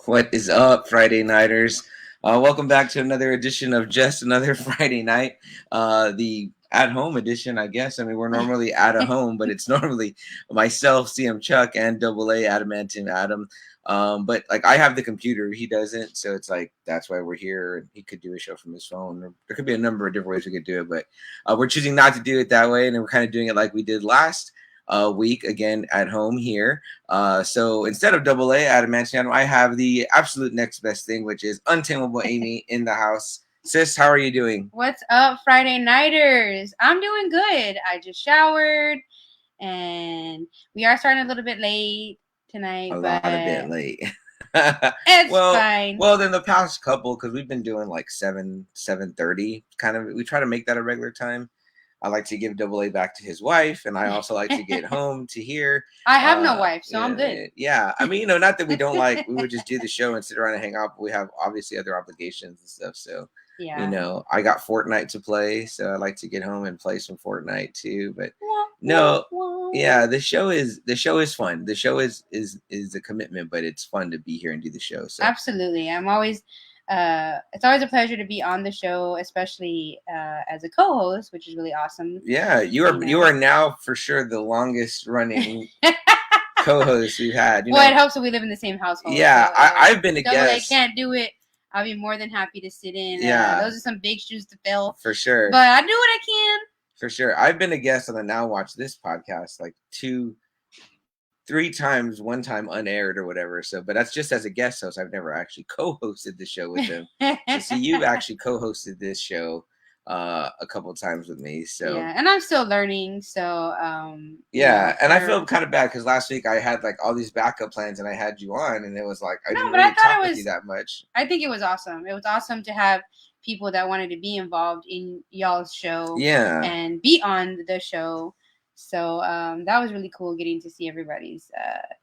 What is up, Friday Nighters? Welcome back to another edition of Just Another Friday Night. The at-home edition, I guess. I mean, we're normally at a home, but it's normally myself, CM Chuck, and Double A Adamantium Adam. But like, I have the computer, he doesn't, so it's like that's why we're here. He could do a show from his phone. There could be a number of different ways we could do it, but we're choosing not to do it that way, and we're kind of doing it like we did last week, again at home here. So instead of Double A Adamantium, I have the absolute next best thing, which is Untamable Amy in the house. Sis, how are you doing? What's up, Friday Nighters? I'm doing good. I just showered, and we are starting a little bit late tonight. A lot of bit late. It's fine. Well, then the past couple, because we've been doing like 7:30, kind of. We try to make that a regular time. I like to give Double A back to his wife, and I also like to get home to here. I have no wife, so I'm good. Yeah, I mean, not that we don't like. We would just do the show and sit around and hang out, but we have obviously other obligations and stuff. So, yeah. I got Fortnite to play, so I like to get home and play some Fortnite too. But no, yeah, the show is fun. The show is a commitment, but it's fun to be here and do the show. So absolutely, I'm always. It's always a pleasure to be on the show, especially as a co-host, which is really awesome. Yeah, you are now for sure the longest running co-host we've had. Well, it helps that we live in the same household. Yeah, so, I've been a guest. I can't do it. I'll be more than happy to sit in. Yeah, those are some big shoes to fill. For sure. But I do what I can. For sure. I've been a guest on the Now Watch This podcast like 3 times, one time unaired or whatever. So, but that's just as a guest host. I've never actually co-hosted the show with him. So see, you've actually co-hosted this show a couple of times with me. So yeah, and I'm still learning. So yeah, and I feel kind of bad because last week I had like all these backup plans and I had you on, and it was like I didn't really talk with you that much. I think it was awesome. It was awesome to have people that wanted to be involved in y'all's show. Yeah, and be on the show. So that was really cool getting to see everybody's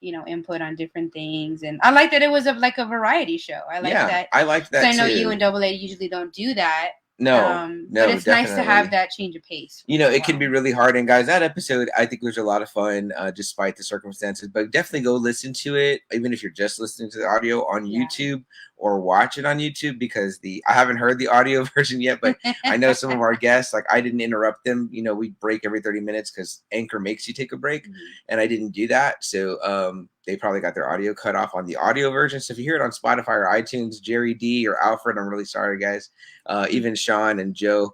input on different things, and I like that it was like a variety show. I like that. I like that. I know you and Double A usually don't do that. No, but it's nice to have that change of pace. It can be really hard. And guys, that episode I think was a lot of fun, despite the circumstances. But definitely go listen to it, even if you're just listening to the audio on YouTube or watch it on YouTube, because I haven't heard the audio version yet, but I know some of our guests, like I didn't interrupt them. We break every 30 minutes because Anchor makes you take a break, and I didn't do that. So they probably got their audio cut off on the audio version. So if you hear it on Spotify or iTunes, Jerry D or Alfred, I'm really sorry, guys. Even Sean and Joe,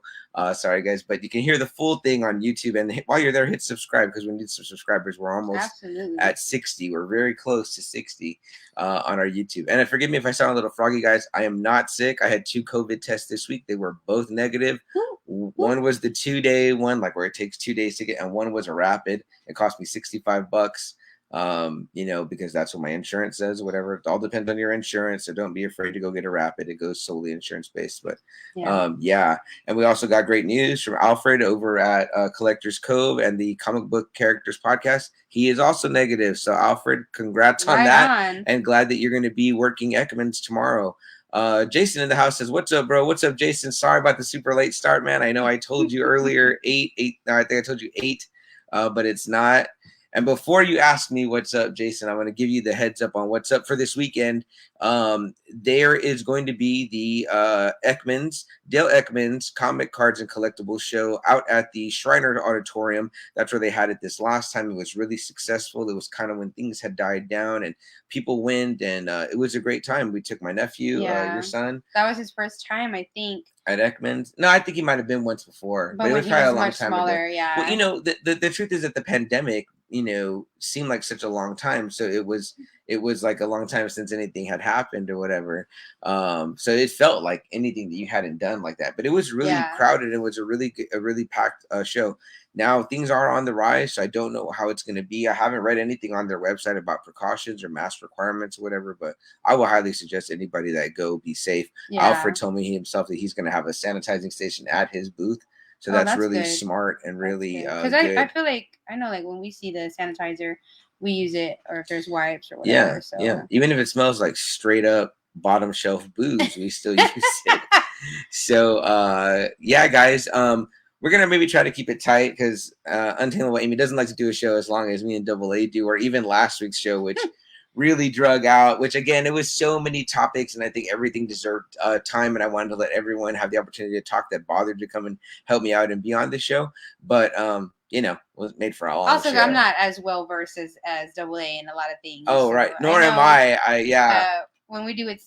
sorry, guys. But you can hear the full thing on YouTube. And while you're there, hit subscribe, because we need some subscribers. We're almost at 60. We're very close to 60 on our YouTube. And forgive me if I sound a little froggy, guys. I am not sick. I had 2 COVID tests this week. They were both negative. One was the 2-day one, like where it takes 2 days to get, and one was a rapid. It cost me $65. Because that's what my insurance says, whatever. It all depends on your insurance, so don't be afraid to go get a rapid. It goes solely insurance based. But and we also got great news from Alfred over at Collector's Cove and the Comic Book Characters podcast. He is also negative. So Alfred, congrats on that, and glad that you're going to be working Ekman's tomorrow. Jason in the house says, "What's up, bro? What's up, Jason? Sorry about the super late start, man. I know I told you earlier 8. No, I think I told you 8, but it's not." And before you ask me what's up, Jason, I'm going to give you the heads up on what's up for this weekend. There is going to be the Dale Ekman's Comic Cards and Collectibles show out at the Shriner Auditorium. That's where they had it this last time. It was really successful. It was kind of when things had died down and people went, and it was a great time. We took my nephew, your son. That was his first time, I think. At Ekman's? No, I think he might have been once before. But it was probably a long time ago. Yeah. Well, the truth is that the pandemic, seemed like such a long time. So it was like a long time since anything had happened or whatever. So it felt like anything that you hadn't done like that. But it was really crowded. It was a really packed show. Now things are on the rise, so I don't know how it's going to be. I haven't read anything on their website about precautions or mask requirements or whatever, but I will highly suggest anybody that go be safe. Alfred told me himself that he's going to have a sanitizing station at his booth. So that's really good. Smart and really because I feel like I know, like when we see the sanitizer, we use it, or if there's wipes or whatever. Yeah. Even if it smells like straight up bottom shelf booze, we still use it. So guys, we're gonna maybe try to keep it tight because Untamable Amy doesn't like to do a show as long as me and Double A do, or even last week's show, which really drug out, which again, it was so many topics, and I think everything deserved time, and I wanted to let everyone have the opportunity to talk that bothered to come and help me out and be on the show. But you know, was made for all. Also, I'm not as well versed as Double A in a lot of things. Oh, so right. Nor am I. Yeah. When we do it,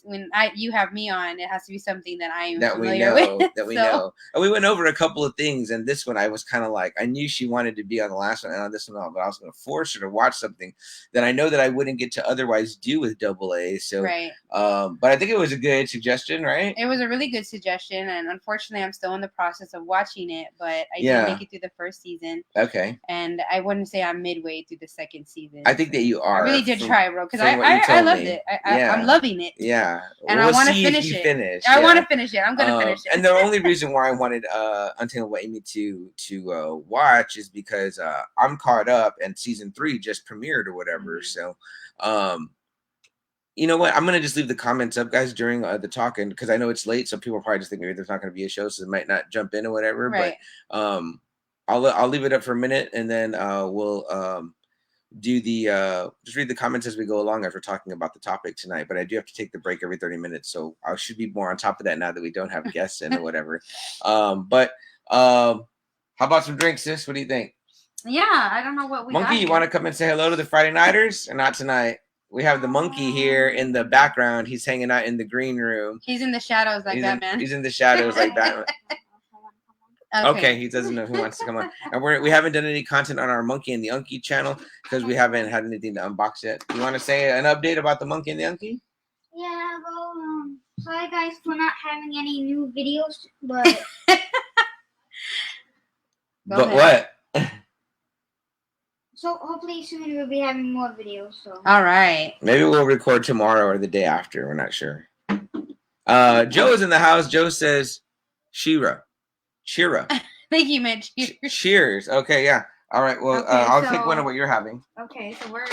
you have me on, it has to be something that I am that familiar we know, with. That we know. And we went over a couple of things, and this one I was kind of like, I knew she wanted to be on the last one and on this one, but I was going to force her to watch something that I know that I wouldn't get to otherwise do with Double A. So, right. But I think it was a good suggestion, right? It was a really good suggestion, and unfortunately, I'm still in the process of watching it, but I did make it through the first season. Okay. And I wouldn't say I'm midway through the second season. I think that you are. I really did try, bro, because I loved it. I'm loving it. Yeah. And I want to finish it. I want to finish it. I'm going to finish it. And the only reason why I wanted Untitled Amy to watch is because I'm caught up, and season 3 just premiered or whatever. So, you know what? I'm gonna just leave the comments up, guys, during the talking, because I know it's late, so people probably just think maybe there's not gonna be a show, so they might not jump in or whatever. Right. But I'll leave it up for a minute, and then we'll do the just read the comments as we go along as we're talking about the topic tonight. But I do have to take the break every 30 minutes, so I should be more on top of that now that we don't have guests in or whatever. But how about some drinks, sis? What do you think? Yeah, I don't know what we Monkey, you want to come and say hello to the Friday Nighters, or not tonight? We have the monkey here in the background. He's hanging out in the green room. He's in the shadows like Batman. He's in the shadows like Batman. Okay, he doesn't know if he wants to come on. And we haven't done any content on our Monkey and the Unky channel because we haven't had anything to unbox yet. You want to say an update about the Monkey and the Unky? Yeah, well, sorry guys for not having any new videos, but... But what? So hopefully soon we'll be having more videos. So. All right. Maybe we'll record tomorrow or the day after. We're not sure. Joe is in the house. Joe says, Shira. Thank you, Mitch. Cheers. Okay, yeah. All right. Well, okay, I'll take one of what you're having. Okay, so we're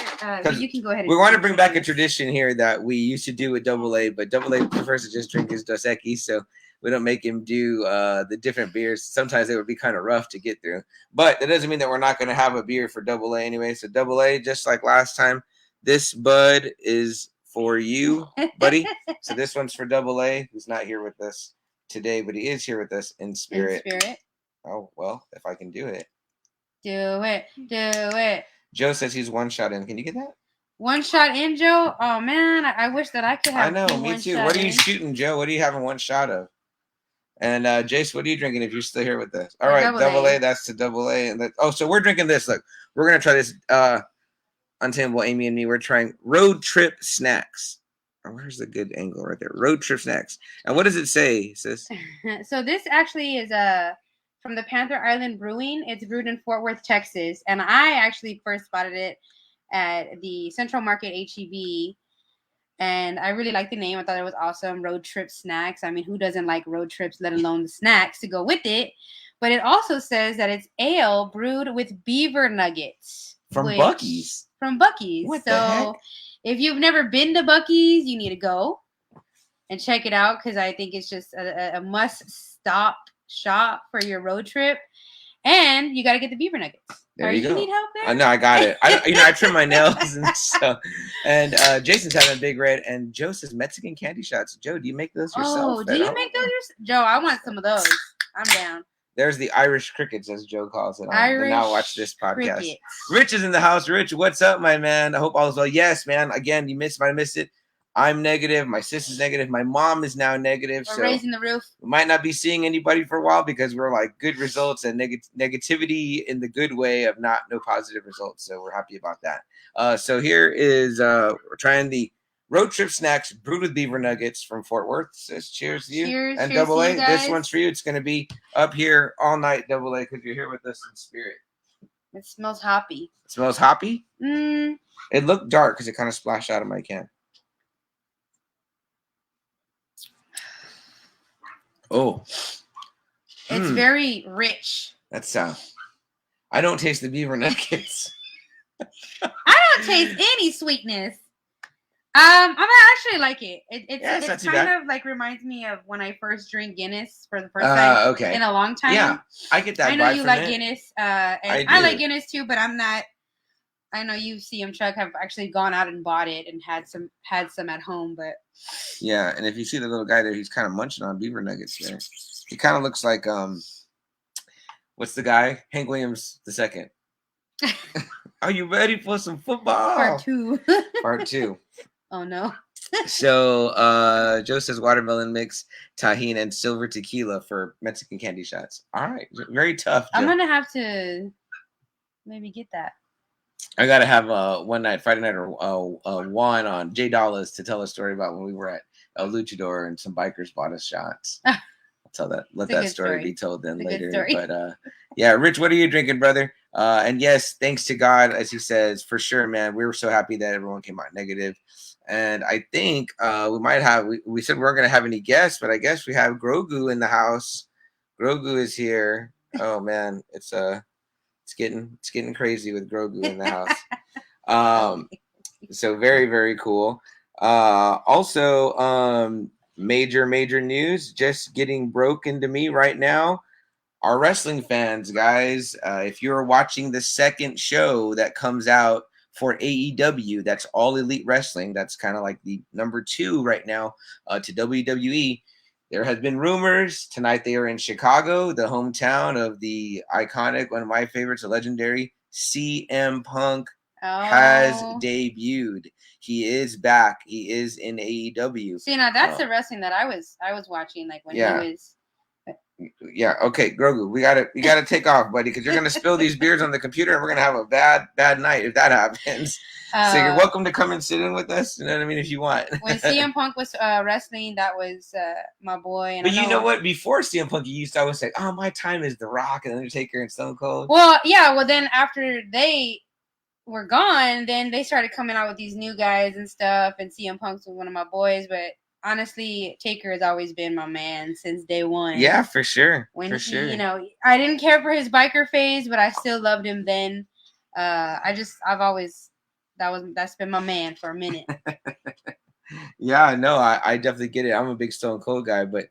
you can go ahead. We want to bring back a tradition here that we used to do with Double A, but Double A prefers to just drink his Dos Equis, so we don't make him do the different beers. Sometimes they would be kind of rough to get through, but that doesn't mean that we're not going to have a beer for Double A anyway. So Double A, just like last time, this bud is for you, buddy. So this one's for Double A, who's not here with us today, but he is here with us in spirit. Oh, well, if I can do it. Do it. Joe says he's one shot in. Can you get that? One shot in, Joe? Oh, man, I wish that I could have. I know, me too. What are you shooting, Joe? What are you having one shot of? And Jace, what are you drinking if you're still here with us? All right, Double A. That's to Double A. And so we're drinking this. Look, we're going to try this. Untamable Amy and me, we're trying Road Trip Snacks. Oh, where's the good angle right there? Road Trip Snacks. And what does it say, sis? So this actually is from the Panther Island Brewing. It's brewed in Fort Worth, Texas. And I actually first spotted it at the Central Market HEB. And I really liked the name. I thought it was awesome. Road Trip Snacks. I mean, who doesn't like road trips, let alone the snacks to go with it? But it also says that it's ale brewed with beaver nuggets. From Buc-ee's. From Buc-ee's. What the heck? If you've never been to Buc-ee's, you need to go and check it out because I think it's just a must-stop shop for your road trip. And you got to get the beaver nuggets. There you go. Need help there? No, I got it. I trim my nails and so. And Jason's having a big red. And Joe says Mexican candy shots. Joe, do you make those yourself? Oh, do you make those yourself? Joe, I want some of those. I'm down. There's the Irish crickets, as Joe calls it. Irish Now watch this podcast. Crickets. Rich is in the house. Rich, what's up, my man? I hope all is well. Yes, man. Again, you might have missed it. I'm negative. My sister's negative. My mom is now negative. We're raising the roof. We might not be seeing anybody for a while because we're like good results and negativity in the good way of no positive results. So we're happy about that. So here is we're trying the Road Trip Snacks brewed with beaver nuggets from Fort Worth. Says cheers to you. Cheers, and cheers Double A. Guys. This one's for you. It's going to be up here all night, Double A, because you're here with us in spirit. It smells hoppy. It smells hoppy? Mm. It looked dark because it kind of splashed out of my can. Oh. It's very rich. That's I don't taste the beaver nuggets. I don't taste any sweetness. I actually like it. It kind of like reminds me of when I first drank Guinness for the first time in a long time. Yeah, I get that. I know you like Guinness, and I like Guinness too, but I'm not I know you, CM Chuck, have actually gone out and bought it and had some at home, but yeah. And if you see the little guy there, he's kind of munching on beaver nuggets there. He kind of looks like what's the guy? Hank Williams II. Are you ready for some football? Part 2. Part 2. Oh no. So Joe says watermelon mix, tahini, and silver tequila for Mexican candy shots. All right, very tough, Joe. I'm gonna have to maybe get that. I gotta have one night, Friday night, or one on Jay Dollars to tell a story about when we were at El Luchador and some bikers bought us shots. I'll tell that. Let that story be told then later. But yeah, Rich, what are you drinking, brother? And yes, thanks to God, as he says, for sure, man. We were so happy that everyone came out negative. And I think we might have. We said we weren't gonna have any guests, but I guess we have Grogu in the house. Grogu is here. Oh man, it's getting crazy with Grogu in the house. So very, very cool. Also, major news just getting broken to me right now. Our wrestling fans, guys, if you're watching the second show that comes out for AEW, that's All Elite Wrestling. That's kind of like the number 2 right now to WWE. There has been rumors. Tonight they are in Chicago, the hometown of the iconic, one of my favorites, a legendary CM Punk has debuted. He is back. He is in AEW. See, now that's the wrestling that I was watching, like when he was. Yeah. Okay, Grogu, we gotta take off, buddy, because you're gonna spill these beers on the computer, and we're gonna have a bad night if that happens. So you're welcome to come and sit in with us. You know what I mean? If you want. When CM Punk was wrestling, that was my boy. And but you know what? Before CM Punk, you used to always say, "Oh, my time is The Rock and Undertaker and Stone Cold." Well, yeah. Well, then after they were gone, then they started coming out with these new guys and stuff. And CM Punk's was one of my boys, but honestly, Taker has always been my man since day one. Yeah, for sure. You know, I didn't care for his biker phase, but I still loved him then. That's been my man for a minute. Yeah, no, I definitely get it. I'm a big Stone Cold guy, but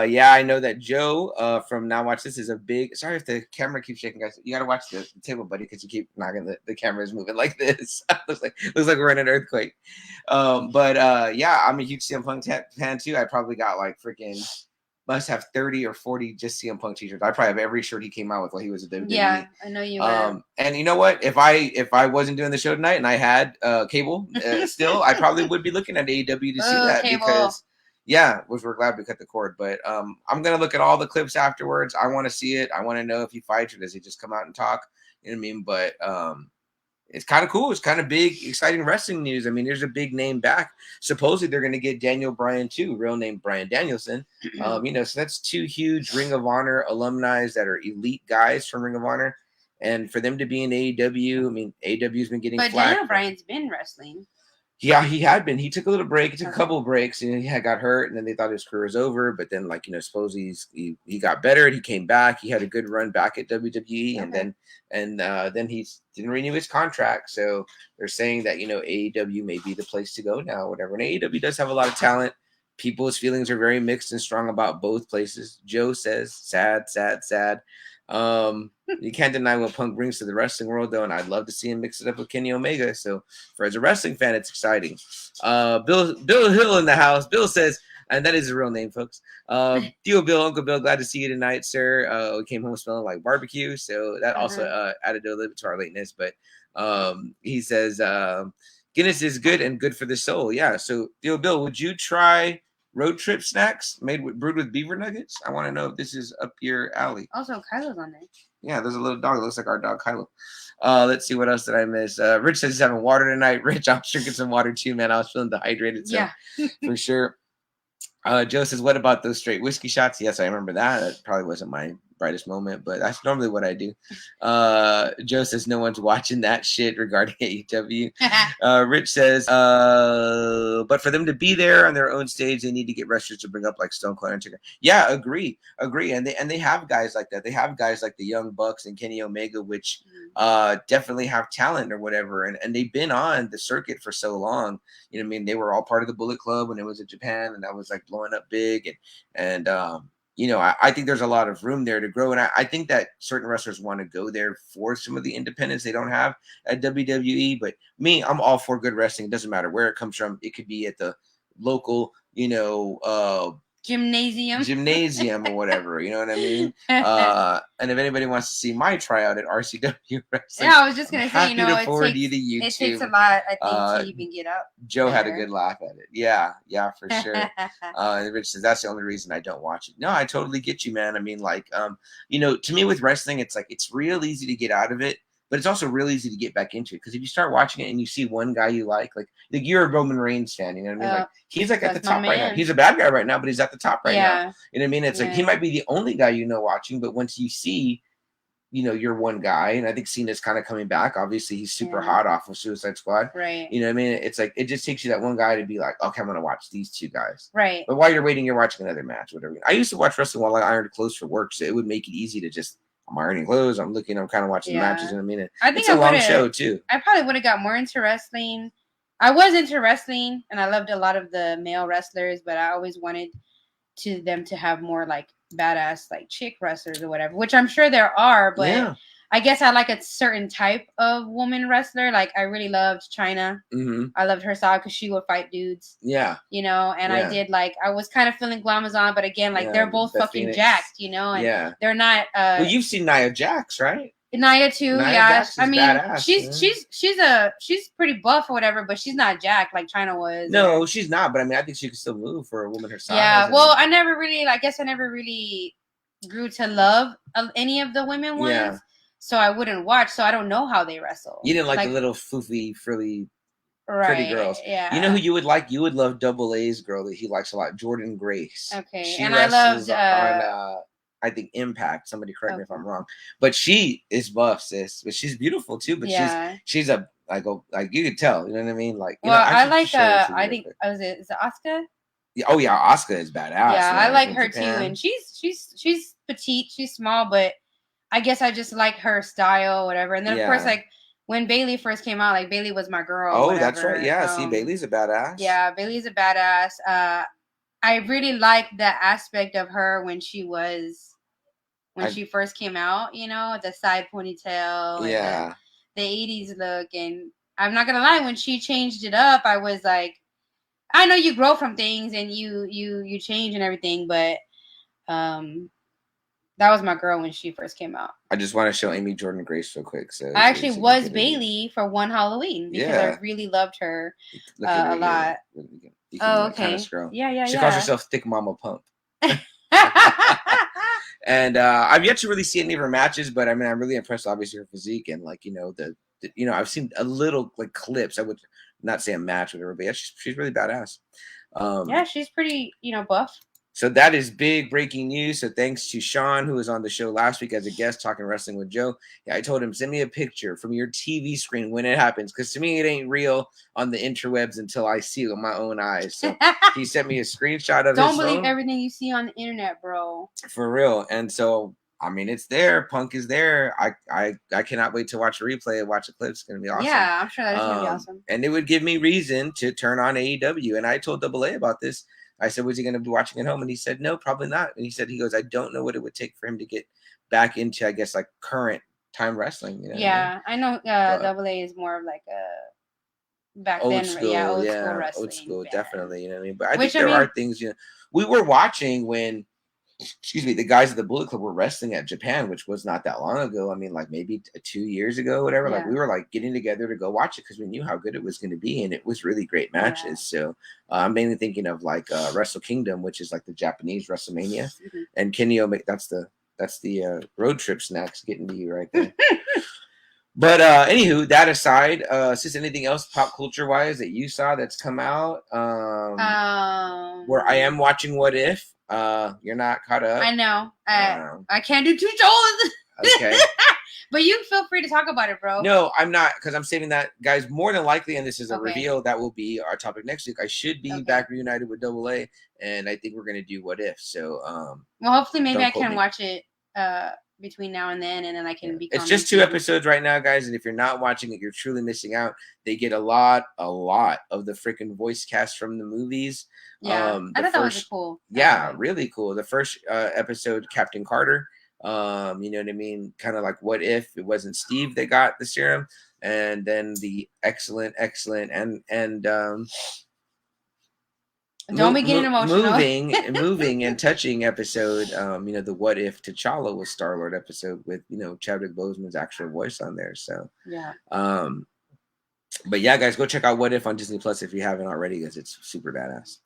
yeah, I know that Joe from Now Watch This is a big. Sorry if the camera keeps shaking, guys. You got to watch the table, buddy, because you keep knocking the cameras moving like this. looks like we're in an earthquake. Yeah, I'm a huge CM Punk fan too. I probably got like freaking must have 30 or 40 just CM Punk t-shirts. I probably have every shirt he came out with while he was at WWE. Yeah, I know you have. And you know what? If I wasn't doing the show tonight and I had cable still, I probably would be looking at AEW to see that cable. Because which we're glad we cut the cord. But I'm gonna look at all the clips afterwards. I want to see it. I want to know if he fights or does he just come out and talk. You know what I mean? But it's kind of cool. It's kind of big, exciting wrestling news. I mean, there's a big name back. Supposedly, they're going to get Daniel Bryan too, real name Bryan Danielson. You know, so that's 2 huge Ring of Honor alumni that are elite guys from Ring of Honor, and for them to be in AEW, I mean, AEW's been getting. But Daniel Bryan's been wrestling. Yeah, he had been. He took a little break. He took a couple of breaks, and he got hurt, and then they thought his career was over. But then, like, you know, supposedly he got better, and he came back. He had a good run back at WWE, and then he didn't renew his contract. So they're saying that, you know, AEW may be the place to go now, whatever. And AEW does have a lot of talent. People's feelings are very mixed and strong about both places. Joe says, sad. You can't deny what Punk brings to the wrestling world, though, and I'd love to see him mix it up with Kenny Omega. So, as a wrestling fan, it's exciting. Bill Hill in the house. Bill says, and that is his real name, folks. Theo Bill, Uncle Bill, glad to see you tonight, sir. We came home smelling like barbecue, so that also added a little bit to our lateness. But he says, Guinness is good and good for the soul. Yeah. So, Theo Bill, would you try road trip snacks brewed with beaver nuggets? I want to know if this is up your alley. Also, Kylo's on there. Yeah, there's a little dog. It looks like our dog, Kylo. Let's see, what else did I miss? Rich says he's having water tonight. Rich, I was drinking some water too, man. I was feeling dehydrated, so for sure. Joe says, what about those straight whiskey shots? Yes, I remember that. That probably wasn't my brightest moment, but that's normally what I do. Joe says no one's watching that shit regarding AEW. Rich says, but for them to be there on their own stage, they need to get wrestlers to bring up like Stone Cold and Undertaker. Yeah, agree. And they have guys like that. They have guys like the Young Bucks and Kenny Omega, which definitely have talent or whatever. And they've been on the circuit for so long. You know what I mean? They were all part of the Bullet Club when it was in Japan, and that was like blowing up big. And I think there's a lot of room there to grow. And I think that certain wrestlers want to go there for some of the independence they don't have at WWE. But me, I'm all for good wrestling. It doesn't matter where it comes from. It could be at the local, gymnasium or whatever, you know what I mean? And if anybody wants to see my tryout at RCW Wrestling, I was just gonna say, to forward you the YouTube. It takes a lot, I think, to even get up. Joe there. had a good laugh at it. Yeah, for sure. Rich says that's the only reason I don't watch it. No, I totally get you, man. I mean, to me with wrestling, it's like it's real easy to get out of it. But it's also real easy to get back into it because if you start watching it and you see one guy you like you're a Roman Reigns fan, you know what I mean? He's at the top right now. He's a bad guy right now, but he's at the top right now. You know what I mean? It's he might be the only guy watching, but once you see, you're one guy, and I think Cena's kind of coming back. Obviously, he's super hot off of Suicide Squad. Right. You know what I mean? It's like it just takes you that one guy to be like, okay, I'm gonna watch these two guys. Right. But while you're waiting, you're watching another match, whatever. I used to watch wrestling while I ironed clothes for work, so it would make it easy to just. I'm ironing clothes. I'm looking. I'm kind of watching the matches in a minute. I think it's a long show too. I probably would have got more into wrestling. I was into wrestling, and I loved a lot of the male wrestlers, but I always wanted them to have more like badass like chick wrestlers or whatever, which I'm sure there are, but I guess I like a certain type of woman wrestler. Like I really loved Chyna. Mm-hmm. I loved her style because she would fight dudes. Yeah. And I did I was kind of feeling Glamazon, but again, they're both fucking Phoenix. Jacked, and they're not. Well, you've seen Nia Jax, right? Nia too, Jax is badass, she's pretty buff or whatever, but she's not jacked like Chyna was. No, she's not. But I mean, I think she can still move for a woman her size. Yeah. Well, I never really grew to love any of the women ones. Yeah. So I wouldn't watch. So I don't know how they wrestle. You didn't like the little foofy, frilly, pretty girls. Yeah. You know who you would like? You would love Double A's girl that he likes a lot, Jordan Grace. Okay. She and I loved on I think Impact. Somebody correct me if I'm wrong. But she is buff, sis. But she's beautiful too. But she's you could tell. You know what I mean? I like I think is it Asuka? Yeah, oh yeah, Asuka is badass. Yeah, I like her too, and she's petite, she's small, but. I guess I just like her style, whatever. And then, of course, when Bayley first came out, Bayley was my girl. Oh, whatever. That's right. Yeah, see, Bayley's a badass. Yeah, Bayley's a badass. I really liked the aspect of her when she first came out, the side ponytail. And the 80s look. And I'm not going to lie, when she changed it up, I was like, I know you grow from things and you change and everything, but that was my girl when she first came out. I just want to show Amy Jordan Grace real quick. So I actually was Bayley for one Halloween because I really loved her a lot. Okay. Kind of scroll. Yeah. She calls herself Thick Mama Pump. And I've yet to really see any of her matches, but I mean, I'm really impressed. Obviously, her physique and I've seen a little clips. I would not say a match with her, but yeah, she's really badass. Yeah, she's pretty buff. So that is big breaking news. So thanks to Sean, who was on the show last week as a guest talking wrestling with Joe. Yeah, I told him, send me a picture from your TV screen when it happens. Because to me, it ain't real on the interwebs until I see it with my own eyes. So he sent me a screenshot of Don't believe everything you see on the internet, bro. For real. And so, I mean, it's there. Punk is there. I cannot wait to watch a replay and watch a clip. It's going to be awesome. Yeah, I'm sure that's going to be awesome. And it would give me reason to turn on AEW. And I told Double A about this. I said, was he going to be watching at home? And he said, no, probably not. And he goes, I don't know what it would take for him to get back into, I guess, current time wrestling. Yeah, I know Double A is more of a back old then. School, old school wrestling. Old school, definitely. You know what I mean? But I think there are things, we were watching when, the guys at the Bullet Club were wrestling at Japan, which was not that long ago. I mean, maybe 2 years ago, whatever. We were getting together to go watch it because we knew how good it was going to be, and it was really great matches. Yeah. So I'm mainly thinking of Wrestle Kingdom, which is the Japanese WrestleMania, mm-hmm. and Kenny Omega. That's the road trip snacks getting to you right there. But anywho, that aside, is there anything else pop culture wise that you saw that's come out? Where I am watching What If. You're not caught up. I know. I can't do 2 shows. Okay. But you feel free to talk about it, bro. No, I'm not, because I'm saving that, guys. More than likely, and this is a reveal, that will be our topic next week. I should be back reunited with Double A, and I think we're gonna do What If. So, well, hopefully, maybe I can watch it between now and then I can be. It's just 2 episodes right now, guys, and if you're not watching it, you're truly missing out. They get a lot of the freaking voice cast from the movies. Yeah, I thought that was cool. Yeah, really cool. The first episode, Captain Carter. You know what I mean? Kind of like, what if it wasn't Steve that got the serum? And then the excellent and don't be getting emotional. moving and touching episode. You know, the what if T'Challa was Star-Lord episode with, you know, Chadwick Boseman's actual voice on there. So yeah. But yeah, guys, go check out What If on Disney Plus if you haven't already, because it's super badass.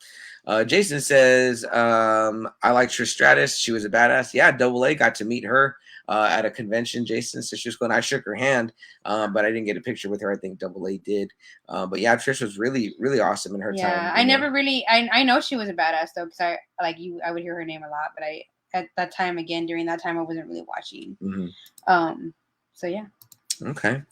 Jason says, I like Trish Stratus. She was a badass. Yeah, Double A got to meet her at a convention. Jason says she was going. I shook her hand, but I didn't get a picture with her. I think Double A did. But yeah, Trish was really, really awesome in her time. Yeah, I never really. I know she was a badass though, because I would hear her name a lot, but at that time, again, during that time, I wasn't really watching. Mm-hmm. So yeah. Okay.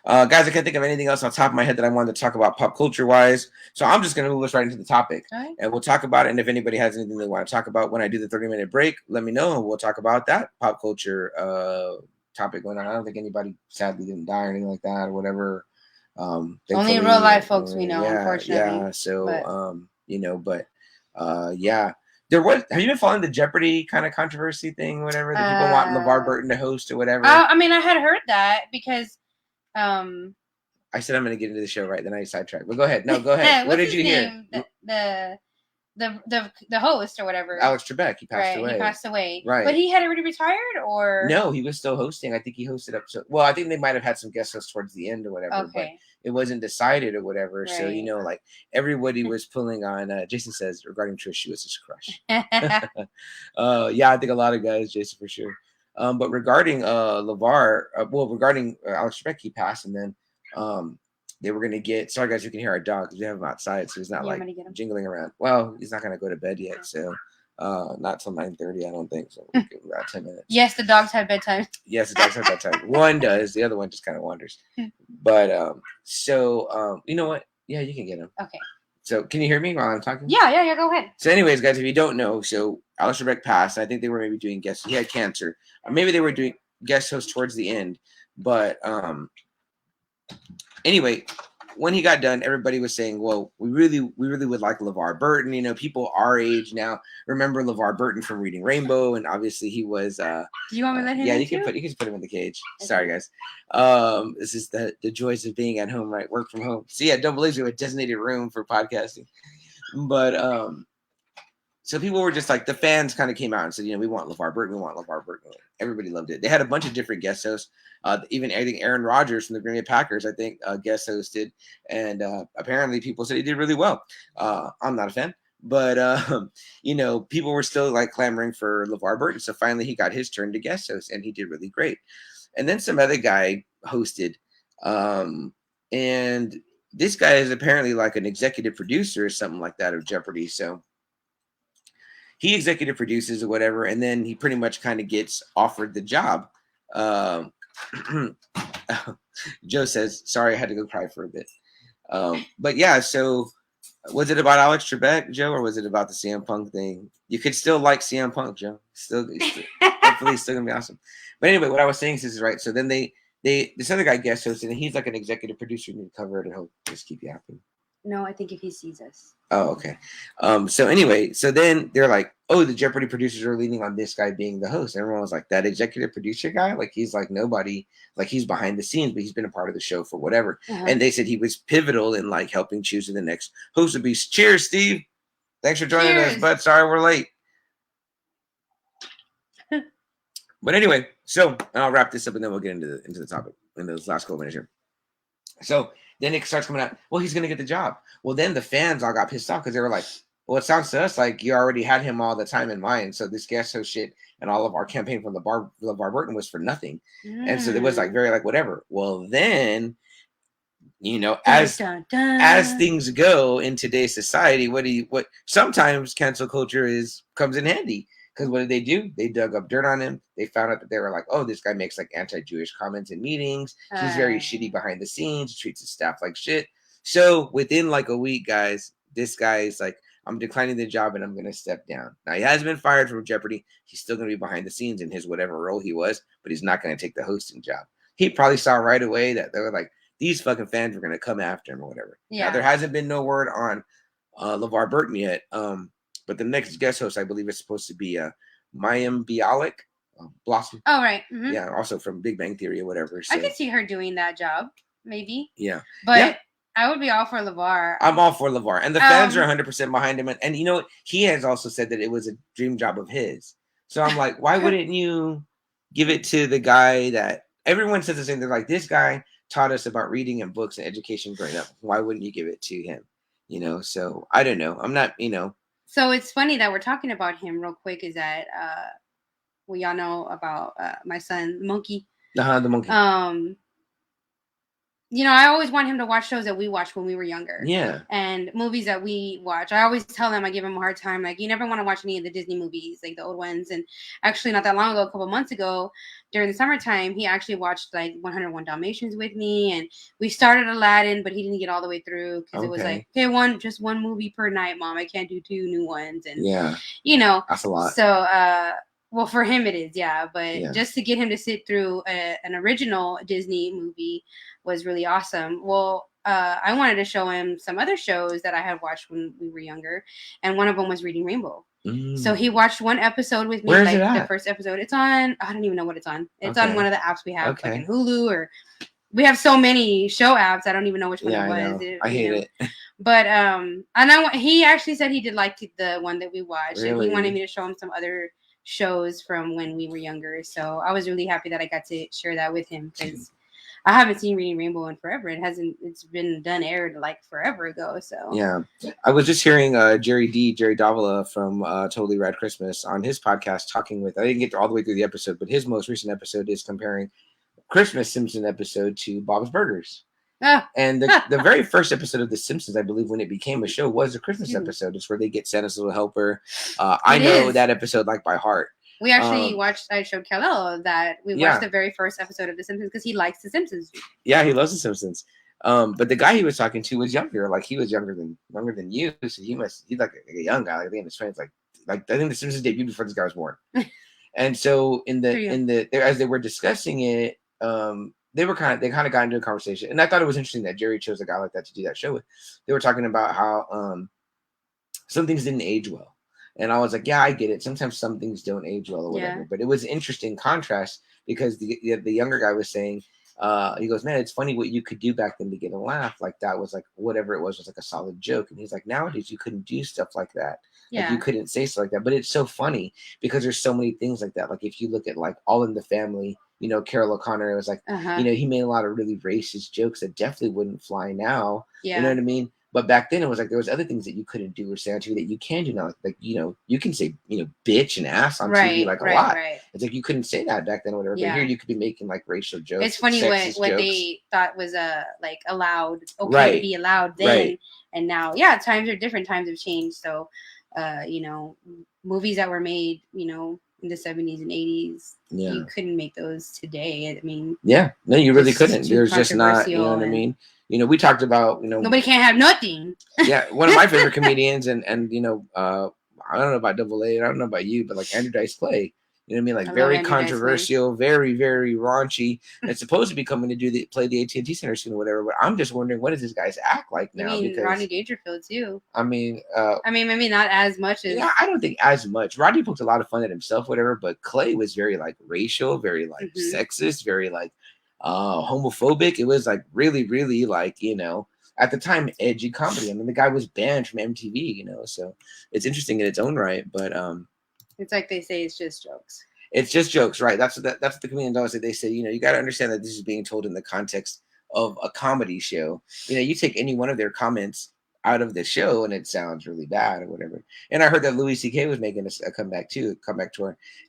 Guys, I can't think of anything else on top of my head that I wanted to talk about pop culture wise. So I'm just going to move us right into the topic. Right. And we'll talk about it. And if anybody has anything they want to talk about when I do the 30-minute break, let me know. And we'll talk about that pop culture topic going on. I don't think anybody sadly didn't die or anything like that or whatever. Only in real life folks we know, unfortunately. Yeah. So, you know, but yeah. There was. Have you been following the Jeopardy kind of controversy thing, whatever? That people want LeVar Burton to host or whatever. I mean, I had heard that because. I said I'm going to get into the show, right? Then I sidetracked. But go ahead. No, go ahead. What did you hear? The host or whatever. Alex Trebek. He passed away. He passed away. Right. But he had already retired, or no? He was still hosting. I think he hosted episode. Well, I think they might have had some guest hosts towards the end or whatever. Okay. But it wasn't decided or whatever. Right. So, you know, like everybody was pulling on. Jason says regarding Trish, she was his crush. Yeah, I think a lot of guys, Jason for sure. But regarding LeVar, regarding Alex Trebek, he passed, and then they were gonna get. Sorry guys, you can hear our dog because we have him outside, so he's not like jingling around. Well, he's not gonna go to bed yet, so not till 9:30, I don't think. So we'll give him about 10 minutes. Yes, the dogs have bedtime. Yes, the dogs have bedtime. One does, the other one just kind of wanders. But so you know what? Yeah, you can get him. Okay. So can you hear me while I'm talking? Yeah, go ahead. So anyways, guys, if you don't know, so Alex Trebek passed. I think they were maybe doing guests. He had cancer. Or maybe they were doing guest hosts towards the end. But anyway, when he got done, everybody was saying, well, we really would like LeVar Burton. You know, people our age now remember LeVar Burton from Reading Rainbow. And obviously he was do you want me to let him you can put him in the cage. Okay. Sorry, guys. This is the joys of being at home, right? Work from home. So yeah, Double A's a designated room for podcasting. But so people were just like, the fans kind of came out and said, you know, we want LeVar Burton. Everybody loved it. They had a bunch of different guest hosts. Even I think Aaron Rodgers from the Green Bay Packers, I think, guest hosted. And apparently people said he did really well. I'm not a fan. But, you know, people were still like clamoring for LeVar Burton. So finally he got his turn to guest host and he did really great. And then some other guy hosted. And this guy is apparently like an executive producer or something like that of Jeopardy. So he executive produces or whatever, and then he pretty much kind of gets offered the job. Joe says, sorry, I had to go cry for a bit. But yeah, so was it about Alex Trebek, Joe, or was it about the CM Punk thing? You could still like CM Punk, Joe. Hopefully it's still going to be awesome. But anyway, what I was saying is right. So then this other guy guest hosted, and he's like an executive producer, and you cover it, and he'll just keep you happy. No, I think if he sees us. Oh, okay. So anyway, so then they're like, oh, the Jeopardy producers are leaning on this guy being the host. Everyone was like, that executive producer guy? Like, he's like nobody, like he's behind the scenes, but he's been a part of the show for whatever. And they said he was pivotal in like helping choose the next host to be. Cheers, Steve. Thanks for joining us, bud. Sorry we're late. But anyway, so I'll wrap this up and then we'll get into the topic in those last couple minutes here. So then it starts coming out, well, he's going to get the job. Well, then the fans all got pissed off because they were like, well, it sounds to us like you already had him all the time in mind. So this guest host shit and all of our campaign from LeVar Burton was for nothing. And so it was like very like whatever. Well, then, you know, as things go in today's society, what sometimes cancel culture comes in handy. Because what did they do? They dug up dirt on him. They found out that they were like, oh, this guy makes like anti-Jewish comments in meetings. He's very shitty behind the scenes, treats his staff like shit. So within like a week, guys, this guy is like, I'm declining the job and I'm going to step down. Now, he hasn't been fired from Jeopardy. He's still going to be behind the scenes in his whatever role he was, but he's not going to take the hosting job. He probably saw right away that they were like, these fucking fans were going to come after him or whatever. Yeah. Now, there hasn't been no word on LeVar Burton yet, but the next guest host, I believe, is supposed to be Mayim Bialik. Blossom. Oh, right. Mm-hmm. Yeah, also from Big Bang Theory or whatever. So. I could see her doing that job, maybe. Yeah. But yeah. I would be all for LeVar. I'm all for LeVar. And the fans are 100% behind him. And you know, he has also said that it was a dream job of his. So I'm like, why wouldn't you give it to the guy that everyone says the same thing? Like, this guy taught us about reading and books and education growing up. Why wouldn't you give it to him? You know, so I don't know. I'm not, you know. So it's funny that we're talking about him real quick is that we all know about my son, the monkey. The monkey. You know, I always want him to watch shows that we watched when we were younger. Yeah. And movies that we watch. I always tell him, I give him a hard time. Like, you never want to watch any of the Disney movies, like the old ones. And actually, not that long ago, a couple months ago, during the summertime, he actually watched like 101 Dalmatians with me. And we started Aladdin, but he didn't get all the way through because it was like, okay, just one movie per night, Mom. I can't do 2 new ones. And, yeah, you know, that's a lot. So, well, for him it is, yeah. But just to get him to sit through an original Disney movie was really awesome. Well, I wanted to show him some other shows that I had watched when we were younger, and one of them was Reading Rainbow. So he watched one episode with me. Where is like it at? The first episode. It's on. I don't even know what it's on. It's on one of the apps we have, like in Hulu, or we have so many show apps. I don't even know which one it was. I hate it. But and he actually said he did like the one that we watched, and he wanted me to show him some other shows from when we were younger. So I was really happy that I got to share that with him because I haven't seen Reading Rainbow in forever. It's been aired like forever ago. So yeah, I was just hearing Jerry Davila from Totally Rad Christmas on his podcast talking with. I didn't get all the way through the episode, but his most recent episode is comparing Christmas Simpson episode to Bob's Burgers. And the very first episode of The Simpsons, I believe, when it became a show, was a Christmas episode. It's where they get Santa's Little Helper. I know that episode like by heart. We actually watched. I showed Kal-El that we watched the very first episode of The Simpsons because he likes The Simpsons. Yeah, he loves The Simpsons. But the guy he was talking to was younger. Like he was younger than you. So he's like a young guy. Like I think his friends like I think The Simpsons debuted before this guy was born. And so as they were discussing it, they kind of got into a conversation, and I thought it was interesting that Jerry chose a guy like that to do that show with. They were talking about how some things didn't age well, and I was like, yeah, I get it. Sometimes some things don't age well or whatever, but it was an interesting contrast because the younger guy was saying, he goes, man, it's funny what you could do back then to get a laugh. Like that was like whatever it was like a solid joke, and he's like, nowadays you couldn't do stuff like that. Like you couldn't say stuff like that, but it's so funny because there's so many things like that. Like if you look at like All in the Family. You know, Carol O'Connor was like, you know, he made a lot of really racist jokes that definitely wouldn't fly now. Yeah. You know what I mean? But back then it was like there was other things that you couldn't do or say on TV that you can do now. Like you know, you can say, you know, bitch and ass on TV like a lot. Right. It's like you couldn't say that back then or whatever. Yeah. But here you could be making like racial jokes. It's funny what they thought was like allowed, to be allowed then. And now, times are different. Times have changed. So you know, movies that were made, you know, in the 70s and 80s, you couldn't make those today. I mean, no, you really couldn't. There's just not, you know what I mean? You know, we talked about, you know, nobody can't have nothing. One of my favorite comedians, and you know, I don't know about Double A, I don't know about you, but like Andrew Dice Clay. You know what I mean? Like very controversial, very, very raunchy. And it's supposed to be coming to play the AT&T Center soon or whatever. But I'm just wondering, what does this guy's act like now? I mean, Rodney Dangerfield too. I mean, maybe not as much as. Yeah, I don't think as much. Rodney poked a lot of fun at himself, whatever. But Clay was very like racial, very like sexist, very like homophobic. It was like really, really like, you know, at the time, edgy comedy. I mean, the guy was banned from MTV, you know. So it's interesting in its own right, but it's like they say it's just jokes. It's just jokes, right? That's what the comedians always say. They say, you know, you got to understand that this is being told in the context of a comedy show. You know, you take any one of their comments out of the show and it sounds really bad or whatever. And I heard that Louis C.K. was making a comeback tour.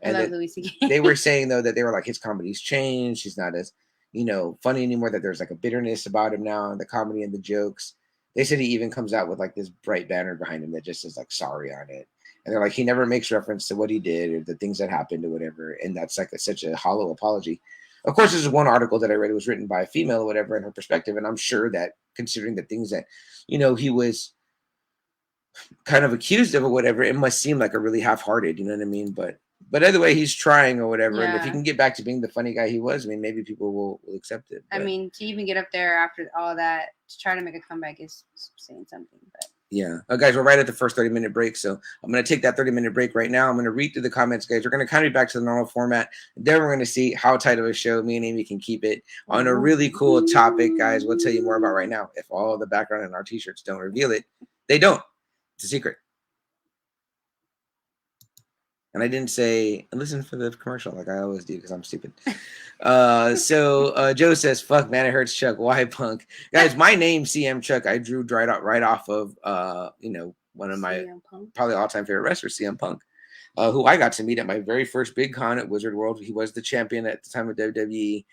And I love Louis C.K. They were saying, though, that they were like, his comedy's changed. He's not as, you know, funny anymore, that there's like a bitterness about him now and the comedy and the jokes. They said he even comes out with like this bright banner behind him that just says like sorry on it. And they're like, he never makes reference to what he did or the things that happened or whatever. And that's like such a hollow apology. Of course, this is one article that I read. It was written by a female or whatever in her perspective. And I'm sure that considering the things that, you know, he was kind of accused of or whatever, it must seem like a really half-hearted, you know what I mean? But either way, he's trying or whatever. And if he can get back to being the funny guy he was, I mean, maybe people will accept it. But, I mean, to even get up there after all that, to try to make a comeback is saying something. But yeah. Guys, we're right at the first 30-minute break. So I'm going to take that 30-minute break right now. I'm going to read through the comments, guys. We're going to kind of be back to the normal format. Then we're going to see how tight of a show me and Amy can keep it on a really cool topic, guys. We'll tell you more about right now. If all the background in our t-shirts don't reveal it, they don't. It's a secret. And I didn't say, listen for the commercial like I always do because I'm stupid. So Joe says, fuck, man, it hurts Chuck. Why Punk? Guys, my name, CM Chuck, I drew right off of, one of my probably all-time favorite wrestlers, CM Punk, who I got to meet at my very first big con at Wizard World. He was the champion at the time of WWE.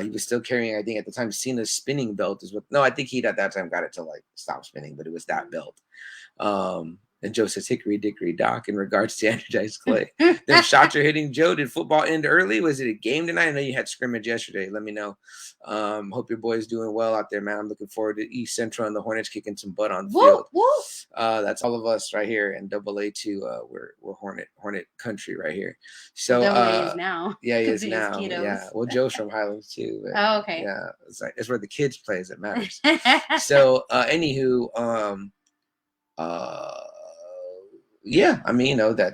He was still carrying, I think, at the time, Cena's spinning belt. I think he'd at that time got it to like stop spinning, but it was that belt. And Joe says, hickory dickory dock in regards to Energized Clay. Them shots are hitting Joe. Did football end early? Was it a game tonight? I know you had scrimmage yesterday. Let me know. Hope your boy's doing well out there, man. I'm looking forward to East Central and the Hornets kicking some butt on the field. That's all of us right here in AA2. We're Hornet country right here. So AA is now. Yeah, he is now. Yeah. Well, Joe's from Highlands too. But, okay. Yeah, it's where the kids play as it matters. So anywho, yeah, I mean, I don't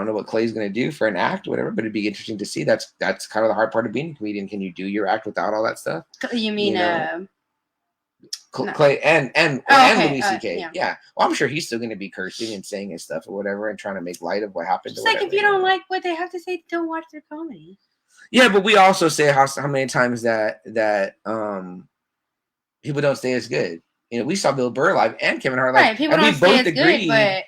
know what Clay's going to do for an act or whatever, but it'd be interesting to see. That's kind of the hard part of being a comedian. Can you do your act without all that stuff? You mean, Clay and Louis C.K. Yeah. Well, I'm sure he's still going to be cursing and saying his stuff or whatever and trying to make light of what happened. It's like if you don't like what they have to say, don't watch their comedy. Yeah, but we also say how many times that people don't stay as good. We saw Bill Burr live and Kevin Hart live. Right, people don't stay as good, but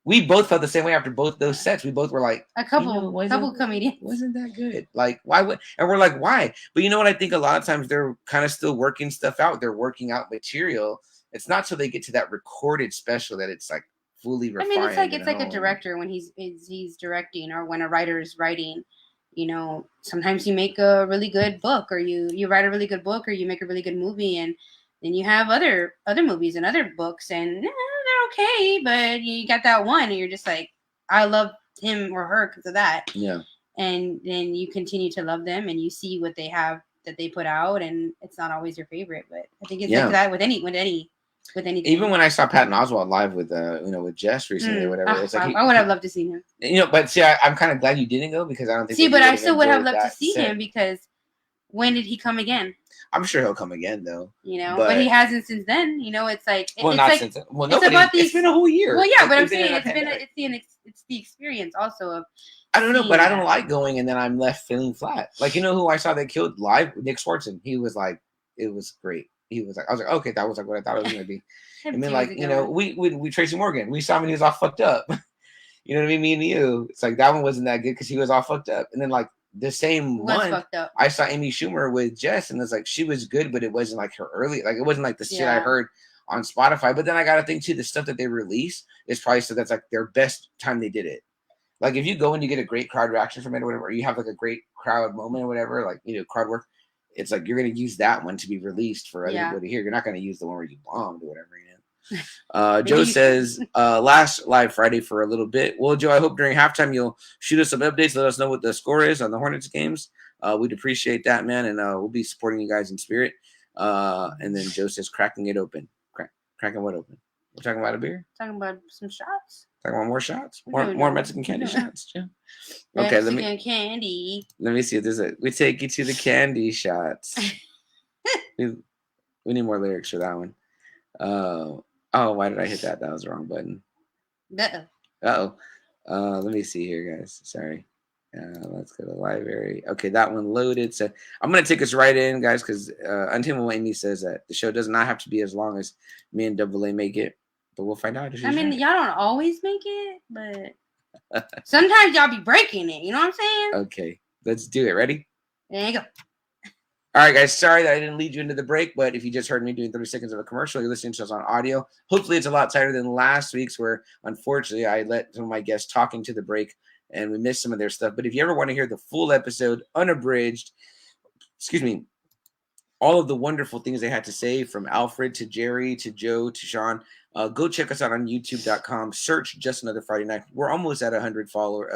we both felt the same way after both those sets. We both were like, a couple comedians wasn't that good. Like, why would? And we're like, why? But you know what? I think a lot of times they're kind of still working stuff out. They're working out material. It's not till they get to that recorded special that it's like fully refined. I mean, it's like a director when he's directing, or when a writer is writing. Sometimes you make a really good book, or you write a really good book, or you make a really good movie, and then you have other movies and other books, and they're okay, but you got that one, and you're just like, I love him or her because of that. Yeah. And then you continue to love them, and you see what they have that they put out, and it's not always your favorite, but I think it's like that with anything. Even when I saw Patton Oswalt live with with Jess recently or whatever, it's like I would have loved to see him. But see, I'm kind of glad you didn't go because I don't think. But I still would have loved to see him because when did he come again? I'm sure he'll come again, though. But he hasn't since then. It's like since then. Well, it's been a whole year. Well, yeah, but I'm saying it's the experience also of. I don't know, but I don't like going and then I'm left feeling flat. Like, who I saw that killed live? Nick Swartzen. He was like, it was great. He was like, I was like, okay, that was like what I thought it was going to be. And then like, we Tracy Morgan, we saw him and he was all fucked up. You know what I mean? Me and you. It's like that one wasn't that good because he was all fucked up. And then like the same one, I saw Amy Schumer with Jess, and it's like she was good, but it wasn't like her early. Like it wasn't like the shit I heard on Spotify. But then I got to think too, the stuff that they release is probably so that's like their best time they did it. Like if you go and you get a great crowd reaction from it or whatever, or you have like a great crowd moment or whatever, like crowd work, it's like you're gonna use that one to be released for everybody to hear. You're not gonna use the one where you bombed or whatever. Joe says last live Friday for a little bit. Well, Joe, I hope during halftime you'll shoot us some updates. Let us know what the score is on the Hornets games. We'd appreciate that, man, and we'll be supporting you guys in spirit. And then Joe says cracking it open. Cracking what open? We're talking about a beer? Talking about some shots. Talking about more shots? More Mexican candy shots, Joe. Okay, candy. Let me see if there's we take you to the candy shots. we need more lyrics for that one. Oh, why did I hit that? That was the wrong button. Uh-oh. Let me see here, guys. Sorry. Let's go to the library. Okay, that one loaded. So I'm going to take us right in, guys, because Untitled Amy says that the show does not have to be as long as me and AA make it, but we'll find out. Y'all don't always make it, but sometimes y'all be breaking it. You know what I'm saying? Okay, let's do it. Ready? There you go. All right, guys. Sorry that I didn't lead you into the break, but if you just heard me doing 30 seconds of a commercial, you're listening to us on audio. Hopefully, it's a lot tighter than last week's, where unfortunately I let some of my guests talking to the break and we missed some of their stuff. But if you ever want to hear the full episode, unabridged, all of the wonderful things they had to say, from Alfred to Jerry to Joe to Sean, Go check us out on youtube.com. Search Just Another Friday Night. We're almost at 100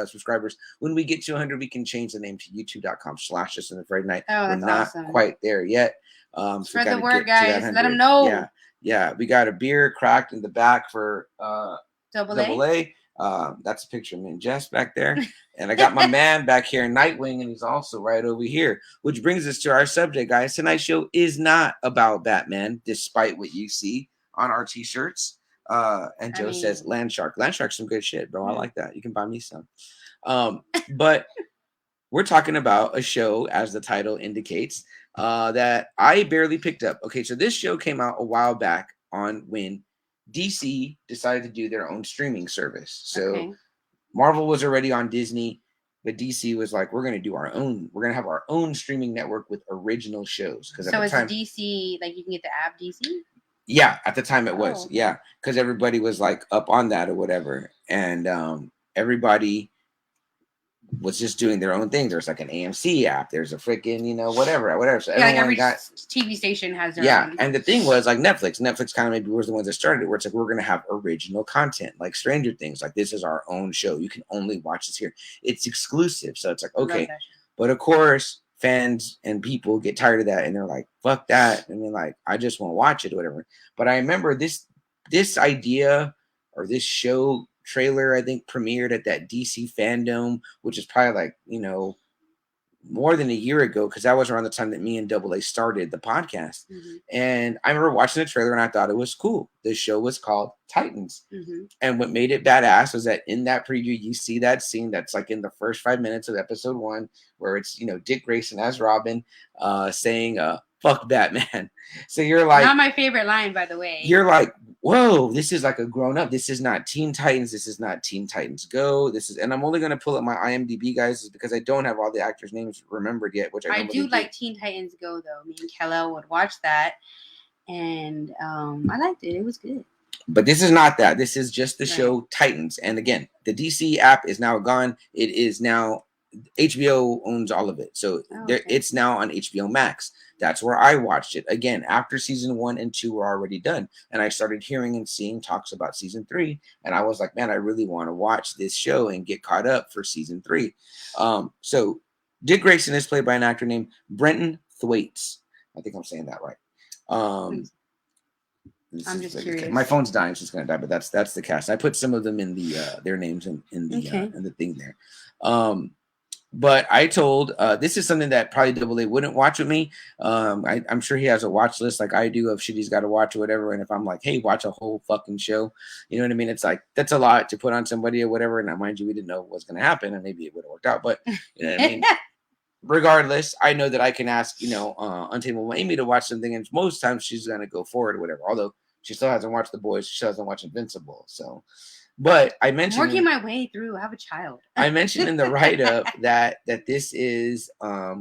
subscribers. When we get to 100, we can change the name to youtube.com/Just Another Friday Night. Oh, We're that's not awesome. quite there yet. Spread the word, guys. Let them know. Yeah. We got a beer cracked in the back for Double A. That's a picture of me and Jess back there. And I got my man back here, Nightwing, and he's also right over here. Which brings us to our subject, guys. Tonight's show is not about Batman, despite what you see on our t-shirts. And Joe says Landshark. Landshark's some good shit, bro. I like that. You can buy me some. But we're talking about a show, as the title indicates, that I barely picked up. Okay, so this show came out a while back on when DC decided to do their own streaming service. So Marvel was already on Disney, but DC was like, we're going to do our own. We're going to have our own streaming network with original shows. So at the time, DC, like you can get the app DC? Yeah, at the time it was. Okay. Yeah, because everybody was like up on that or whatever. And everybody was just doing their own thing. There's like an AMC app. There's a freaking, whatever. So yeah, like every TV station has their own. And the thing was like Netflix kind of maybe was the ones that started it, where it's like, we're going to have original content, like Stranger Things. Like, this is our own show. You can only watch this here. It's exclusive. So it's like, okay. But of course, fans and people get tired of that. And they're like, fuck that. And they're like, I just want to watch it or whatever. But I remember this idea or this show trailer, I think, premiered at that DC Fandom, which is probably like, more than a year ago, because that was around the time that me and Double A started the podcast. And I remember watching the trailer and I thought it was cool. The show was called Titans. And what made it badass was that in that preview, you see that scene that's like in the first 5 minutes of episode 1, where it's, Dick Grayson as Robin saying, fuck Batman. So you're like, not my favorite line, by the way. You're like, whoa, this is like a grown up. This is not Teen Titans. This is not Teen Titans Go. And I'm only going to pull up my IMDb, guys, because I don't have all the actors' names remembered yet, which I do like Teen Titans Go, though. Me and Kelly would watch that. And I liked it. It was good. But this is not that. This is just the show Titans. And again, the DC app is now gone. It is now, HBO owns all of it. So it's now on HBO Max. That's where I watched it. Again, after season 1 and 2 were already done. And I started hearing and seeing talks about season 3. And I was like, man, I really want to watch this show and get caught up for season 3. So Dick Grayson is played by an actor named Brenton Thwaites. I think I'm saying that right. I'm just curious. My phone's dying, so it's gonna die. But that's the cast. I put some of them in the their names in the thing there. But I told this is something that probably Double A wouldn't watch with me. I'm sure he has a watch list like I do of shit he's got to watch or whatever. And if I'm like, hey, watch a whole fucking show, you know what I mean? It's like, that's a lot to put on somebody or whatever. And mind you, we didn't know what was going to happen, and maybe it would have worked out. But you know what I mean? Regardless, I know that I can ask, Untameable Amy to watch something, and most times she's going to go for it or whatever. Although she still hasn't watched The Boys, she still hasn't watched Invincible. So. But I mentioned working my way through. I have a child. I mentioned in the write-up that this is I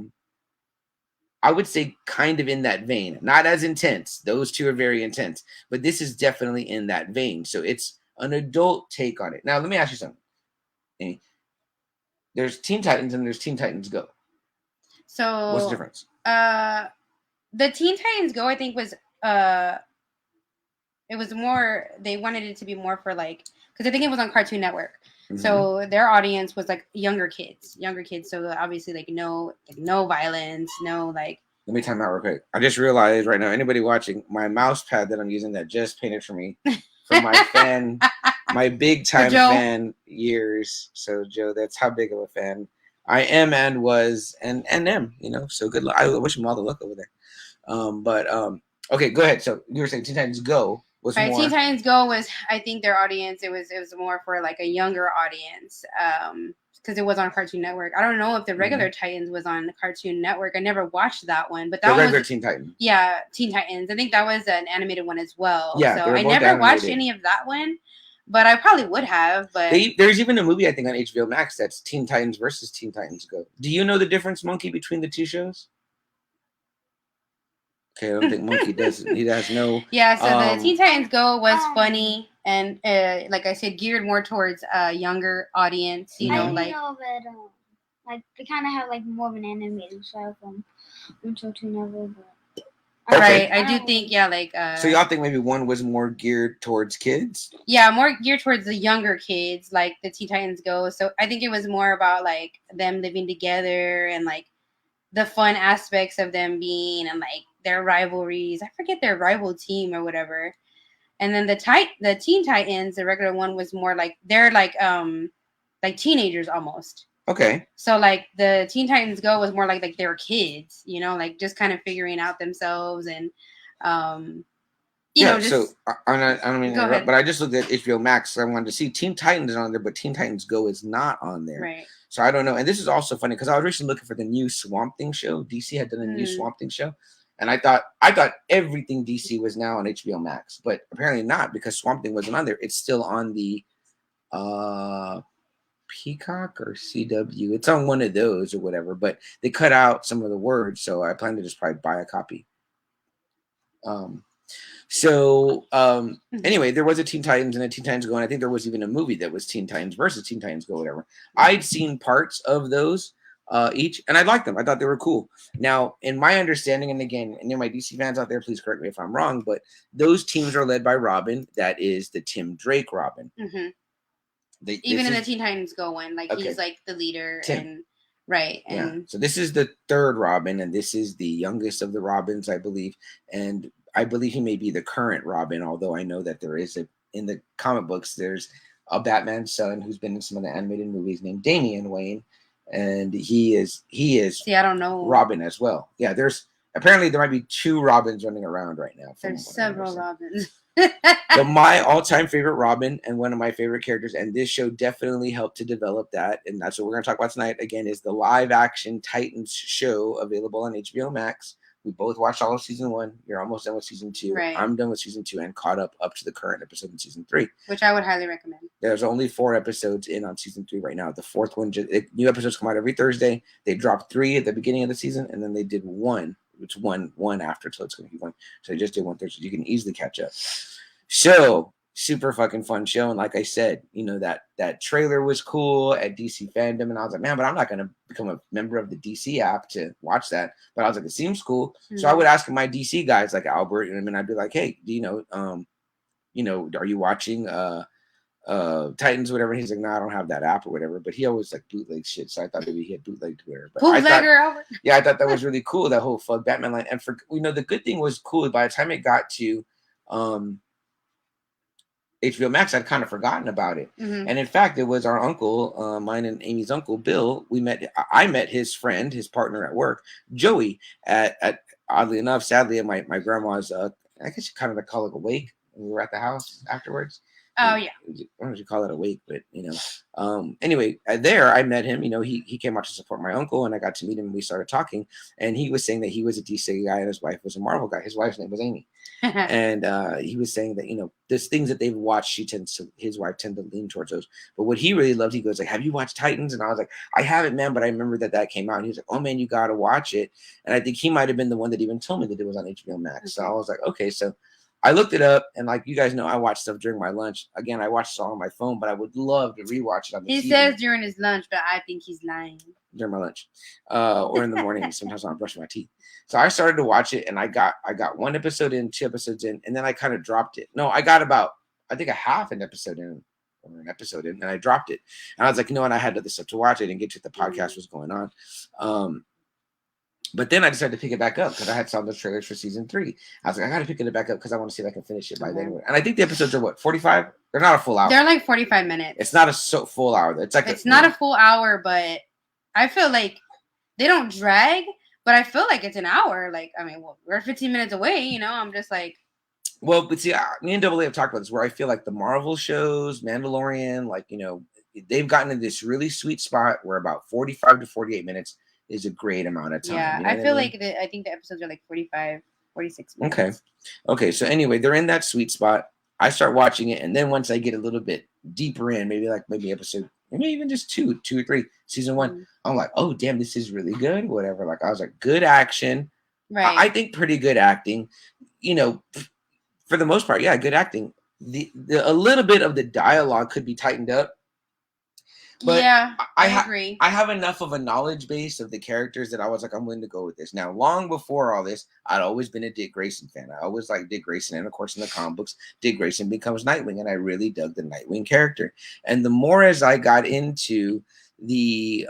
would say kind of in that vein. Not as intense. Those two are very intense. But this is definitely in that vein. So it's an adult take on it. Now let me ask you something. Amy. There's Teen Titans and there's Teen Titans Go. So what's the difference? The Teen Titans Go, I think, was it was more, they wanted it to be more for like, because I think it was on Cartoon Network. So their audience was like younger kids. So obviously like no violence, no like. Let me time out real quick. I just realized right now, anybody watching, my mouse pad that I'm using that just painted for me from my fan, my big time fan years. So Joe, that's how big of a fan I am and was and am, so good luck. I wish him all the luck over there. Okay, go ahead. So you were saying Teen Titans Go. Teen Titans Go was, I think their audience, it was more for like a younger audience, because it was on Cartoon Network. I don't know if the regular Titans was on Cartoon Network. I never watched that one, but that was regular Teen Titans. Yeah, Teen Titans. I think that was an animated one as well. Yeah, so I never watched any of that one, but I probably would have. But there's even a movie I think on HBO Max that's Teen Titans versus Teen Titans Go. Do you know the difference, Monkey, between the two shows? Okay, I don't think Monkey does. He has no. Yeah, so the Teen Titans Go was funny and, like I said, geared more towards a younger audience. I know that like they kind of have like more of an animated style from Cartoon Network. Okay. Right. I do think, so y'all think maybe one was more geared towards kids? Yeah, more geared towards the younger kids, like the Teen Titans Go. So I think it was more about like them living together and like the fun aspects of them being and like their rivalries. I forget their rival team or whatever. And then the Teen Titans, the regular one, was more like they're like teenagers almost. Okay. So like the Teen Titans Go was more like they were kids, you know, like just kind of figuring out themselves and you know, just, so I don't mean to interrupt, ahead. but I just looked at HBO Max. I wanted to see Teen Titans is on there, but Teen Titans Go is not on there. Right. So I don't know. And this is also funny because I was recently looking for the new Swamp Thing show. DC had done a new Swamp Thing show, and I thought everything DC was now on HBO Max, but apparently not because Swamp Thing wasn't on there. It's still on the Peacock or CW. It's on one of those or whatever, but they cut out some of the words, so I plan to just probably buy a copy. Anyway, there was a Teen Titans and a Teen Titans Go, and I think there was even a movie that was Teen Titans versus Teen Titans Go, whatever. I'd seen parts of those each, and I liked them. I thought they were cool. Now, in my understanding, and again, any of my DC fans out there, please correct me if I'm wrong, but those teams are led by Robin. That is the Tim Drake Robin. Mm-hmm. Even in the Teen Titans Go one, like he's like the leader and right. And so this is the third Robin, and this is the youngest of the Robins, I believe, and I believe he may be the current Robin, although I know that there is in the comic books, there's a Batman son who's been in some of the animated movies named Damian Wayne, and he is See, I don't know Robin as well. Yeah, apparently there might be two Robins running around right now. There's several Robins. But my all-time favorite Robin and one of my favorite characters, and this show definitely helped to develop that, and that's what we're going to talk about tonight, again, is the live-action Titans show available on HBO Max. We both watched all of season 1. You're almost done with season 2. Right. I'm done with season 2 and caught up to the current episode in season 3. Which I would highly recommend. There's only 4 episodes in on season 3 right now. The 4th one, new episodes come out every Thursday. They dropped 3 at the beginning of the season, and then they did 1. It's one after, so it's going to be 1. So they just did 1 Thursday. You can easily catch up. So super fucking fun show, and like I said, you know, that trailer was cool at DC Fandom, and I was like, man, but I'm not going to become a member of the DC app to watch that. But I was like, it seems cool. Mm-hmm. So I would ask my DC guys like Albert, and I'd be like, hey, do you know, are you watching Titans, whatever? And he's like, no, I don't have that app or whatever. But he always like bootleg shit, so I thought maybe he had bootleg Twitter. But Albert. Yeah, I thought that was really cool, that whole fuck Batman line. And for the good thing was cool. By the time it got to HBO Max, I'd kind of forgotten about it. Mm-hmm. And in fact, it was our uncle, mine and Amy's uncle, Bill. I met his friend, his partner at work, Joey, at oddly enough, sadly, at my grandma's, I guess you kind of call it a wake. We were at the house afterwards. Oh, yeah. I don't know if you call it a wake, but, you know. Anyway, there I met him. You know, he came out to support my uncle, and I got to meet him, and we started talking. And he was saying that he was a DC guy, and his wife was a Marvel guy. His wife's name was Amy. And he was saying that, you know, there's things that they've watched, his wife tend to lean towards those. But what he really loved, he goes like, have you watched Titans? And I was like, I haven't, man, but I remember that came out. And he was like, oh, man, you got to watch it. And I think he might have been the one that even told me that it was on HBO Max. Mm-hmm. So I was like, okay, so I looked it up, and like you guys know, I watch stuff during my lunch. Again, I watch it all on my phone, but I would love to rewatch it on the TV. He says during his lunch, but I think he's lying. During my lunch, or in the morning. Sometimes when I'm brushing my teeth. So I started to watch it, and I got 1 episode in, 2 episodes in, and then I kind of dropped it. No, I got about, I think, a half an episode in, or an episode in, and I dropped it. And I was like, you know what? I had other stuff to watch. I didn't get to the podcast was going on. But then I decided to pick it back up because I had saw the trailers for season 3. I was like, I got to pick it back up because I want to see if I can finish it by then. And I think the episodes are what, 45? They're not a full hour. They're like 45 minutes. It's not a full hour. It's not a full hour, but I feel like they don't drag, but I feel like it's an hour. Like, I mean, well, we're 15 minutes away, you know? I'm just like. Well, but see, me and Double A have talked about this where I feel like the Marvel shows, Mandalorian, like, you know, they've gotten in this really sweet spot where about 45 to 48 minutes is a great amount of time. Yeah, you know I feel like I think the episodes are like 45, 46 minutes. Okay. So anyway, they're in that sweet spot. I start watching it, and then once I get a little bit deeper in, maybe episode, maybe even just 2 or 3, season 1, I'm like, oh damn, this is really good. Whatever. Like I was like, good action. Right. I think pretty good acting. You know, for the most part, yeah, good acting. A little bit of the dialogue could be tightened up. But yeah, I agree. I have enough of a knowledge base of the characters that I was like, I'm willing to go with this. Now, long before all this, I'd always been a Dick Grayson fan. I always liked Dick Grayson. And of course, in the comic books, Dick Grayson becomes Nightwing. And I really dug the Nightwing character. And the more as I got into the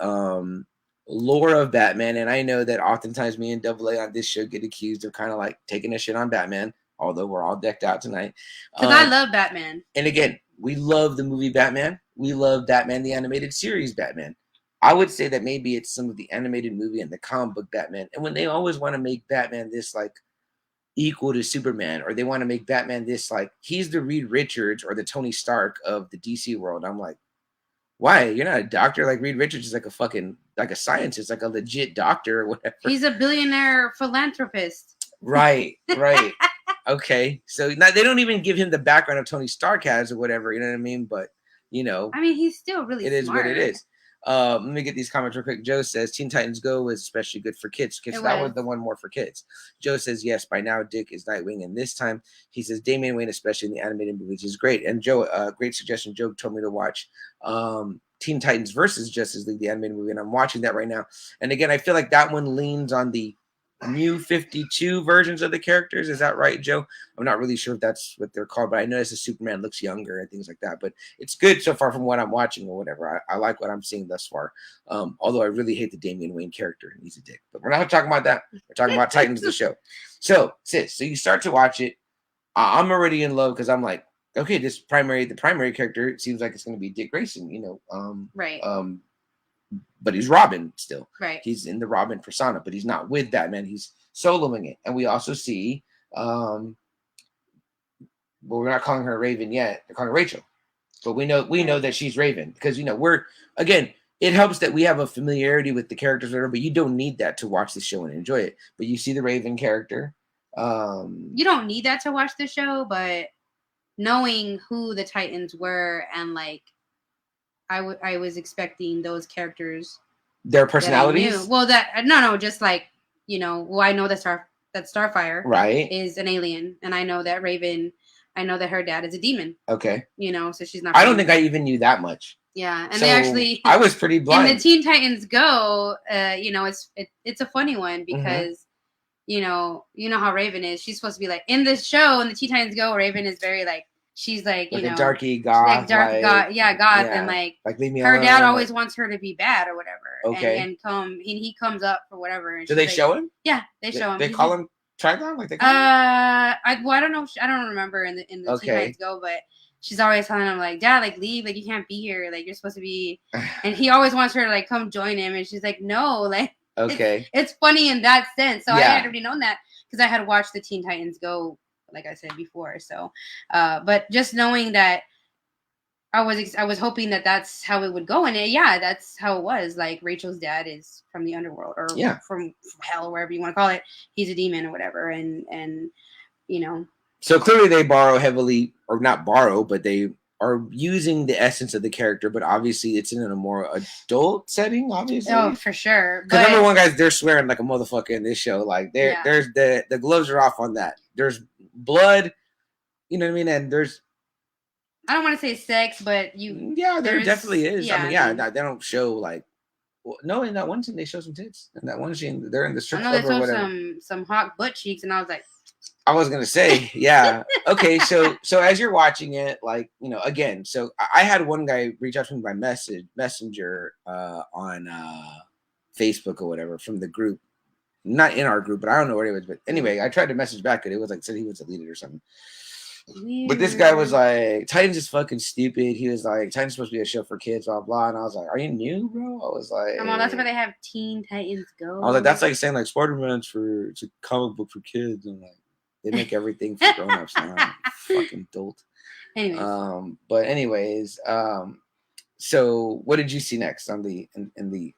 lore of Batman, and I know that oftentimes me and Double A on this show get accused of kind of like taking a shit on Batman, although we're all decked out tonight. Because I love Batman. And again, we love the movie Batman. We love Batman, the animated series Batman. I would say that maybe it's some of the animated movie and the comic book Batman. And when they always want to make Batman this like equal to Superman, or they want to make Batman this like he's the Reed Richards or the Tony Stark of the DC world, I'm like, why? You're not a doctor. Like Reed Richards is like a fucking like a scientist, like a legit doctor or whatever. He's a billionaire philanthropist. Right, right. Okay, so now they don't even give him the background of Tony Stark has or whatever. You know what I mean? But you know, I mean, he's still really it smart. is what it is. Let me get these comments real quick. Joe says Teen Titans Go was especially good for kids. That was the one more for kids. Joe says yes. By now, Dick is Nightwing, and this time he says Damian Wayne, especially in the animated movies, is great. And Joe, great suggestion. Joe told me to watch Teen Titans versus Justice League, the animated movie, and I'm watching that right now. And again, I feel like that one leans on the new 52 versions of the characters. Is that right, Joe? I'm not really sure if that's what they're called, but I noticed the Superman looks younger and things like that. But it's good so far from what I'm watching or whatever. I like what I'm seeing thus far. Although I really hate the Damian Wayne character and he's a dick. But we're not talking about that. We're talking about Titans, the show. So, sis, so you start to watch it. I'm already in love because I'm like, okay, the primary character, it seems like it's going to be Dick Grayson, you know. Right. But he's Robin still. Right. He's in the Robin persona, but he's not with Batman. He's soloing it. And we also see, well, we're not calling her Raven yet. They're calling her Rachel. But we know that she's Raven because, you know, it helps that we have a familiarity with the characters, or whatever, but you don't need that to watch the show and enjoy it. But you see the Raven character. You don't need that to watch the show, but knowing who the Titans were and like, I was expecting those characters, their personalities. Just like, you know, well, I know that Starfire right is an alien, and I know that Raven, I know that her dad is a demon. Okay, you know, so she's not. I don't think I even knew that much. Yeah, and so they actually. I was pretty blind. In the Teen Titans Go, you know, it's a funny one because, you know how Raven is. She's supposed to be like in this show in the Teen Titans Go. Raven is very like. She's like, you know, a darky goth, like dark goth, goth, and like leave me her alone, dad always wants her to be bad or whatever. Okay, and he comes up for whatever. And do they show him? Yeah, they show him. They call him Trigon, like they call him? I don't know. I don't remember in the Teen Titans Go, but she's always telling him like, Dad, like leave, like you can't be here, like you're supposed to be. And he always wants her to like come join him, and she's like, no, like. Okay. It's funny in that sense. So I had already known that because I had watched the Teen Titans Go. Like I said before, so, but just knowing that I was hoping that that's how it would go, and that's how it was. Like Rachel's dad is from the underworld or from hell, or wherever you want to call it. He's a demon or whatever, and you know. So clearly they borrow heavily, or not borrow, but they are using the essence of the character. But obviously, it's in a more adult setting. Obviously, oh for sure. Because number one, guys, they're swearing like a motherfucker in this show. Like there's the gloves are off on that. There's blood, you know what I mean, and there's I don't want to say sex, but there definitely is. Yeah, I mean, they don't show like no, in that one scene they show some tits. In that one scene, they're in the strip club or whatever. Some hot butt cheeks, and I was like, I was gonna say, yeah, okay. So as you're watching it, like you know, again, so I had one guy reach out to me by messenger on Facebook or whatever from the group. Not in our group, but I don't know where he was. But anyway, I tried to message back, and it was like said he was deleted or something. Weird. But this guy was like, Titans is fucking stupid. He was like, Titans supposed to be a show for kids, blah blah. And I was like, are you new, bro? I was like, come on, that's why they have Teen Titans Go. I was like, that's like saying like Spider-Man's it's a comic book for kids, and like they make everything for grown-ups now. Fucking dolt. Anyways. But anyways, so what did you see next on the in the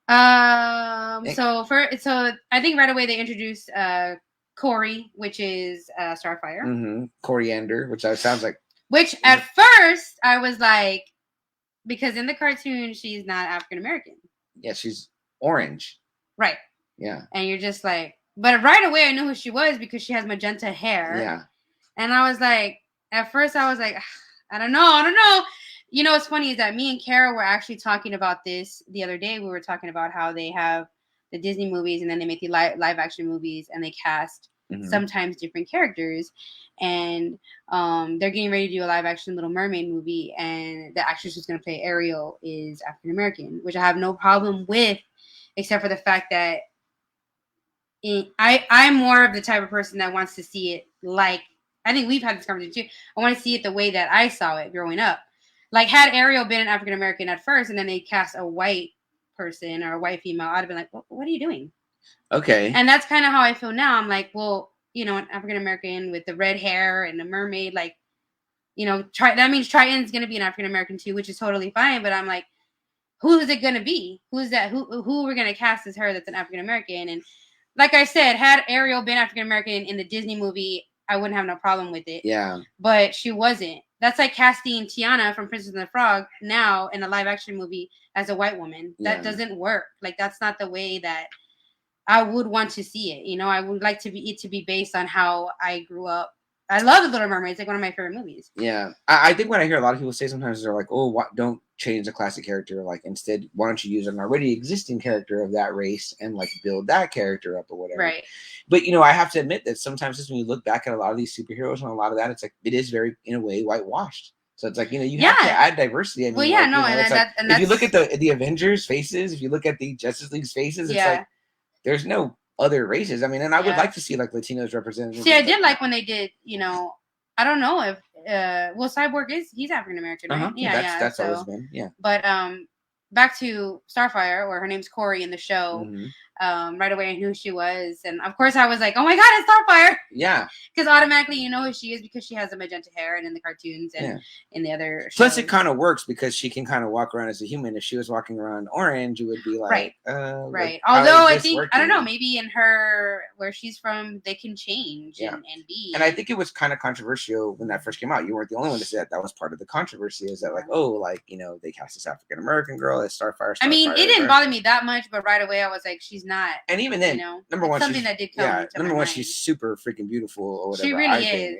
so I think right away they introduced Corey, which is Starfire. Mm-hmm. Coriander, which sounds like. Which at first I was like, because in the cartoon she's not African American. Yeah, she's orange. Right. Yeah. And you're just like, but right away I knew who she was because she has magenta hair. Yeah. And I was like, at first I was like, I don't know. You know what's funny is that me and Kara were actually talking about this the other day. We were talking about how they have the Disney movies and then they make the live action movies and they cast sometimes different characters. And they're getting ready to do a live action Little Mermaid movie, and the actress who's going to play Ariel is African American, which I have no problem with, except for the fact that I'm more of the type of person that wants to see it like, I think we've had this conversation too. I want to see it the way that I saw it growing up. Like, had Ariel been an African American at first, and then they cast a white person or a white female, I'd have been like, what are you doing? Okay. And that's kind of how I feel now. I'm like, well, you know, an African American with the red hair and a mermaid, like, you know, that means Triton's going to be an African American too, which is totally fine. But I'm like, who is it going to be? Who's that? Who we're going to cast as her that's an African American? And like I said, had Ariel been African American in the Disney movie, I wouldn't have no problem with it. Yeah. But she wasn't. That's like casting Tiana from Princess and the Frog now in a live action movie as a white woman. That doesn't work. Like, that's not the way that I would want to see it. You know, I would like it to be based on how I grew up. I love The Little Mermaid. It's like one of my favorite movies. Yeah. I think what I hear a lot of people say sometimes, they're like, oh, don't change the classic character. Like, instead, why don't you use an already existing character of that race and, like, build that character up or whatever. Right. But, you know, I have to admit that sometimes just when you look back at a lot of these superheroes and a lot of that, it's like, it is very, in a way, whitewashed. So it's like, you know, you have to add diversity. I mean, if you look at the Avengers faces, if you look at the Justice League's faces, it's like, there's no other races. I mean, and I would like to see, like, Latinos represented. See, I did like when they did, you know, I don't know if Cyborg he's African American, right? That's always been, But back to Starfire, or her name's Corey in the show. Right away I knew who she was, and of course I was like, oh my god, it's Starfire. Yeah. Because automatically you know who she is because she has the magenta hair, and in the cartoons and in the other shows. Plus it kind of works because she can kind of walk around as a human. If she was walking around orange, you would be like, right. Like, Although I think, I don't know, maybe in her, where she's from, they can change and be. And I think it was kind of controversial when that first came out. You weren't the only one to say that. That was part of the controversy, is that, like, oh, like, you know, they cast this African American girl as Starfire. I mean, it didn't bother me that much, but right away I was like, she's not. And even then, you know, number one, something that did come. Number one, she's super freaking beautiful or whatever. She really is.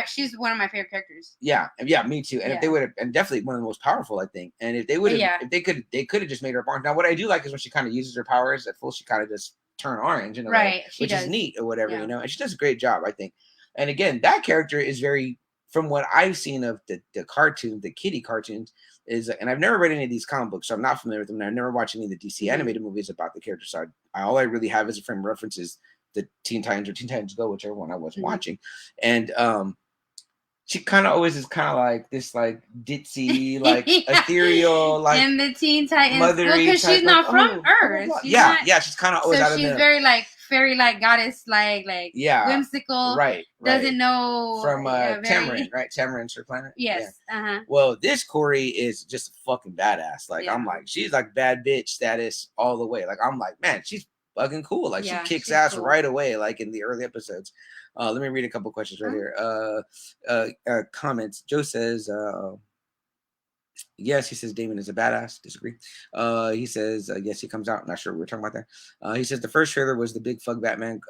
She's one of my favorite characters. Yeah, me too. And if they would have, and definitely one of the most powerful, I think. And if they would have, if they could have just made her orange. Now, what I do like is when she kind of uses her powers at full, she kind of just turn orange in a way, which is neat or whatever, you know. And she does a great job, I think. And again, that character is very, from what I've seen of the cartoons, the kiddie cartoons, is, and I've never read any of these comic books, so I'm not familiar with them. And I've never watched any of the DC animated movies about the character. So all I really have as a frame of reference is the Teen Titans or Teen Titans Go, whichever one I was watching. And she kind of always is kind of like this, like, ditzy, like ethereal, like, in the Teen Titans, mothery, because she's not from Earth. She's kind of always out of there. She's very like fairy-like goddess, like whimsical, right? Doesn't know from Tamarin, right? Tamarin's her planet. Yes. Well, this Corey is just a fucking badass. Like, I'm like, she's like bad bitch status all the way. Like, I'm like, man, she's fucking cool. Like, she kicks ass right away, like in the early episodes. Let me read a couple questions right here. Comments. Joe says, yes, he says Damon is a badass. Disagree. He says, yes, he comes out. Not sure what we're talking about there. He says the first trailer was the big fuck Batman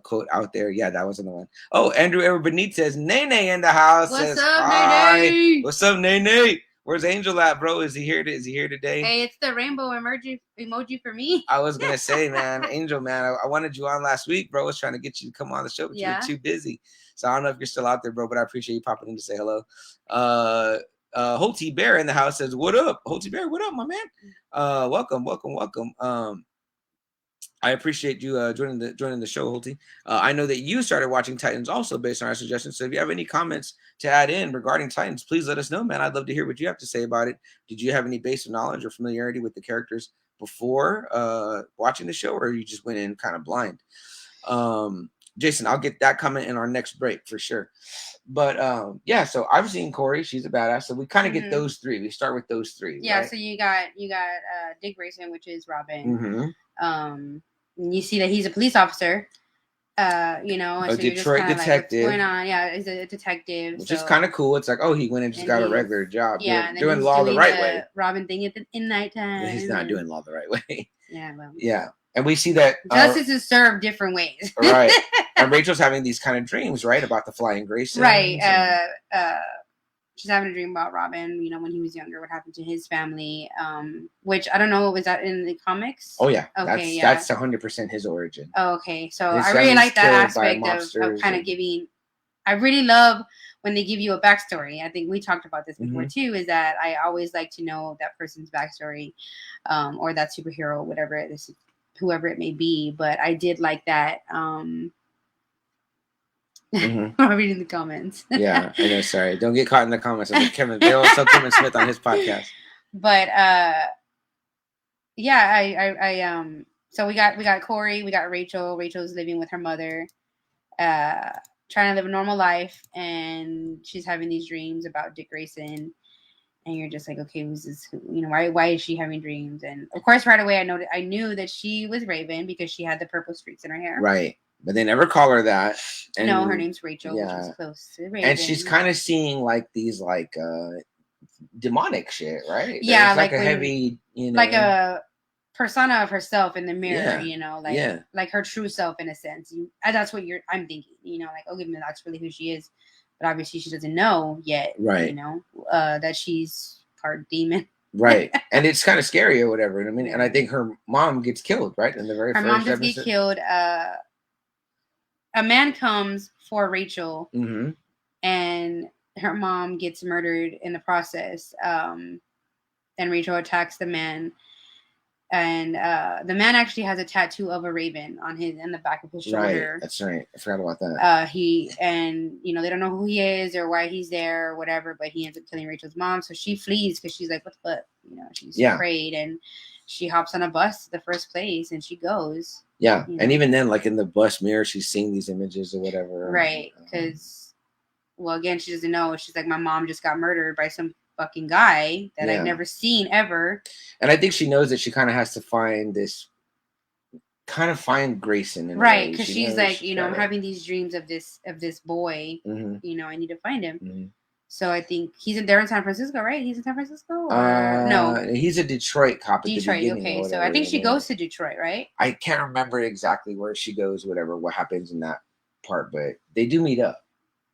quote out there. Yeah, that was another one. Oh, Andrew Everbenite says, Nene in the house. What's up, Nene? What's up, Nene? Where's Angel at, bro? Is he here today? Hey, it's the rainbow emoji for me. I was gonna say, man, Angel, man, I wanted you on last week, bro. I was trying to get you to come on the show, but you were too busy. So I don't know if you're still out there, bro, but I appreciate you popping in to say hello. Holty Bear in the house says, what up? Holty Bear, what up, my man? Welcome. I appreciate you joining the show, Holty. I know that you started watching Titans also based on our suggestions. So if you have any comments to add in regarding Titans, please let us know, man. I'd love to hear what you have to say about it. Did you have any base of knowledge or familiarity with the characters before watching the show, or you just went in kind of blind? Jason, I'll get that comment in our next break for sure. But so I've seen Corey. She's a badass. So we kind of get those three. We start with those three. Yeah. Right? So you got Dick Grayson, which is Robin. You see that he's a police officer. You know, and a Detroit detective. Like, what's going on? Yeah, he's a detective, which is kind of cool. It's like, oh, he went and just got a regular job. Yeah, doing law the right way. Robin thing in nighttime. He's not doing law the right way. Yeah. Well, yeah. And we see that justice is served different ways. Right. And Rachel's having these kind of dreams, right, about the flying Grayson. Right. she's having a dream about Robin, you know, when he was younger, what happened to his family, which I don't know, was that in the comics? Oh, yeah. Okay, that's 100% his origin. Oh, okay. So His I really like that family's killed by aspect of kind of mobsters giving, I really love when they give you a backstory. I think we talked about this before too, is that I always like to know that person's backstory, or that superhero, whatever it is, whoever it may be. But I did like that. I'm reading the comments. Yeah, I know. Sorry, don't get caught in the comments. Like they're also Kevin Smith on his podcast. But yeah, I so we got Corey, we got Rachel. Rachel's living with her mother, trying to live a normal life, and she's having these dreams about Dick Grayson. And you're just like, okay, who's this? You know, why is she having dreams? And of course, right away, I knew that she was Raven because she had the purple streaks in her hair. Right, but they never call her that. And, no, her name's Rachel, yeah. which is close to Raven. And she's kind of seeing like these like demonic shit, right? Yeah, like a heavy, you know, like a persona of herself in the mirror, you know, like her true self in a sense. That's what I'm thinking, you know, like, okay, that's really who she is. But obviously she doesn't know yet, right? You know, that she's part demon, right? And it's kind of scary or whatever. I mean, and I think her mom gets killed, right, in the very first episode. Her mom does get killed. A man comes for Rachel, and her mom gets murdered in the process. And Rachel attacks the man. And the man actually has a tattoo of a raven in the back of his shoulder. Right, that's right. I forgot about that. You know, they don't know who he is or why he's there or whatever, but he ends up killing Rachel's mom. So she flees because she's like, what the fuck? You know, she's afraid, and she hops on a bus to the first place and she goes. Yeah, you know? And even then, like in the bus mirror, she's seeing these images or whatever. Right, because, well, again, she doesn't know. She's like, my mom just got murdered by some fucking guy that I've never seen ever. And I think she knows that she kind of has to find Grayson. Right, because she's like, you know, I'm having these dreams of this boy. You know, I need to find him. So I think they're in San Francisco, right? He's in San Francisco? Or no. He's a Detroit cop. Detroit, okay. So I think she goes to Detroit, right? I can't remember exactly where she goes, what happens in that part, but they do meet up.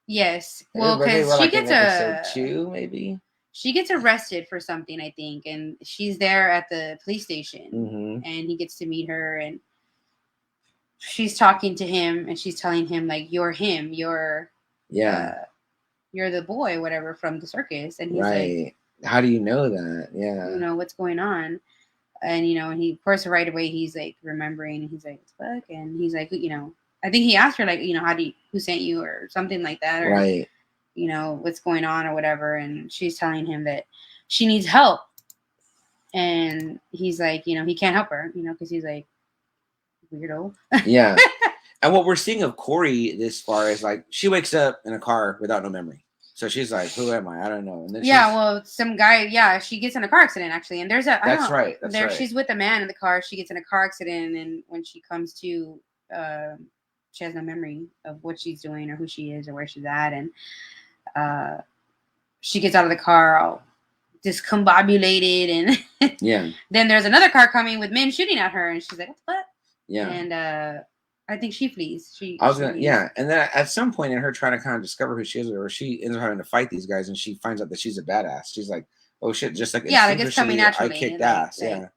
Yes. Well, because she gets episode 2, maybe? She gets arrested for something, I think, and she's there at the police station, and he gets to meet her, and she's talking to him, and she's telling him, like, you're him, you're the boy, whatever, from the circus. And he's like, how do you know that? Yeah. You know, what's going on? And, you know, and he, of course, right away, he's like remembering, and he's like, fuck. And he's like, you know, I think he asked her, like, you know, who sent you or something like that. Or, you know, what's going on or whatever. And she's telling him that she needs help. And he's like, you know, he can't help her, you know, because he's like, weirdo. Yeah. And what we're seeing of Corey this far is like, she wakes up in a car without no memory. So she's like, who am I? I don't know. And then well, some guy, she gets in a car accident actually. And there's That's right. She's with a man in the car. She gets in a car accident. And when she comes to, she has no memory of what she's doing or who she is or where she's at. And she gets out of the car all discombobulated. And then there's another car coming with men shooting at her. And she's like, what the fuck? Yeah. And I think she flees. And then at some point in her trying to kind of discover who she is, or she ends up having to fight these guys, and she finds out that she's a badass. She's like, "Oh shit!" Just like like it's coming naturally. I kicked ass. So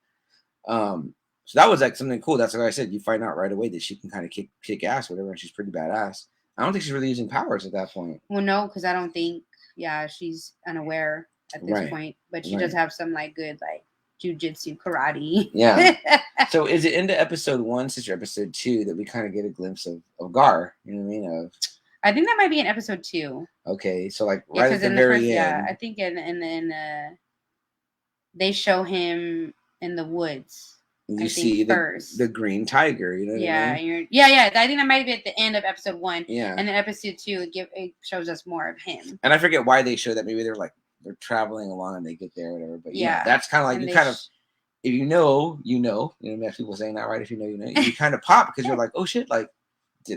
that was like something cool. That's what I said. You find out right away that she can kind of kick ass, whatever, and she's pretty badass. I don't think she's really using powers at that point. Well, no, because I don't think. Yeah, she's unaware at this point, but she does have some like good like jujitsu, karate. Yeah. So is it into episode 1, sister episode 2, that we kind of get a glimpse of Gar? You know what I mean? I think that might be in episode 2. Okay, so like right at the very end. Yeah, I think in they show him in the woods. You see the green tiger. You know what I mean? Yeah. I think that might be at the end of episode 1. Yeah. And then episode 2 it shows us more of him. And I forget why they show that. Maybe they're traveling along and they get there or whatever. But yeah, that's kind of like you kind of. If you know, you know, people saying that, right? If you know, you know, you kind of pop because you're like, oh shit, like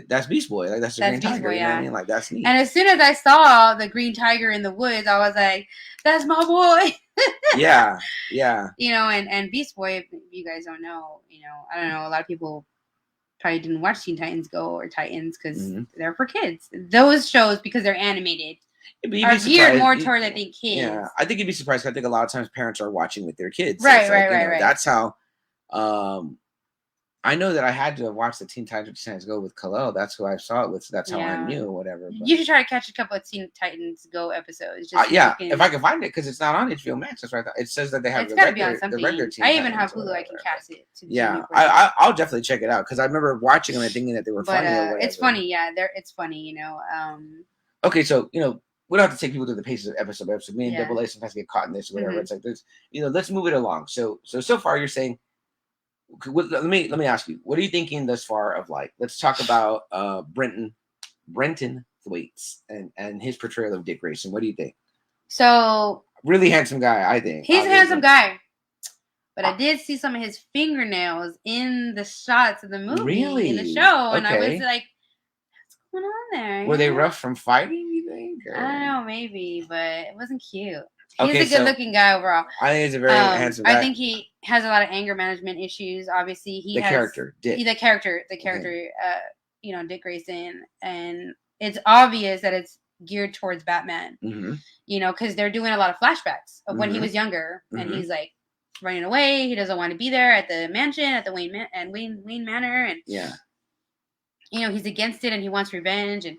that's Beast Boy, like that's the Green Tiger. You know what I mean? Like that's neat. And as soon as I saw the Green Tiger in the woods, I was like, that's my boy. Yeah. You know, and Beast Boy, if you guys don't know, you know, I don't know, a lot of people probably didn't watch Teen Titans Go or Titans because they're for kids. Those shows, because they're animated, are geared more towards, I think, kids. Yeah, I think you'd be surprised. I think a lot of times parents are watching with their kids. Right, So right. That's how. I know that I had to watch the Teen Titans Go with Khalil. That's who I saw it with. So that's how I knew, whatever. But. You should try to catch a couple of Teen Titans Go episodes. Just if I can find it, because it's not on HBO Max. That's right. It says that they have the regular Teen I even have Hulu. I can cast it. I'll definitely check it out because I remember watching them and thinking that they were funny. It's funny, yeah. It's funny, Okay, so we don't have to take people to the paces of episode by episode. Me and Double A sometimes get caught in this, or whatever. It's like there's, let's move it along. So far you're saying. Let me ask you, what are you thinking thus far of let's talk about Brenton Thwaites and his portrayal of Dick Grayson. What do you think? So really handsome guy, I think. He's a handsome guy. But I did see some of his fingernails in the shots of the movie, in the show, and I was like, what's going on there? Were they rough from fighting, you think? Or? I don't know, maybe, but it wasn't cute. He's a good-looking guy overall. I think he's a very handsome guy. I think he has a lot of anger management issues. Obviously, the character, Dick. Dick Grayson, and it's obvious that it's geared towards Batman. Because they're doing a lot of flashbacks of when he was younger, and he's like running away. He doesn't want to be there at the mansion, at the Wayne Manor, and he's against it, and he wants revenge. And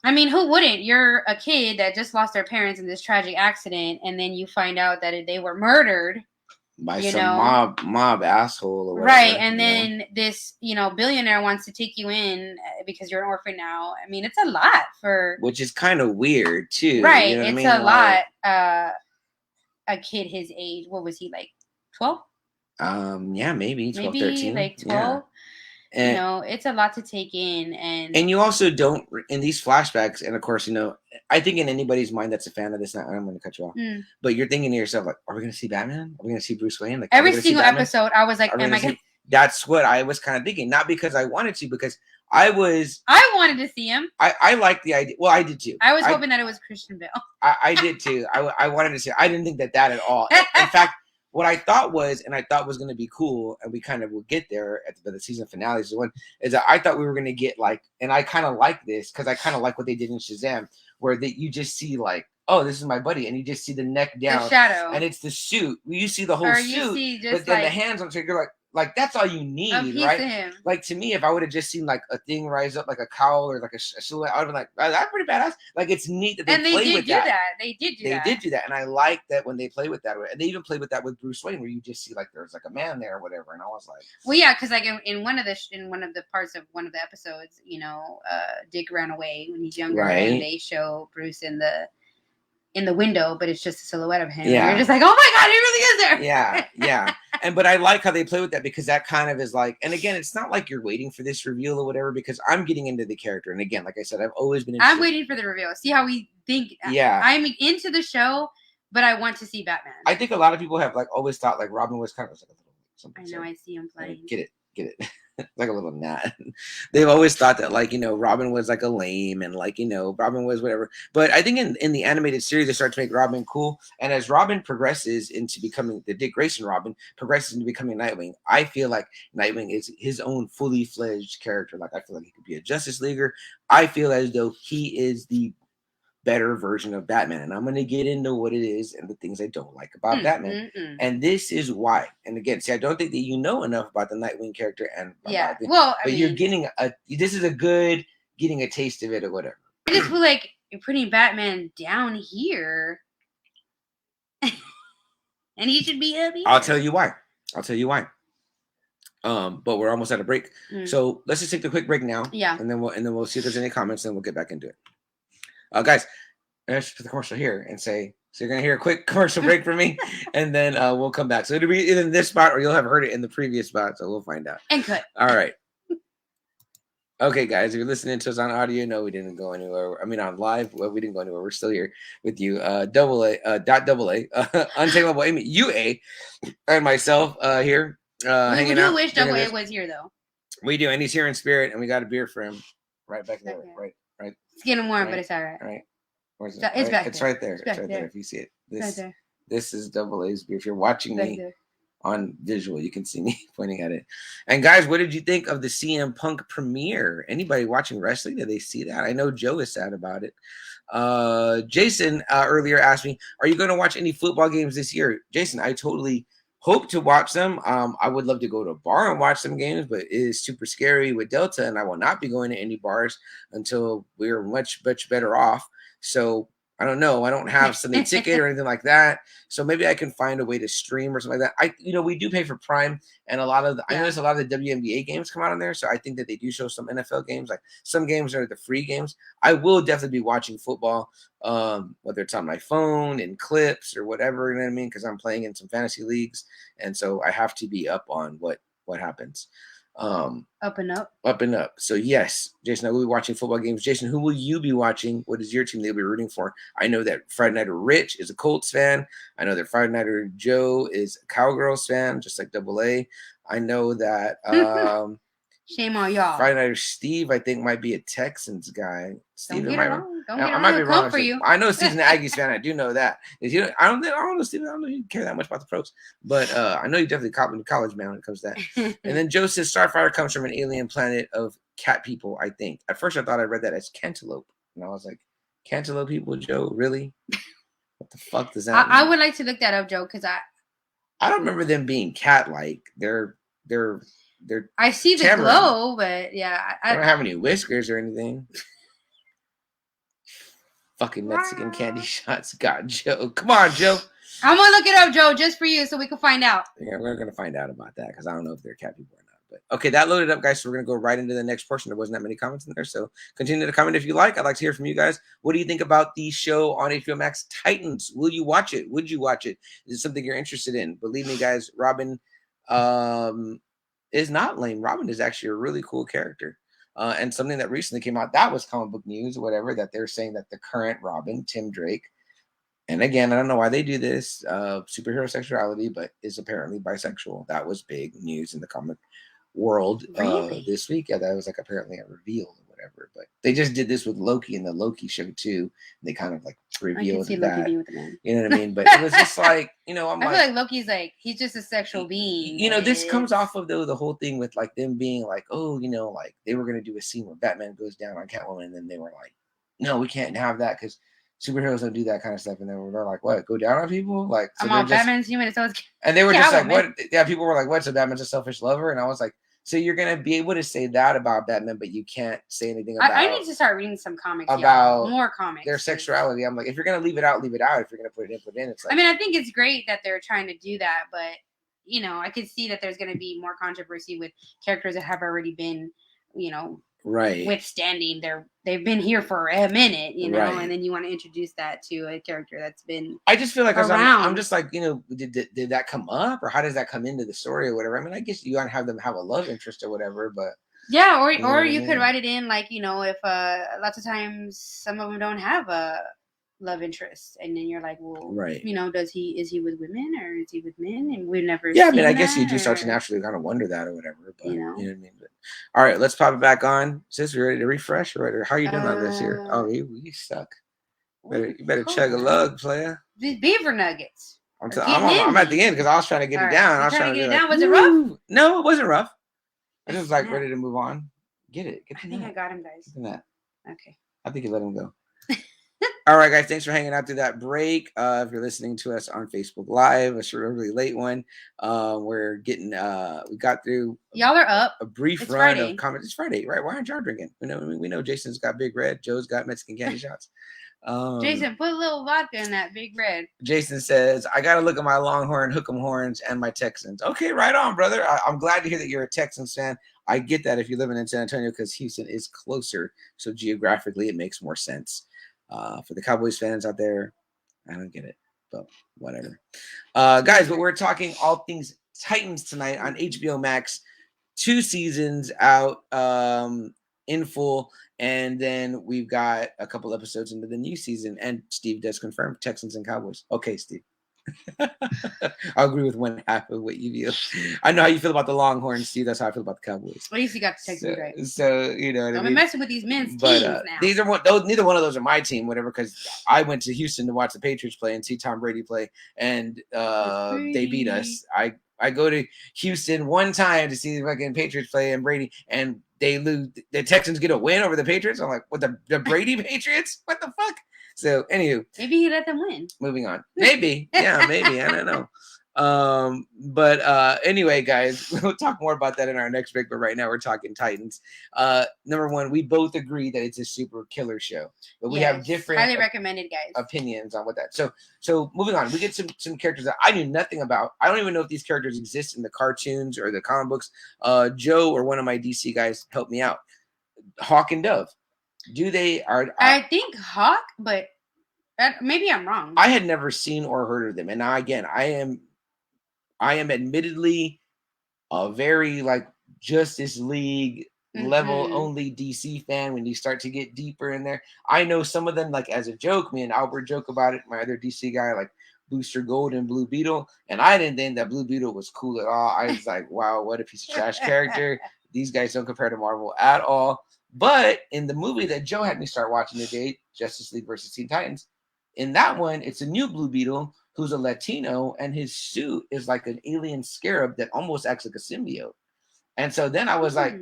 I mean, who wouldn't? You're a kid that just lost their parents in this tragic accident, and then you find out that they were murdered by some mob asshole or whatever. Right, and then this, billionaire wants to take you in because you're an orphan now. I mean, it's a lot which is kind of weird too. Right, it's a lot. A kid his age, what was he, like 12? Yeah, maybe 12, 13. Like 12. Yeah. And, it's a lot to take in, and you also don't in these flashbacks, and of course, I think in anybody's mind that's a fan of this. I'm going to cut you off, but you're thinking to yourself, like, are we going to see Batman? Are we going to see Bruce Wayne? Like every single episode, I was like, am I going? That's what I was kind of thinking, not because I wanted to, because I wanted to see him. I liked the idea. Well, I did too. I was hoping that it was Christian Bale. I did too. I wanted to see. I didn't think that at all. In fact. What I thought was going to be cool, and we kind of will get there at the season finale is that I thought we were going to get and I kind of like this because I kind of like what they did in Shazam, where you just see oh, this is my buddy, and you just see the neck down, the shadow, and it's the suit. You see the whole suit, but then the hands on. So you're like that's all you need, right? Like to me, if I would have just seen a thing rise up, like a cowl or like a silhouette, I would have been like, oh, that's pretty badass. Like it's neat that they play with that. They did do that, and I like that when they play with that. And they even play with that with Bruce Wayne, where you just see there's a man there or whatever. And I was like, well, yeah, because in one of the parts of one of the episodes, Dick ran away when he's younger, and they show Bruce in the window, but it's just a silhouette of him. Yeah. And you're just like, oh my God, he really is there. Yeah. But I like how they play with that because that kind of is and again, it's not like you're waiting for this reveal or whatever, because I'm getting into the character. And again, like I said, I've always been interested. I'm waiting for the reveal. See how we think. Yeah. I'm into the show, but I want to see Batman. I think a lot of people have always thought Robin was kind of like a little something. I know, I see him playing. Get it. Like a little gnat. They've always thought that Robin was a lame and Robin was whatever. But I think in the animated series they start to make Robin cool. And as Robin progresses into becoming the Dick Grayson Robin progresses into becoming Nightwing, I feel like Nightwing is his own fully fledged character. I feel like he could be a Justice Leaguer. I feel as though he is the better version of Batman, and I'm going to get into what it is and the things I don't like about Batman. And this is why. And again, see, I don't think that you know enough about the Nightwing character, and you're getting this is a good getting a taste of it or whatever. I just feel like you're putting Batman down here, and he should be up here. I'll tell you why. But we're almost at a break, so let's just take the quick break now. Yeah, and then we'll see if there's any comments, and we'll get back into it. Guys, let's put the commercial here and say, so you're going to hear a quick commercial break from me, and then we'll come back. So it'll be either in this spot or you'll have heard it in the previous spot, so we'll find out. And cut. All right. Okay, guys, if you're listening to us on audio, no, we didn't go anywhere. I mean, on live, well, we didn't go anywhere. We're still here with you. Untamable Amy, UA, and myself here hanging out. We do wish Double A was here, though. We do, and he's here in spirit, and we got a beer for him right back there, right. It's getting warm, but it's all right. All right. Where's it? It's back there. It's right there. It's right there if you see it. This is Double A's beer. If you're watching me on visual, you can see me pointing at it. And guys, what did you think of the CM Punk premiere? Anybody watching wrestling? Did they see that? I know Joe is sad about it. Jason earlier asked me, are you going to watch any football games this year? Jason, I totally hope to watch them. I would love to go to a bar and watch some games, but it is super scary with Delta, and I will not be going to any bars until we're much, much better off. So I don't know. I don't have Sunday ticket or anything like that. So maybe I can find a way to stream or something like that. We do pay for Prime, and I notice a lot of the WNBA games come out on there. So I think that they do show some NFL games. Like some games are the free games. I will definitely be watching football, whether it's on my phone in clips or whatever, you know what I mean? Because I'm playing in some fantasy leagues, and so I have to be up on what happens. Up and up. So yes, Jason, I will be watching football games. Jason, who will you be watching? What is your team they'll be rooting for? I know that Friday Nighter Rich is a Colts fan. I know that Friday Nighter Joe is a Cowgirls fan, just like Double A. I know that shame on y'all. Friday Nighter Steve, I think, might be a Texans guy. Steve, Don't get it wrong. I might be wrong for you. I know Steve's an Aggies fan. I do know that. I don't know, Steve. I don't know if you care that much about the pros, but I know you definitely college man when it comes to that. And then Joe says Starfire comes from an alien planet of cat people. I think at first I thought I read that as cantaloupe, and I was like, cantaloupe people, Joe, really? What the fuck does that mean? I would like to look that up, Joe, because I don't remember them being cat-like. They're I see the glow, but yeah, I don't have any whiskers or anything. Fucking Mexican candy shots got Joe. Come on, Joe. I'm gonna look it up, Joe, just for you, so we can find out. Yeah, we're gonna find out about that because I don't know if they're cat people or not. But okay, that loaded up, guys. So we're gonna go right into the next portion. There wasn't that many comments in there, so continue to comment if you like. I'd like to hear from you guys. What do you think about the show on HBO Max, Titans? Will you watch it? Would you watch it? Is it something you're interested in? Believe me, guys, Robin is not lame. Robin is actually a really cool character. And something that recently came out, that was comic book news or whatever, that they're saying that the current Robin, Tim Drake, and again, I don't know why they do this, superhero sexuality, but is apparently bisexual. That was big news in the comic world this week. Yeah, that was like apparently a reveal or whatever. But they just did this with Loki in the Loki show too. They kind of like revealed that. You know what I mean? But it was just like, I feel like Loki's like, he's just a sexual being. This comes off of the whole thing with like them being like, oh, like they were gonna do a scene where Batman goes down on Catwoman, and then they were like, no, we can't have that because superheroes don't do that kind of stuff. And then they're like, what, go down on people? Like, so Batman's human, so it's and they were just like, what? Yeah, people were like, what? So Batman's a selfish lover? And I was like, so you're gonna be able to say that about Batman, but you can't say anything about. I need to start reading some comics about more comics. Their sexuality. I'm like, if you're gonna leave it out, leave it out. If you're gonna put it in, put it in. It's like, I mean, I think it's great that they're trying to do that, but I could see that there's gonna be more controversy with characters that have already been, right, withstanding they've been here for a minute, right. And then you want to introduce that to a character that's been I just feel like around. I'm just like, did that come up, or how does that come into the story or whatever? I mean, I guess you gotta have them have a love interest or whatever, but yeah, or you could write it in like, if lots of times some of them don't have a love interest, and then you're like, well, right, is he with women or is he with men? And we've never I mean, I guess you do start to naturally kind of wonder that or whatever, but you know what I mean. But all right, let's pop it back on. Sis, we ready to refresh or how are you doing on this here? Oh, you suck. You better chug a lug, player. These beaver nuggets. I'm at the end because I was trying to get it down. I was trying to get it down. Was it rough? No, it wasn't rough. I just was like ready to move on. Get it. I think I got him, guys. Look at that. Okay. I think you let him go. All right, guys. Thanks for hanging out through that break. If you're listening to us on Facebook Live, it's a really late one. We're getting we got through. Y'all are up. A brief run of comments. It's Friday, right? Why aren't y'all drinking? We know Jason's got Big Red. Joe's got Mexican candy shots. Jason, put a little vodka in that Big Red. Jason says, I got to look at my Longhorn, Hook'em Horns, and my Texans. Okay, right on, brother. I'm glad to hear that you're a Texans fan. I get that if you're living in San Antonio because Houston is closer. So geographically, it makes more sense. For the Cowboys fans out there, I don't get it, but whatever. Guys, but we're talking all things Titans tonight on HBO Max. 2 seasons out in full. And then we've got a couple episodes into the new season. And Steve does confirm Texans and Cowboys. Okay, Steve. I agree with one half of what you feel. I know how you feel about the Longhorns, Steve. That's how I feel about the Cowboys. At least you got the Texans right. So you know what I mean. I'm messing with these men's teams now. Neither one of those are my team, whatever. Because I went to Houston to watch the Patriots play and see Tom Brady play, and they beat us. I go to Houston one time to see the fucking Patriots play and Brady, and they lose. The Texans get a win over the Patriots. I'm like, what, the Brady Patriots? What the fuck? So, anywho, maybe he let them win. Moving on. Maybe. Yeah, maybe. I don't know. But anyway, guys, we'll talk more about that in our next break. But right now we're talking Titans. Number one, we both agree that it's a super killer show, but we have different highly recommended, guys, opinions on what that. So moving on, we get some characters that I knew nothing about. I don't even know if these characters exist in the cartoons or the comic books. Joe or one of my DC guys helped me out. Hawk and Dove. Do they are? I think Hawk, but maybe I'm wrong. I had never seen or heard of them, and now again, I am admittedly a very like Justice League level only DC fan. When you start to get deeper in there, I know some of them like as a joke. Me and Albert joke about it. My other DC guy like Booster Gold and Blue Beetle, and I didn't think that Blue Beetle was cool at all. I was like, wow, what a piece of trash character. These guys don't compare to Marvel at all. But in the movie that Joe had me start watching today, Justice League versus Teen Titans, in that one, it's a new Blue Beetle who's a Latino, and his suit is like an alien scarab that almost acts like a symbiote. And so then I was like,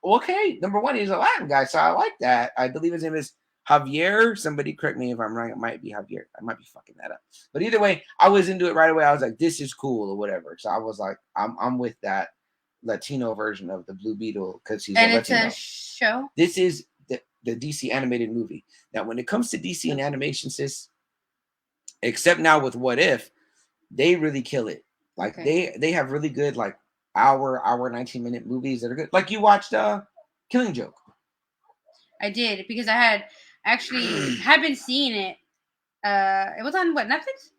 okay, number one, he's a Latin guy, so I like that. I believe his name is Javier. Somebody correct me if I'm wrong. It might be Javier. I might be fucking that up. But either way, I was into it right away. I was like, this is cool or whatever. So I was like, I'm with that Latino version of the Blue Beetle because he's and a it's Latino. a show. This is the DC animated movie. Now, when it comes to DC and animation, sis, except now with What If, they really kill it. Like they have really good like hour 19-minute movies that are good. Like you watched Killing Joke. I did because I had actually had been seeing it. It was on what, Netflix?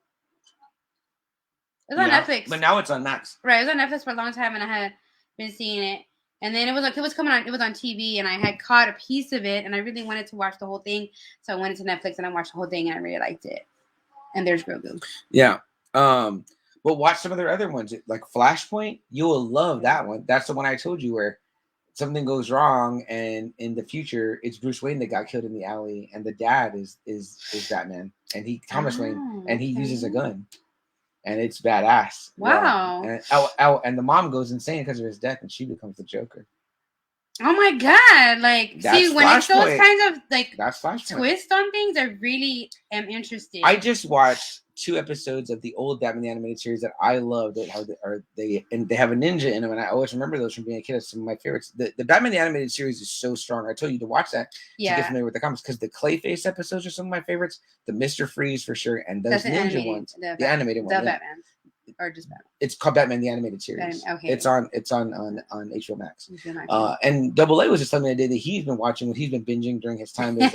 It was on Netflix. But now it's on Max. Right, it was on Netflix for a long time, and I had been seeing it. And then it was coming on. It was on TV, and I had caught a piece of it, and I really wanted to watch the whole thing. So I went into Netflix and I watched the whole thing, and I really liked it. And there's Grogu. Yeah. But watch some of their other ones, like Flashpoint. You will love that one. That's the one I told you where something goes wrong, and in the future, it's Bruce Wayne that got killed in the alley, and the dad is Batman, and Thomas Wayne, and he uses a gun, and it's badass. Wow. Yeah. And the mom goes insane because of his death, and she becomes the Joker. Oh my God! Like, that's see, when it's those kinds of like that's twists on things, I really am interested. I just watched 2 episodes of the old Batman the Animated Series that I loved. They have a ninja in them, and I always remember those from being a kid. It's some of my favorites. The Batman the Animated Series is so strong. I told you to watch that to get familiar with the comics because the Clayface episodes are some of my favorites. The Mr. Freeze for sure, and those ninja ones, the animated one, Batman. Or just Batman. It's called Batman the Animated Series. Okay. It's on HBO MAX. And Double A was just telling me the day that he's been watching what he's been binging during his time as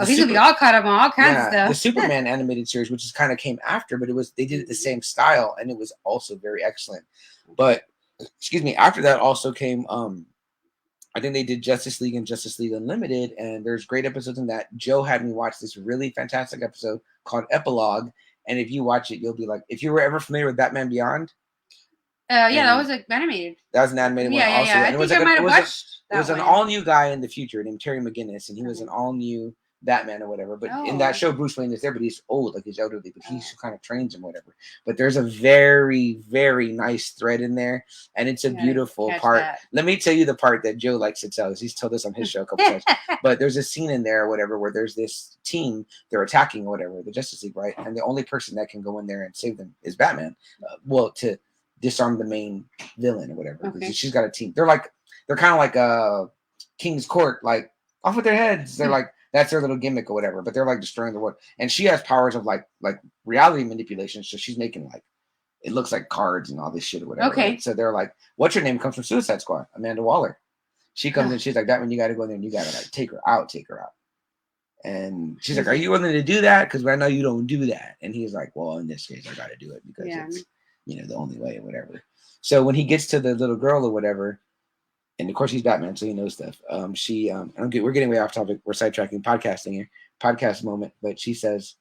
he's gonna be all caught up on all kinds of stuff. The Superman animated series, which is kind of came after, but they did it the same style, and it was also very excellent. But excuse me, after that also came I think they did Justice League and Justice League Unlimited, and there's great episodes in that. Joe had me watch this really fantastic episode called Epilogue. And if you watch it, you'll be like, if you were ever familiar with Batman Beyond. That was like animated. That was an animated one also. Yeah. It was an all-new guy in the future named Terry McGinnis, and he was an all-new Batman or whatever. But in that show, Bruce Wayne is there, but he's old, like he's elderly, but he kind of trains him, whatever. But there's a very, very nice thread in there, and it's a beautiful part. Let me tell you the part that Joe likes to tell us. He's told us on his show a couple times. But there's a scene in there or whatever where there's this team, they're attacking or whatever, the Justice League, right? And the only person that can go in there and save them is Batman. To disarm the main villain or whatever. Okay. She's got a team. They're kind of like King's Court, like off with their heads. They're like, that's their little gimmick or whatever, but they're like destroying the world. And she has powers of like reality manipulation. So she's making like, it looks like cards and all this shit or whatever. Okay. Right? So they're like, what's her name comes from Suicide Squad, Amanda Waller. She comes in, she's like, that when you got to go in there and you got to like take her out. And she's like, are you willing to do that? Because I know you don't do that. And he's like, well, in this case, I got to do it because it's, the only way or whatever. So when he gets to the little girl or whatever, and of course he's Batman, so he knows stuff. We're getting way off topic. We're sidetracking podcasting here, podcast moment. But she says,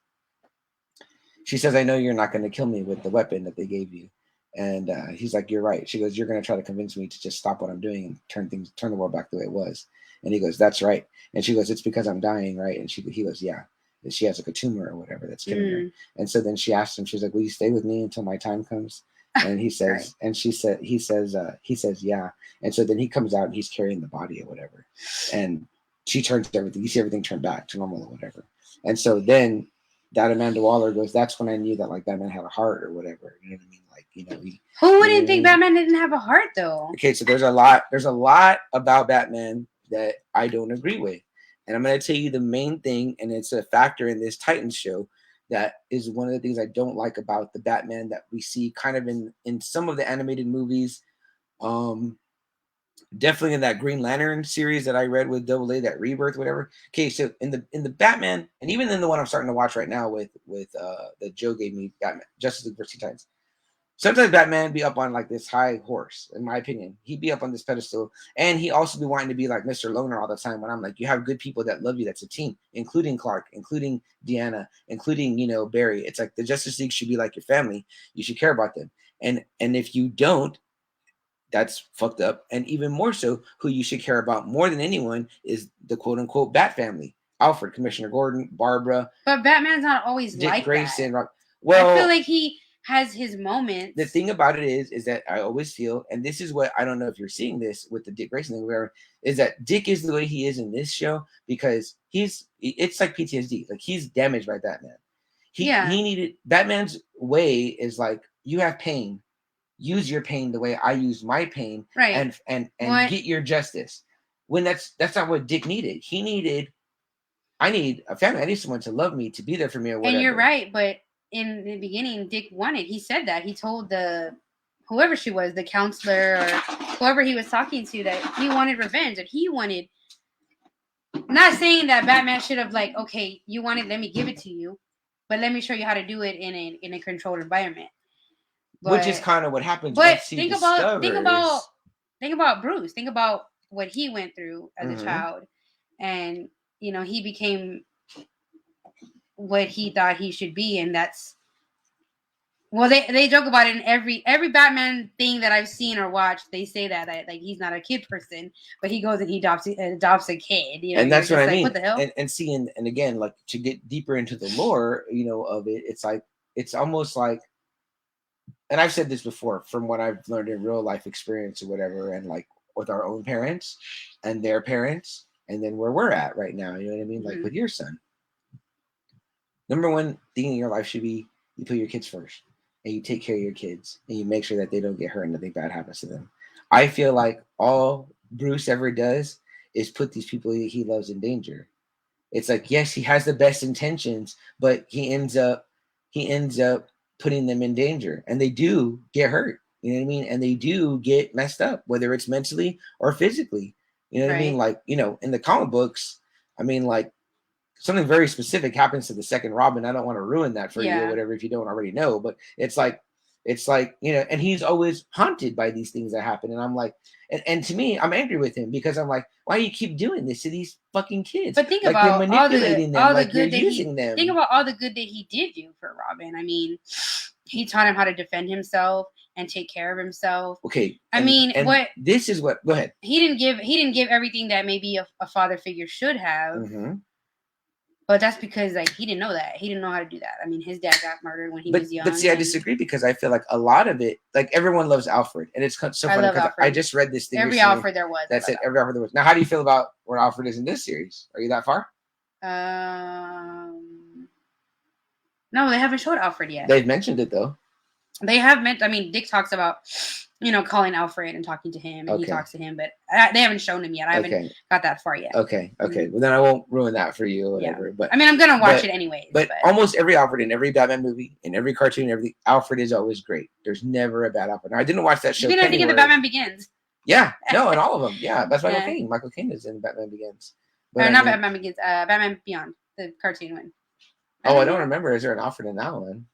I know you're not going to kill me with the weapon that they gave you. And he's like, you're right. She goes, you're going to try to convince me to just stop what I'm doing and turn the world back the way it was. And he goes, that's right. And she goes, it's because I'm dying, right? And he goes, yeah. And she has like a tumor or whatever that's killing her. And so then she asks him, she's like, will you stay with me until my time comes? And he says, and he says, yeah. And so then he comes out and he's carrying the body or whatever. And she turns everything. You see everything turn back to normal or whatever. And so then that Amanda Waller goes, that's when I knew that like Batman had a heart or whatever. You know what I mean? Like, you know, who wouldn't think Batman didn't have a heart though? Okay, so there's a lot about Batman that I don't agree with. And I'm going to tell you the main thing, and it's a factor in this Titans show that is one of the things I don't like about the Batman that we see kind of in some of the animated movies. Definitely in that Green Lantern series that I read with AA, that Rebirth, whatever. Okay, so in the Batman, and even in the one I'm starting to watch right now with that Joe gave me, Batman, Justice League vs. Titans. Sometimes Batman be up on like this high horse, in my opinion. He'd be up on this pedestal, and he also be wanting to be like Mr. Loner all the time. When I'm like, you have good people that love you, that's a team, including Clark, including Deanna, including, you know, Barry. It's like the Justice League should be like your family. You should care about them, and if you don't, that's fucked up. And even more so, who you should care about more than anyone is the quote unquote Bat family: Alfred, Commissioner Gordon, Barbara. But Batman's not always Dick like Grayson. that. Well, I feel like he has his moments. The thing about it is that I always feel, and this is what I don't know if you're seeing this with the Dick Grayson thing, where is that Dick is the way he is in this show because it's like PTSD, like he's damaged by Batman. He needed Batman's way is like, you have pain, use your pain the way I use my pain, right? And get your justice. When that's not what Dick needed. He needed, I need a family. I need someone to love me, to be there for me, or whatever. And you're right, but in the beginning, Dick wanted. He said that he told whoever she was, the counselor or whoever he was talking to, that he wanted revenge, and he wanted. Not saying that Batman should have like, okay, you wanted, let me give it to you, but let me show you how to do it in a controlled environment. But, which is kind of what happens. But think about Bruce. Think about what he went through as a child, and you know, he became what he thought he should be, and that's, well, they joke about it in every Batman thing that I've seen or watched. They say that like he's not a kid person, but he goes and he adopts a kid, you know, and that's what I mean. What the hell? And see, and again, like to get deeper into the lore, you know, of it, it's like, it's almost like, and I've said this before from what I've learned in real life experience or whatever, and like with our own parents and their parents, and then where we're at right now, you know what I mean? Like with your son. Number one thing in your life should be you put your kids first, and you take care of your kids, and you make sure that they don't get hurt and nothing bad happens to them. I feel like all Bruce ever does is put these people he loves in danger. It's like, yes, he has the best intentions, but he ends up putting them in danger, and they do get hurt. You know what I mean? And they do get messed up, whether it's mentally or physically. You know what I mean? Like, you know, in the comic books, I mean, like, something very specific happens to the second Robin. I don't want to ruin that for you or whatever if you don't already know, but it's like, you know, and he's always haunted by these things that happen. And I'm like, and to me, I'm angry with him because I'm like, why do you keep doing this to these fucking kids? But think like, about you're manipulating them, like you're using them. Think about all the good that he did do for Robin. I mean, he taught him how to defend himself and take care of himself. Okay. I mean, what this is what, go ahead. He didn't give everything that maybe a father figure should have. But that's because like he didn't know that. He didn't know how to do that. I mean, his dad got murdered when he was young. But see, I disagree because I feel like a lot of it, like everyone loves Alfred, and it's so funny because I just read this thing. Every recently. Alfred there was. That's it. Every Alfred there was. Now, how do you feel about where Alfred is in this series? Are you that far? No, they haven't showed Alfred yet. They've mentioned it though. They have meant. I mean, Dick talks about, you know, calling Alfred and talking to him, and he talks to him, but they haven't shown him yet. I haven't got that far yet. Okay. Well, then I won't ruin that for you or whatever. Yeah. But I mean, I'm gonna watch it anyways. But almost every Alfred in every Batman movie, in every cartoon, everything, Alfred is always great. There's never a bad Alfred. Now, I didn't watch that show. You didn't think of the Batman Begins? Yeah, no, and all of them. Yeah, that's Michael Caine. Michael Caine is in Batman Begins. But not Batman Begins. Batman Beyond, the cartoon one. I don't remember. Is there an Alfred in that one?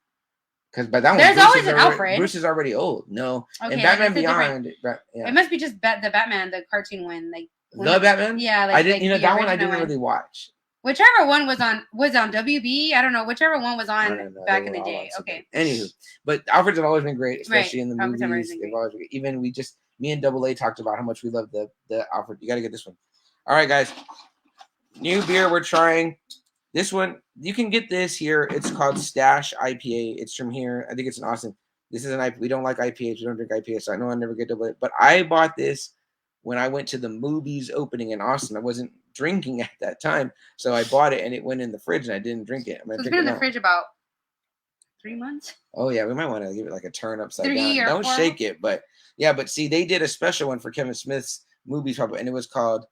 Because by that one, there's always an Alfred. Bruce is already old. No, okay, and Batman Beyond. It must be just the Batman, the cartoon one, like the Batman. Yeah, like, I didn't. Like you know that one I didn't really watch. Whichever one was on WB. I don't know. Whichever one was on back in the day. Okay. Anywho, but Alfred's have always been great, especially in the movies. They've always been, even me and AA talked about how much we love the Alfred. You got to get this one. All right, guys. New beer we're trying. This one, you can get this here. It's called Stash IPA. It's from here. I think it's in Austin. This is an IPA. We don't like IPAs. We don't drink IPAs, so I know I never get to it. But I bought this when I went to the movies opening in Austin. I wasn't drinking at that time, so I bought it and it went in the fridge and I didn't drink it. It's been in the fridge about 3 months. Oh yeah, we might want to give it like a turn upside 3 down. or Don't 4 shake it, but yeah, but see, they did a special one for Kevin Smith's movies, probably, and it was called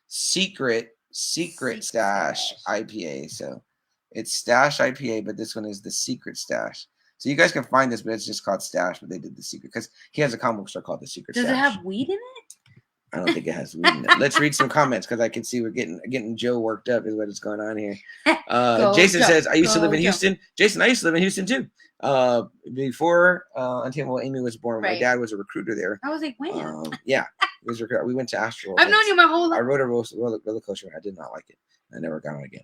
Secret Stash IPA. So it's Stash IPA, but this one is the Secret Stash. So you guys can find this, but it's just called Stash, but they did the Secret because he has a comic book store called the Secret Does Stash. it have weed in it? I don't think it has weed in it. Let's read some comments because I can see we're getting Joe worked up is what is going on here. Jason says, I used to live in Houston. Jason, I used to live in Houston too. Before until Amy was born, my dad was a recruiter there. I was like, when? Yeah, he was a recruiter. We went to Astro. I've known you my whole life. I rode a roller coaster. I did not like it. I never got on again.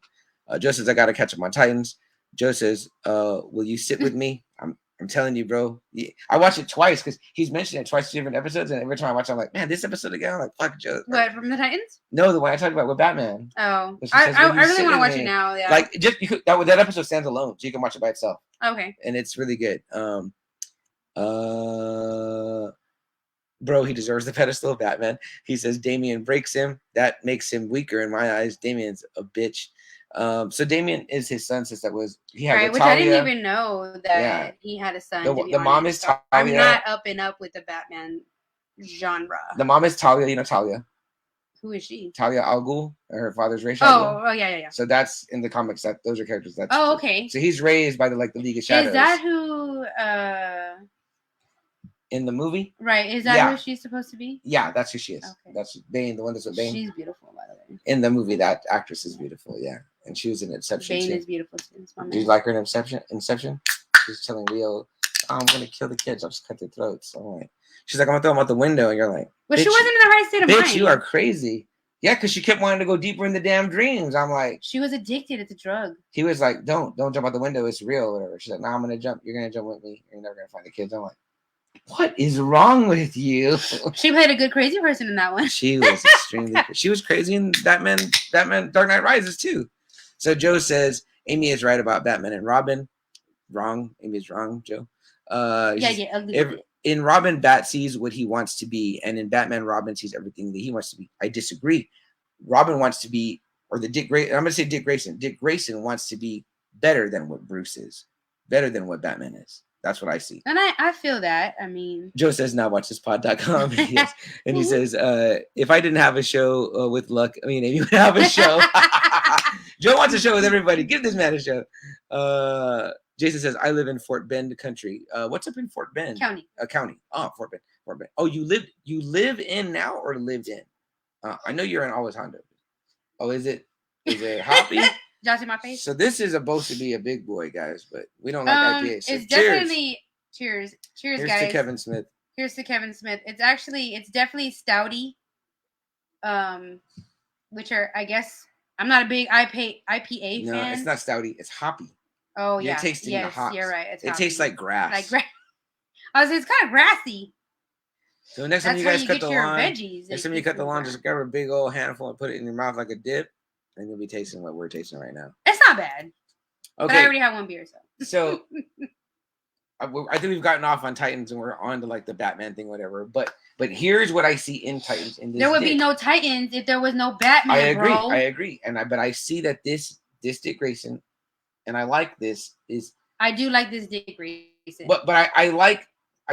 Joe says, I got to catch up on Titans. Joe says, will you sit with me? I'm telling you, bro. I watched it twice because he's mentioned it twice, different episodes, and every time I watch it, I'm like, man, this episode again. I'm like, fuck Joe. What, from the Titans? No, the one I talked about with Batman. Oh, I really want to watch it now. Yeah, like just that episode stands alone, so you can watch it by itself. Okay, and it's really good. Bro, he deserves the pedestal of Batman. He says Damian breaks him. That makes him weaker in my eyes. Damian's a bitch. So Damian is his son since he had which I didn't even know that he had a son. The mom is Talia. I'm not up with the Batman genre. The mom is Talia. You know Talia. Who is she? Talia al Ghul. Her father's Ra's. Oh, yeah. So that's in the comics. Those are characters. Okay. So he's raised by the League of Shadows. Is that who? In the movie? Right. Is that who she's supposed to be? Yeah, that's who she is. Okay. That's Bane, the one that's with Bane. She's beautiful, by the way. In the movie, that actress is beautiful, yeah. And she was in Inception Bane too. is beautiful too. Do you like her in Inception? She's telling Leo, I'm going to kill the kids. I'll just cut their throats. I'm like, she's like, I'm going to throw them out the window. And you're like, but she wasn't in the right state of mind. Bitch, you are crazy. Yeah, because she kept wanting to go deeper in the damn dreams. I'm like, she was addicted. It's a drug. He was like, don't jump out the window. It's real or whatever. She's like, I'm going to jump. You're going to jump with me. You're never going to find the kids. I'm like, what is wrong with you? She played a good crazy person in that one. She was extremely. She was crazy in Batman Dark Knight Rises too. So Joe says Amy is right about Batman and Robin. Wrong. Amy's wrong, Joe. In Robin, Bat sees what he wants to be, and in Batman, Robin sees everything that he wants to be. I disagree. Robin wants to be, or I'm going to say Dick Grayson. Dick Grayson wants to be better than what Bruce is, better than what Batman is. That's what I see. And I feel that. I mean, Joe says, now watch thispod.com. Yes. And he says, if I didn't have a show with luck, Amy would have a show. Joe wants a show with everybody. Give this man a show. Jason says, I live in Fort Bend country. What's up in Fort Bend? County. County. Oh, Fort Bend. Oh, you live in now or lived in? I know you're in Always Hondo. Oh, is it Hoppy? Y'all see my face? So this is supposed to be a big boy, guys, but we don't like IPA. So it's definitely cheers, Here's guys. to Kevin Smith. Here's to Kevin Smith. It's definitely stouty. Which are, I guess, I'm not a big IPA fan. No, it's not stouty. It's hoppy. Oh yeah, you're tasting the hops. You're right. It tastes like grass. I was saying it's kind of grassy. So next time you guys cut the lawn, veggies. Next time you cut the lawn, just grab a big old handful and put it in your mouth like a dip, and you'll be tasting what we're tasting right now. It's not bad. Okay. But I already have one beer, so I think we've gotten off on Titans and we're on to like the Batman thing, whatever. But here's what I see in Titans. There would be no Titans if there was no Batman. I agree. But I see that this Dick Grayson, and I like this is. I do like this Dick Grayson. But I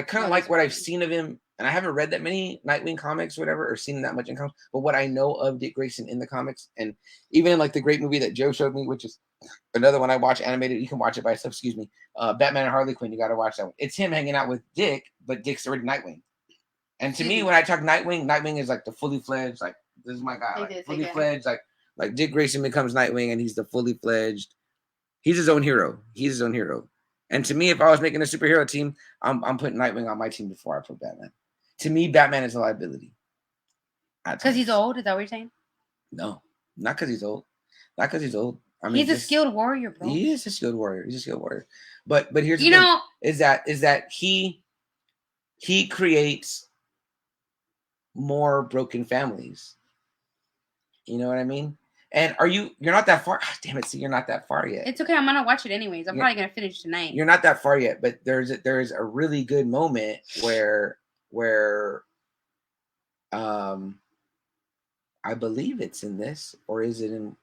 kind of like what I've seen of him. And I haven't read that many Nightwing comics or whatever, or seen that much in comics. But what I know of Dick Grayson in the comics, and even in like the great movie that Joe showed me, which is another one I watch animated. You can watch it by itself. Excuse me, Batman and Harley Quinn. You got to watch that one. It's him hanging out with Dick, but Dick's already Nightwing. And to me, when I talk Nightwing is like the fully fledged. Like this is my guy, like fully fledged. Like Dick Grayson becomes Nightwing, and he's the fully fledged. He's his own hero. And to me, if I was making a superhero team, I'm putting Nightwing on my team before I put Batman. To me, Batman is a liability. Because he's old? Is that what you're saying? No, not because he's old. He's a skilled warrior, bro. He is a skilled warrior. But here's the thing, is that he creates more broken families. You know what I mean? And you're not that far. Oh, damn it, see, you're not that far yet. It's okay. I'm gonna watch it anyways. I'm probably gonna finish tonight. You're not that far yet, but there's a really good moment where I believe it's in this, or is it in?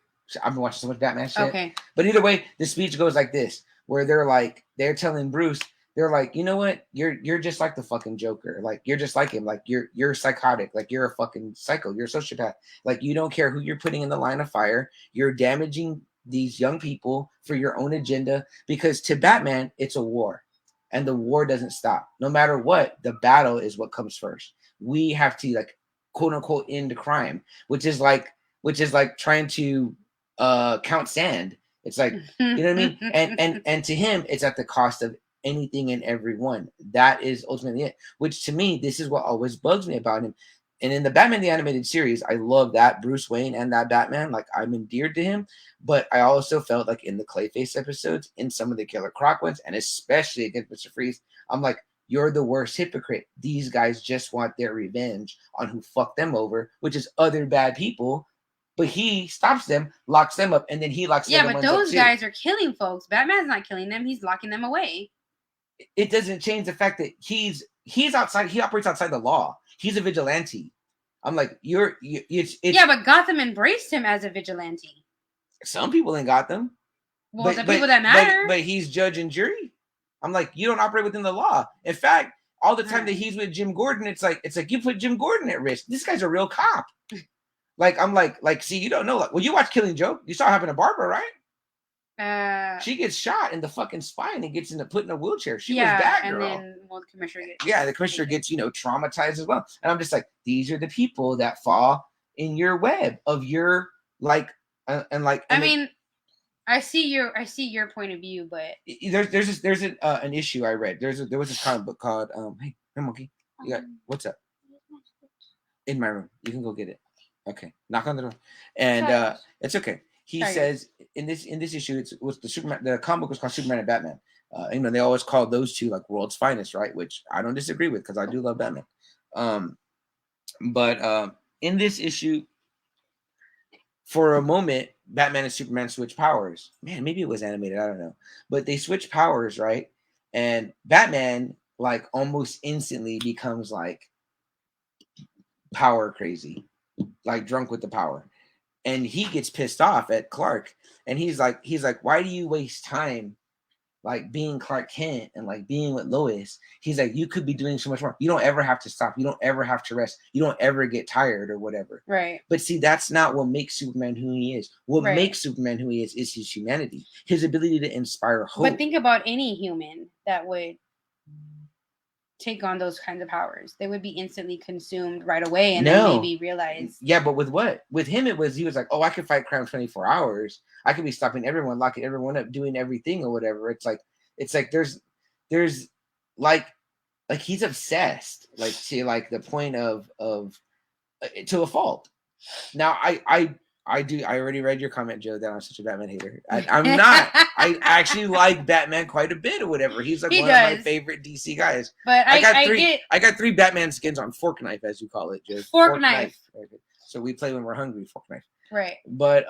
I've been watching so much Batman shit. Okay. But either way, the speech goes like this, where they're telling Bruce, they're like, you know what? You're just like the fucking Joker. Like you're just like him. Like you're psychotic. Like you're a fucking psycho. You're a sociopath. Like you don't care who you're putting in the line of fire. You're damaging these young people for your own agenda, because to Batman, it's a war. And the war doesn't stop. No matter what, the battle is what comes first. We have to, like, quote unquote, end crime, which is like trying to count sand. It's like, you know what I mean? And to him, it's at the cost of anything and everyone. That is ultimately it. Which to me, this is what always bugs me about him. And in the Batman the Animated Series, I love that Bruce Wayne and that Batman. Like, I'm endeared to him. But I also felt like in the Clayface episodes, in some of the Killer Croc ones, and especially against Mr. Freeze, I'm like, you're the worst hypocrite. These guys just want their revenge on who fucked them over, which is other bad people. But he stops them, locks them up, and then he locks them up. Yeah, but those guys are killing folks. Batman's not killing them. He's locking them away. It doesn't change the fact that he's outside. He operates outside the law. He's a vigilante. I'm like, it's yeah, but Gotham embraced him as a vigilante. Some people in Gotham. Well, the people that matter. But he's judge and jury. I'm like, you don't operate within the law. In fact, all the time that he's with Jim Gordon, it's like you put Jim Gordon at risk. This guy's a real cop. Like, I'm like, see, you don't know. Like, well, you watch Killing Joke. You saw what happened to Barbara, right? She gets shot in the fucking spine and gets put in a wheelchair. She was bad, girl. And then the commissioner gets the commissioner gets traumatized as well. And I'm just like, these are the people that fall in your web of your like I mean, I see your point of view, but there's an issue I read. There was this comic book called Hey Monkey, you got what's up? In my room, you can go get it. Okay, knock on the door, and it's okay. He says in this issue, it was the Superman. The comic book was called Superman and Batman. They always call those two like world's finest, right? Which I don't disagree with, because I do love Batman. But in this issue, for a moment, Batman and Superman switch powers. Man, maybe it was animated. I don't know, but they switch powers, right? And Batman like almost instantly becomes like power crazy, like drunk with the power. And he gets pissed off at Clark, and he's like, why do you waste time like being Clark Kent and like being with Lois? He's like, you could be doing so much more. You don't ever have to stop. You don't ever have to rest. You don't ever get tired or whatever. Right. But see, that's not what makes Superman who he is. What makes Superman who he is his humanity, his ability to inspire hope. But think about any human that would take on those kinds of powers. They would be instantly consumed right away, and then maybe realize. Yeah, but with what? With him, he was like, oh, I could fight crime 24 hours. I could be stopping everyone, locking everyone up, doing everything or whatever. It's like there's like he's obsessed, like to like the point of to a fault. Now I already read your comment, Joe, that I'm such a Batman hater. I'm not. I actually like Batman quite a bit or whatever. He's like one of my favorite DC guys. But I got three Batman skins on Fork Knife, as you call it, Joe. Fork knife. So we play when we're hungry, Fork Knife. Right. But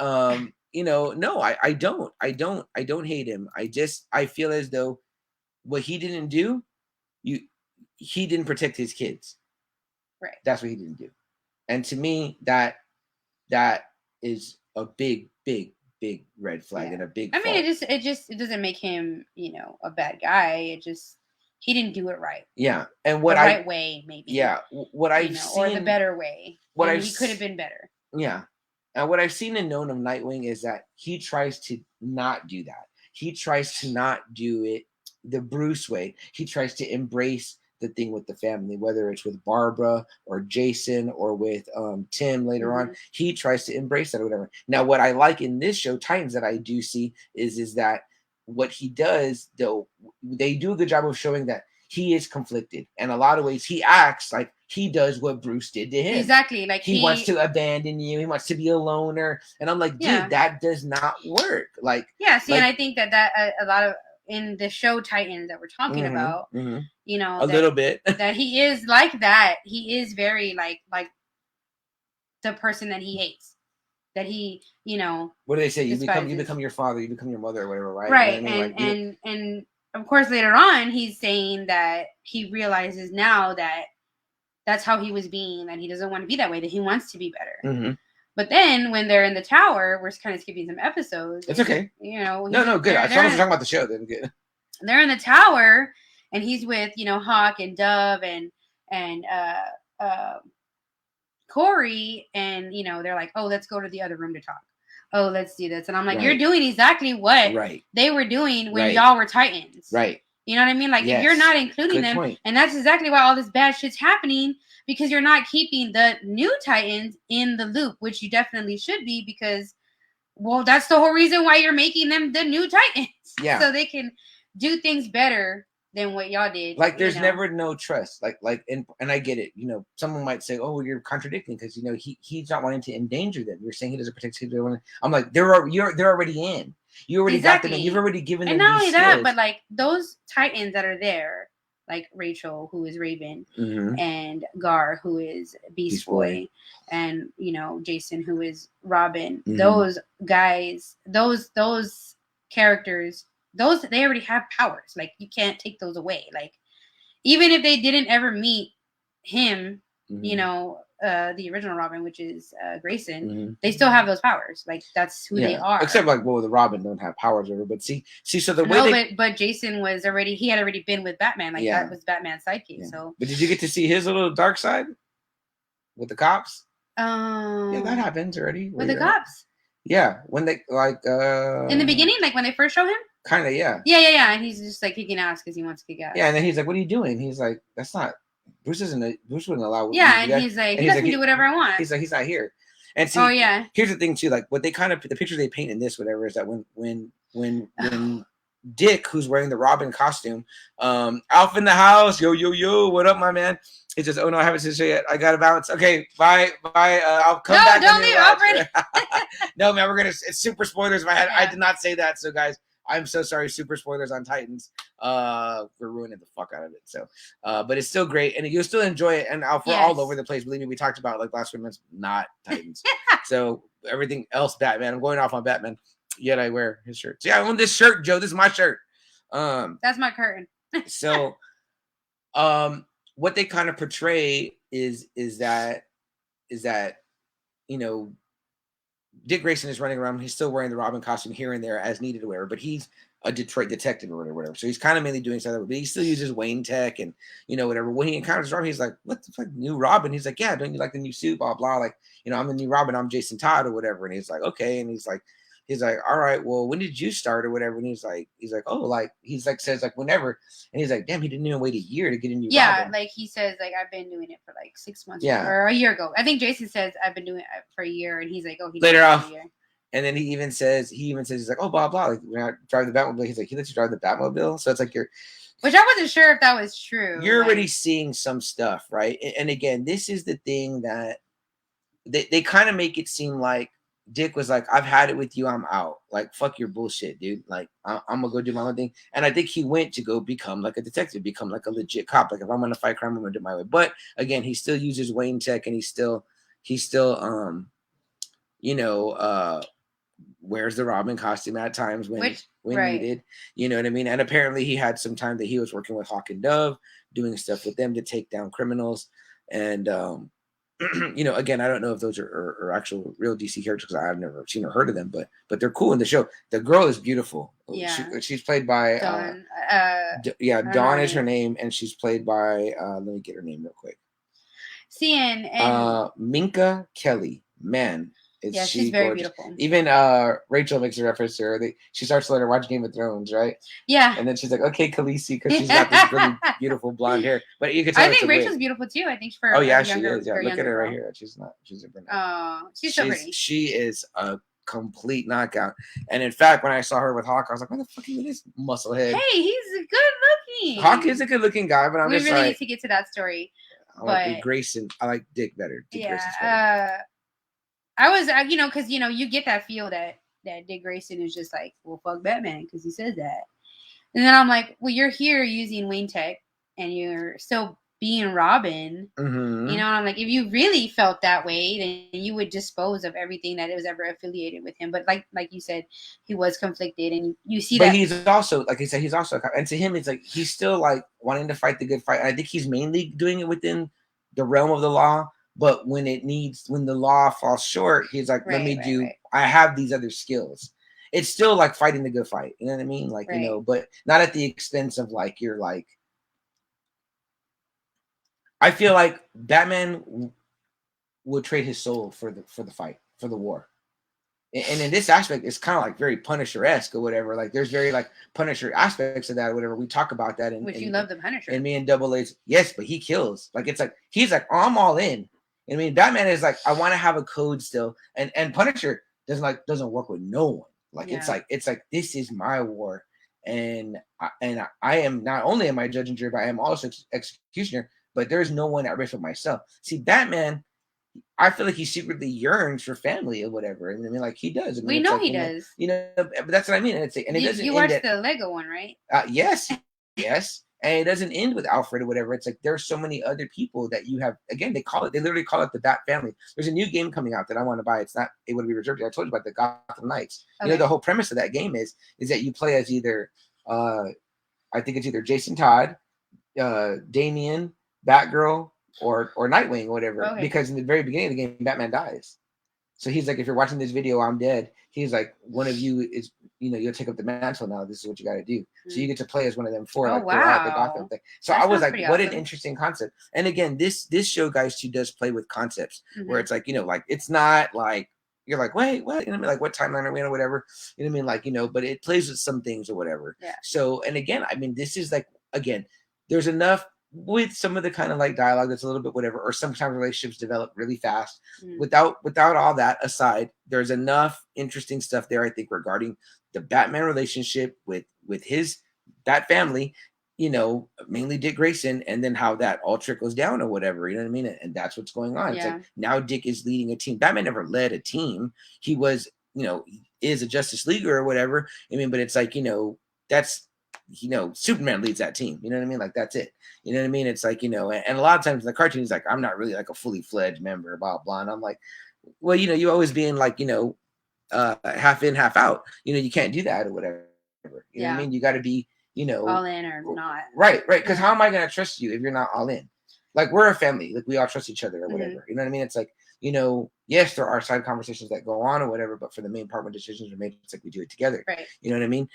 no, I don't hate him. I feel as though what he didn't do, he didn't protect his kids. Right. That's what he didn't do. And to me, that is a big red flag and a big. I mean, it doesn't make him, a bad guy. He didn't do it right. Yeah, and the right way, maybe. Yeah, what I've seen, or the better way. He could have been better. Yeah, and what I've seen and known of Nightwing is that he tries to not do that. He tries to not do it the Bruce way. He tries to embrace the thing with the family, whether it's with Barbara or Jason or with Tim later on. He tries to embrace that or whatever. Now, what I like in this show, Titans, that I do see is that what he does, though, they do a good job of showing that he is conflicted. In a lot of ways, he acts like he does what Bruce did to him. Exactly. Like he wants to abandon you. He wants to be a loner. And I'm like, dude, that does not work. Like, and I think that a lot of, in the show Titans that we're talking about, a little bit that he is like that. He is very like the person that he hates. That he, what do they say? despises. You become your father, you become your mother, or whatever, right? Right, and of course later on he's saying that he realizes now that that's how he was being, that he doesn't want to be that way, that he wants to be better. But then when they're in the tower, we're kind of skipping some episodes. It's okay. You know. No, good. As long as we're talking about the show, then good. They're in the tower, and he's with Hawk and Dove and Corey, and they're like, oh, let's go to the other room to talk. Oh, let's do this. And I'm like, you're doing exactly what they were doing when y'all were Titans. Right. You know what I mean? Like, if you're not including them, point. And that's exactly why all this bad shit's happening, because you're not keeping the new Titans in the loop, which you definitely should be, because, well, that's the whole reason why you're making them the new Titans. Yeah. So they can do things better than what y'all did. Like, there's never no trust. And I get it. Someone might say, "Oh, you're contradicting because he's not wanting to endanger them. You're saying he doesn't protect people." I'm like, they're already in. You already got them in. You've already given them. And not only that, but like those Titans that are there, like Rachel, who is Raven, and Gar, who is Beast Boy, and Jason, who is Robin. Those guys, those characters. They already have powers. Like, you can't take those away. Like, even if they didn't ever meet him, the original Robin, which is Grayson, they still have those powers. Like, that's who they are. Except, like, well, the Robin don't have powers over. But see, so the way but Jason was he had already been with Batman. Like, that was Batman's sidekick. Yeah. So, but did you get to see his little dark side with the cops? Yeah, that happens already. With the cops. Yeah, when they in the beginning, like when they first show him. Kind of, yeah. Yeah. And he's just like kicking ass because he wants to kick ass. Yeah, and then he's like, "What are you doing?" He's like, "That's not Bruce. Bruce wouldn't allow." Yeah, and he's like, "He lets me do whatever I want." He's like, "He's not here." And see, here's the thing too. Like, what they the picture they paint in this, whatever, is that when Dick, who's wearing the Robin costume, Alf in the house, yo, what up, my man? He says, "Oh no, I haven't seen it yet. I gotta bounce. Okay, bye. I'll come back." No, don't leave, Alfred. No, man, it's super spoilers in my head. I did not say that, so guys. I'm so sorry. Super spoilers on Titans. We're ruining the fuck out of it. So, but it's still great, and you'll still enjoy it. And we're all over the place. Believe me, we talked about like last week. It's not Titans. So everything else, Batman. I'm going off on Batman. Yet I wear his shirt. So yeah, I own this shirt, Joe. This is my shirt. That's my curtain. So, what they kind of portray is that Dick Grayson is running around. He's still wearing the Robin costume here and there as needed or whatever, but he's a Detroit detective or whatever. So he's kind of mainly doing stuff, but he still uses Wayne tech and whatever. When he encounters Robin, he's like, "What the fuck, new Robin?" He's like, "Yeah, don't you like the new suit? Blah blah." Like, I'm the new Robin. I'm Jason Todd or whatever. And he's like, "Okay." And he's like, "All right, well, when did you start or whatever?" And he's like, "Oh, like," says like whenever. And he's like, "Damn, he didn't even wait a year to get a new Robin." Yeah, like he says, like, I've been doing it for like 6 months or a year ago. I think Jason says I've been doing it for a year, and he's like, "Oh, he later off." And then he even says he's like, "Oh, blah blah." Like, when I drive the Batmobile, he's like, he lets you drive the Batmobile. So it's like which I wasn't sure if that was true. You're already seeing some stuff, right? And again, this is the thing that they kind of make it seem like Dick was like, "I've had it with you. I'm out. Like, fuck your bullshit, dude. Like, I'm gonna go do my own thing." And I think he went to go become like a detective, become like a legit cop. Like, if I'm gonna fight crime, I'm gonna do it my way. But again, he still uses Wayne tech, and he still wears the Robin costume at times when needed. You know what I mean? And apparently he had some time that he was working with Hawk and Dove, doing stuff with them to take down criminals. And again, I don't know if those are actual real DC characters because I've never seen or heard of them, but they're cool in the show. The girl is beautiful. Yeah. She's played by Dawn. Dawn is her name, and she's played by let me get her name real quick. And Minka Kelly. Man. She's very beautiful. Even Rachel makes a reference to her. She starts to let her watch Game of Thrones, right? Yeah. And then she's like, "Okay, Khaleesi," because she's got this really beautiful blonde hair. But you can tell I think Rachel's beautiful too. I think she is. Yeah, look at her right here. She's a brunette. Oh, she's so pretty. She is a complete knockout. And in fact, when I saw her with Hawk, I was like, "Why the fuck is this muscle head?" Hey, he's good looking. Hawk is a good looking guy, but we really need to get to that story. I like Grayson. I like Dick better. I was, because, you get that feel that Dick Grayson is just like, well, fuck Batman, because he says that. And then I'm like, well, you're here using Wayne tech, and you're still being Robin. Mm-hmm. And I'm like, if you really felt that way, then you would dispose of everything that was ever affiliated with him. But like you said, he was conflicted, and you see that. But he's also, like I said, and to him, it's like he's still like wanting to fight the good fight. I think he's mainly doing it within the realm of the law. But when the law falls short, he's like, let me do. I have these other skills. It's still like fighting the good fight. You know what I mean? Like, you know, but not at the expense of like, you're like, I feel like Batman would trade his soul for the fight, for the war. And in this aspect, it's kind of like very Punisher-esque or whatever. Like there's very like Punisher aspects of that or whatever. We talk about that. Which you love the Punisher. And me and Double A's, yes, but he kills. Like it's like, he's like, oh, I'm all in. I mean, Batman is like, I want to have a code still. And Punisher doesn't work with no one. Like it's like this is my war. And I am, not only am I judge and jury, but I am also executioner, but there's no one at risk of myself. See, Batman, I feel like he secretly yearns for family or whatever. And I mean, like he does. I mean, we know like, he does. You know, but that's what I mean. And it's like, and it doesn't. You watched the Lego one, right? Yes, yes. And it doesn't end with Alfred or whatever. It's like there's so many other people that you have. Again, they literally call it the Bat Family. There's a new game coming out that I want to buy. It's not able to be reserved. I told you about the Gotham Knights. Okay. You know, the whole premise of that game is that you play as either, I think it's either Jason Todd, Damian, Batgirl, or Nightwing or whatever. Okay. Because in the very beginning of the game, Batman dies. So he's like, if you're watching this video, I'm dead. He's like, one of you is, you know, you'll take up the mantle now. This is what you got to do. Mm-hmm. So you get to play as one of them four. Like, wow. The Gotham thing. So I was like, what an interesting concept. And again, this show, guys, too, does play with concepts where it's like, you know, like it's not like you're like, wait, what? You know what I mean? Like, what timeline are we in or whatever? You know what I mean? Like, you know, but it plays with some things or whatever. Yeah. So, and again, I mean, this is like, again, there's enough with some of the kind of like dialogue that's a little bit whatever, or sometimes relationships develop really fast. Without all that aside, there's enough interesting stuff there, I think, regarding the Batman relationship with his Bat family, you know, mainly Dick Grayson, and then how that all trickles down or whatever, you know what I mean? And that's what's going on. Yeah. It's like now Dick is leading a team. Batman never led a team. He was, you know, is a Justice Leaguer or whatever. I mean, but it's like, you know, that's, you know, Superman leads that team. You know what I mean? Like, that's it. You know what I mean? It's like, you know, and a lot of times in the cartoon, he's like, I'm not really like a fully fledged member, blah, blah. And I'm like, well, you know, you always being like, you know, half in, half out. You know, you can't do that or whatever. You know what I mean? You got to be, you know, all in or not. Right. Because how am I going to trust you if you're not all in? Like, we're a family. Like, we all trust each other or whatever. You know what I mean? It's like, you know, yes, there are side conversations that go on or whatever, but for the main part when decisions are made, it's like we do it together. Right. You know what I mean?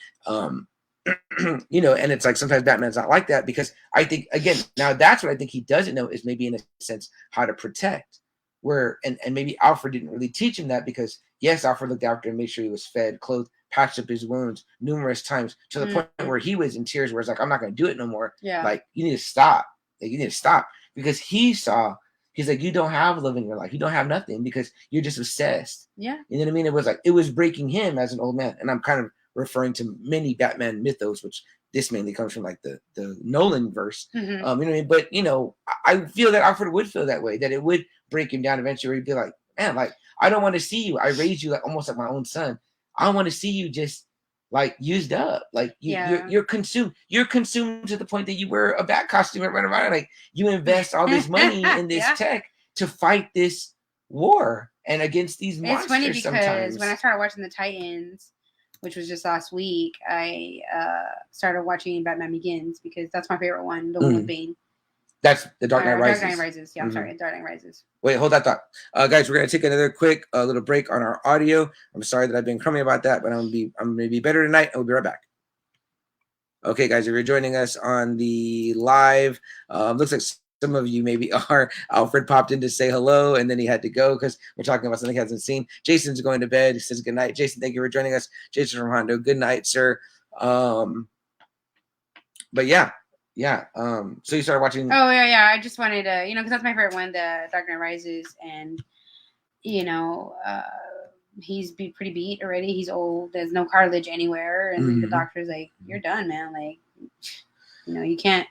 You know, and it's like sometimes Batman's not like that, because I think, again, now that's what I think he doesn't know is maybe in a sense how to protect, where and maybe Alfred didn't really teach him that, because yes, Alfred looked after him, made sure he was fed, clothed, patched up his wounds numerous times to the point where he was in tears, where it's like, I'm not going to do it no more. Yeah. Like, you need to stop. Like, you need to stop, because he's like, you don't have love in your life. You don't have nothing because you're just obsessed. Yeah. You know what I mean? It was like, it was breaking him as an old man. And I'm kind of referring to many Batman mythos, which this mainly comes from like the Nolan verse. You know what I mean? But, you know, I feel that Alfred would feel that way, that it would break him down eventually, where he'd be like, man, like, I don't want to see you. I raised you like almost like my own son. I want to see you just like used up. Like you're consumed. You're consumed to the point that you wear a bat costume and run around. Like, you invest all this money in this tech to fight this war and against these monsters. It's funny because sometimes, when I started watching the Titans, which was just last week, I started watching Batman Begins, because that's my favorite one, the one with Bane. That's the Dark Knight Rises. Dark Knight Rises. Yeah, I'm sorry, Dark Knight Rises. Wait, hold that thought. Guys, we're going to take another quick little break on our audio. I'm sorry that I've been crummy about that, but I'm going to be better tonight, and we'll be right back. Okay, guys, if you're joining us on the live, looks like some of you maybe are. Alfred popped in to say hello, and then he had to go because we're talking about something he hasn't seen. Jason's going to bed. He says good night. Jason, thank you for joining us. Jason from Hondo, good night, sir. But yeah. So you started watching. Oh yeah. I just wanted to, you know, because that's my favorite one, the Dark Knight Rises, and you know, he's pretty beat already. He's old. There's no cartilage anywhere, and the doctor's like, "You're done, man. Like, you know, you can't."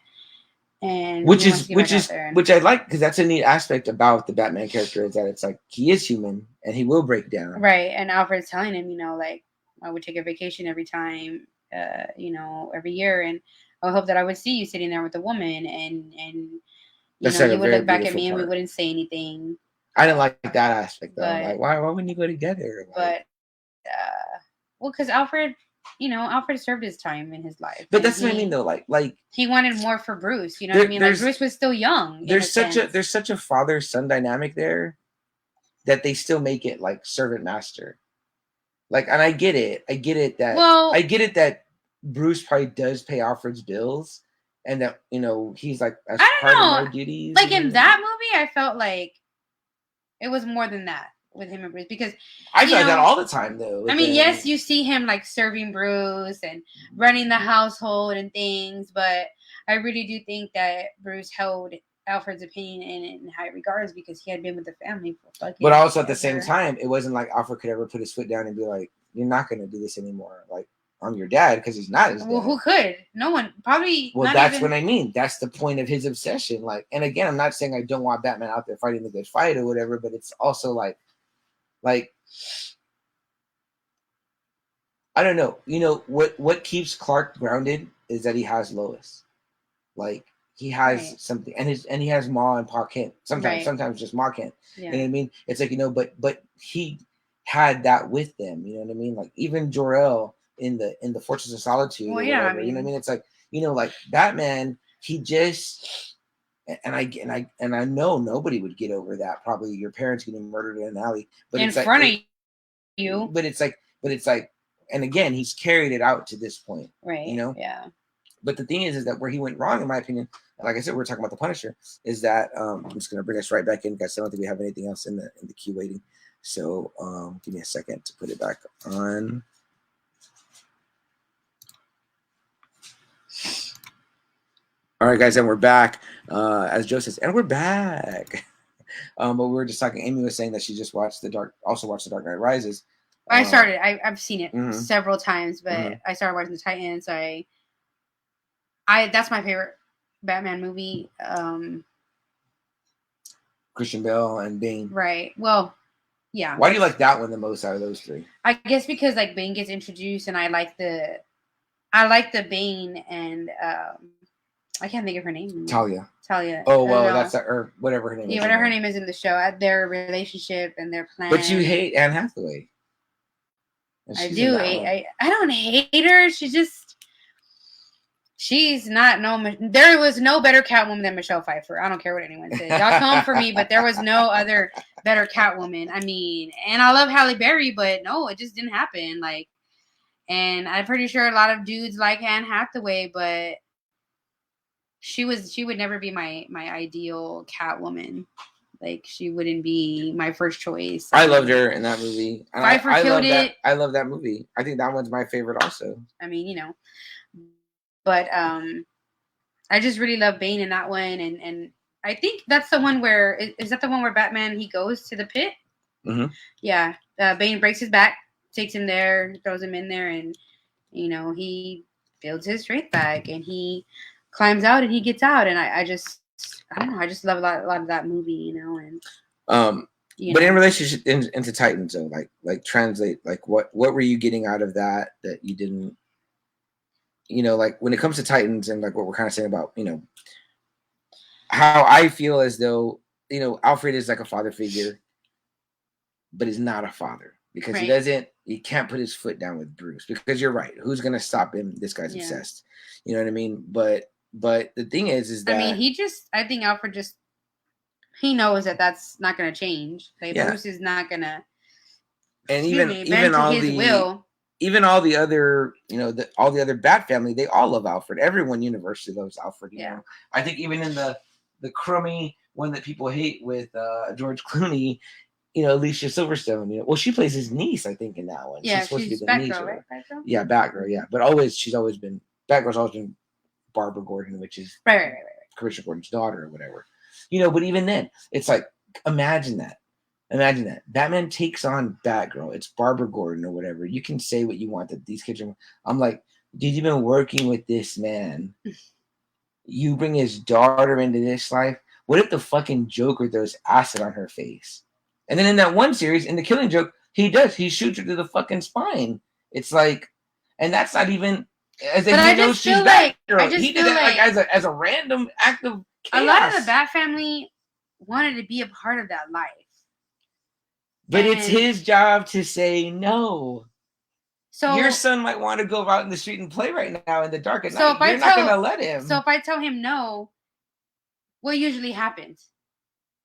And which I like, because that's a neat aspect about the Batman character, is that it's like he is human and he will break down. Right, and Alfred's telling him, you know, like, I would take a vacation every time, you know, every year, and I hope that I would see you sitting there with a woman, and you know, you would look back at me and we wouldn't say anything. I didn't like that aspect though. Like, why wouldn't you go together? Like, but well, because Alfred Alfred served his time in his life. But that's what I mean, though. Like he wanted more for Bruce. You know what I mean? Like Bruce was still young. There's such a father-son dynamic there that they still make it like servant master. Like, and I get it that Bruce probably does pay Alfred's bills, and that he's like as part of my duties. Like in that movie, I felt like it was more than that with him and Bruce, because I feel like that all the time though. I mean, yes, you see him like serving Bruce and running the household and things, but I really do think that Bruce held Alfred's opinion in high regards because he had been with the family for fucking. But also at the same time, it wasn't like Alfred could ever put his foot down and be like, "You're not going to do this anymore." Like, I'm your dad, because he's not his dad. Well, who could? No one. Probably. Well, that's what I mean. That's the point of his obsession. Like, and again, I'm not saying I don't want Batman out there fighting the good fight or whatever, but it's also like I don't know. What keeps Clark grounded is that he has Lois. Like, he has something, and he has Ma and Pa Kent. Sometimes just Ma Kent. Yeah. You know what I mean? It's like, but he had that with them. You know what I mean? Like, even Jor-El in the Fortress of Solitude. Well, yeah, whatever, you know what I mean? It's like, like Batman, he just, and I know nobody would get over that. Probably your parents getting murdered in an alley, but in front of you. But it's like, and again, he's carried it out to this point, right? Yeah. But the thing is that where he went wrong, in my opinion, like I said, we're talking about the Punisher, is that I'm just gonna bring us right back in, guys. I don't think we have anything else in the queue waiting. So give me a second to put it back on. All right, guys, and we're back. As Joe says, and we're back. But we were just talking. Amy was saying that she just watched The Dark Knight Rises. I started. I've seen it several times, but I started watching the Titans. I that's my favorite Batman movie. Christian Bale and Bane. Right. Well, yeah. Why do you like that one the most out of those three? I guess because like Bane gets introduced, and I like the Bane and I can't think of her name. Talia. Oh well, that's or whatever her name is. Yeah, whatever her name is in the show. Their relationship and their plan. But you hate Anne Hathaway. I do. I don't hate her. She's not there was no better Catwoman than Michelle Pfeiffer. I don't care what anyone says. Y'all come for me, but there was no other better Catwoman. I mean, and I love Halle Berry, but no, it just didn't happen. Like, and I'm pretty sure a lot of dudes like Anne Hathaway, but she would never be my ideal Catwoman. Like, she wouldn't be my first choice. I loved her in that movie. Pfeiffer killed it. I love that movie. I think that one's my favorite also. I mean, but I just really love Bane in that one, and I think that's the one where is that the one where Batman, he goes to the pit? Mm-hmm. Yeah, Bane breaks his back, takes him there, throws him in there, and he builds his strength back, and he climbs out, and he gets out, and I don't know, I just love a lot of that movie, and but in relationship into Titans, though, like translate, like what were you getting out of that you didn't? Like when it comes to Titans and like what we're kind of saying about, how I feel as though, Alfred is like a father figure, but he's not a father because he can't put his foot down with Bruce, because you're right. Who's going to stop him? This guy's obsessed. You know what I mean? But the thing is that, I mean, I think Alfred he knows that that's not going to change. Like, Bruce is not going to, and even all his will. Even all the other, all the other Bat family, they all love Alfred. Everyone universally loves Alfred. You know? I think even in the crummy one that people hate with George Clooney, Alicia Silverstone. Well, she plays his niece, I think, in that one. Yeah, she's supposed to be the niece, right? Batgirl? Yeah, Batgirl. Yeah, but she's always been Batgirl's always been Barbara Gordon, which is right. Commissioner Gordon's daughter or whatever. But even then, it's like, imagine that. Batman takes on Batgirl. It's Barbara Gordon or whatever. You can say what you want that these kids are. I'm like, dude, you've been working with this man. You bring his daughter into this life. What if the fucking Joker throws acid on her face? And then in that one series, in the Killing Joke, he shoots her to the fucking spine. It's like, and that's not even as if he knows she's Batgirl. He did it like as a random act of chaos. A lot of the Bat family wanted to be a part of that life. But it's his job to say no. So your son might want to go out in the street and play right now in the dark at So night. You're not gonna let him. So if I tell him no, what usually happens?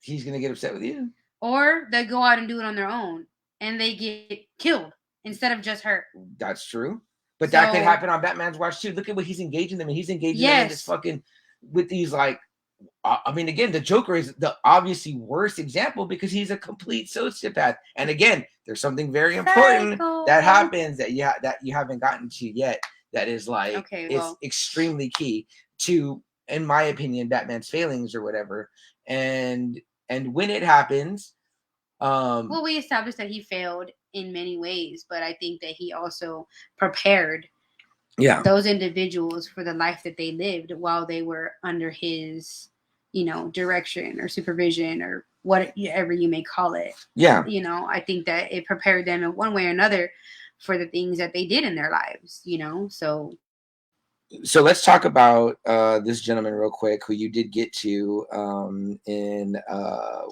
He's gonna get upset with you. Or they go out and do it on their own and they get killed instead of just hurt. That's true. But that could happen on Batman's watch too. Look at what he's engaging them in. He's engaging them in this fucking with these like. I mean, again, the Joker is the obviously worst example because he's a complete sociopath. And again, there's something very important that happens that you haven't gotten to yet. That is like it's extremely key to, in my opinion, Batman's failings or whatever. And when it happens, well, we established that he failed in many ways, but I think that he also prepared those individuals for the life that they lived while they were under his, direction or supervision or whatever you may call it. Yeah. I think that it prepared them in one way or another for the things that they did in their lives, So let's talk about this gentleman real quick, who you did get to in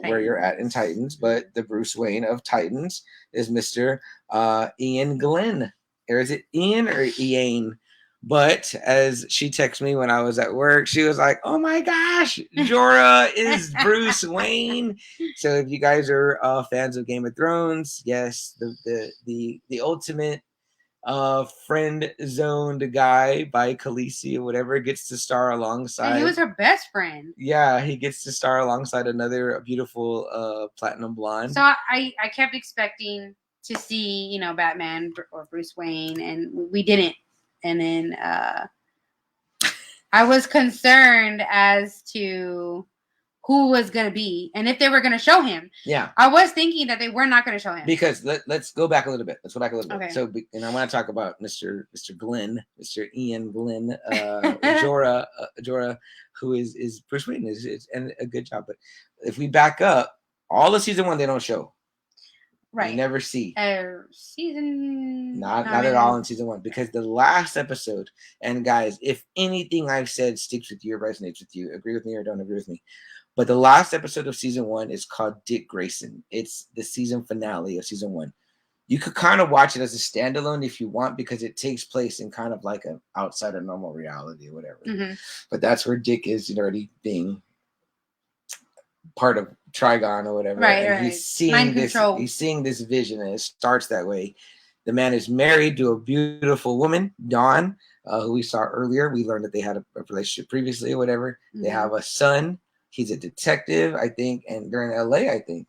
where you're at in Titans, but the Bruce Wayne of Titans is Mr. Ian Glenn. Or is it Ian or Ian? But as she texted me when I was at work, she was like, "Oh my gosh, Jorah is Bruce Wayne." So if you guys are fans of Game of Thrones, yes, the ultimate friend zoned guy by Khaleesi or whatever gets to star alongside. And he was her best friend. Yeah, he gets to star alongside another beautiful platinum blonde. So I kept expecting to see Batman or Bruce Wayne, and we didn't. And then I was concerned as to who was going to be and if they were going to show him. Yeah. I was thinking that they were not going to show him. Because let's go back a little bit. Let's go back a little bit. Okay. So, and I want to talk about Mr. Glenn, Mr. Ian Glenn, Jorah, who is Bruce Wayne, is and a good job. But if we back up, all of season 1, they don't show. Right. You never see. Season. Not at all in season 1. Because the last episode, and guys, if anything I've said sticks with you or resonates with you, agree with me or don't agree with me. But the last episode of season 1 is called Dick Grayson. It's the season finale of season 1. You could kind of watch it as a standalone if you want, because it takes place in kind of like an outside of normal reality or whatever. Mm-hmm. But that's where Dick is already being part of Trigon or whatever. Right, and he's seeing he's seeing this vision, and it starts that way. The man is married to a beautiful woman, Dawn, who we saw earlier. We learned that they had a relationship previously or whatever. Mm-hmm. They have a son. He's a detective, I think, and they're in LA, I think.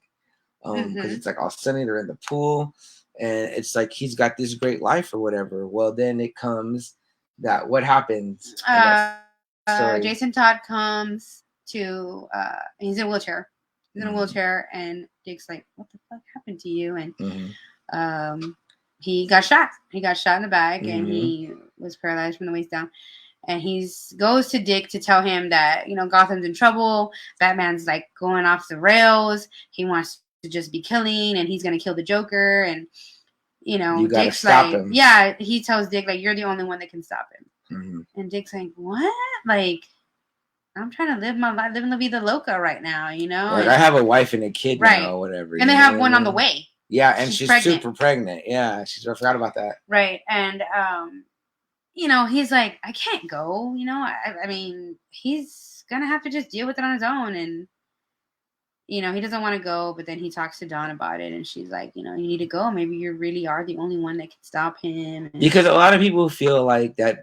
Because it's like all sunny, they're in the pool, and it's like he's got this great life or whatever. Well, then it comes that what happens. Jason Todd comes to he's in a wheelchair. He's in a wheelchair, and Dick's like, "What the fuck happened to you?" And he got shot. He got shot in the back, and he was paralyzed from the waist down. And he goes to Dick to tell him that Gotham's in trouble. Batman's like going off the rails. He wants to just be killing, and he's gonna kill the Joker. And you gotta Dick's stop like, him. yeah, he tells Dick like, "You're the only one that can stop him." And Dick's like, "What? Like, I'm trying to live my life, living la vida loca right now, Like, I have a wife and a kid now, or whatever. And they have one on the way. Yeah, and she's super pregnant. Yeah, I forgot about that. Right, and he's like, I can't go. I mean, he's gonna have to just deal with it on his own, and he doesn't want to go. But then he talks to Dawn about it, and she's like, you need to go. Maybe you really are the only one that can stop him. Because a lot of people feel like that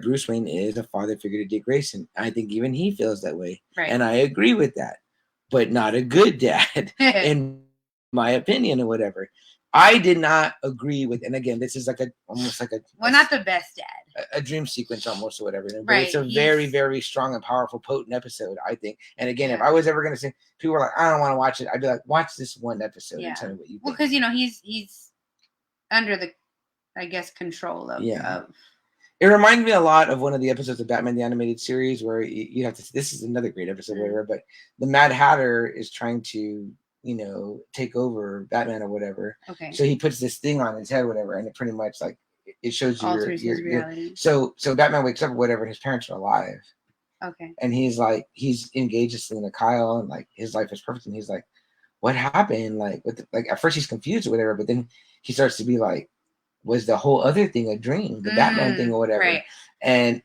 Bruce Wayne is a father figure to Dick Grayson. I think even he feels that way, right? And I agree with that, but not a good dad, in my opinion, or whatever. I did not agree with, and again, this is like almost like not the best dad. A dream sequence almost or whatever. But right. It's a very, very strong and powerful, potent episode, I think. And again, if I was ever going to say, people were like, I don't want to watch it, I'd be like, watch this one episode and tell me what you think. Well, because, he's under the, I guess, control of. It reminded me a lot of one of the episodes of Batman the Animated Series where you have to, this is another great episode, whatever, but the Mad Hatter is trying to, take over Batman or whatever. Okay. So he puts this thing on his head, whatever, and it pretty much like it shows you his reality. So Batman wakes up or whatever, and his parents are alive. Okay. And he's engaged to Selena Kyle, and like his life is perfect, and he's like, what happened? Like at first he's confused or whatever, but then he starts to be like, was the whole other thing a dream, the Batman thing or whatever. Right. And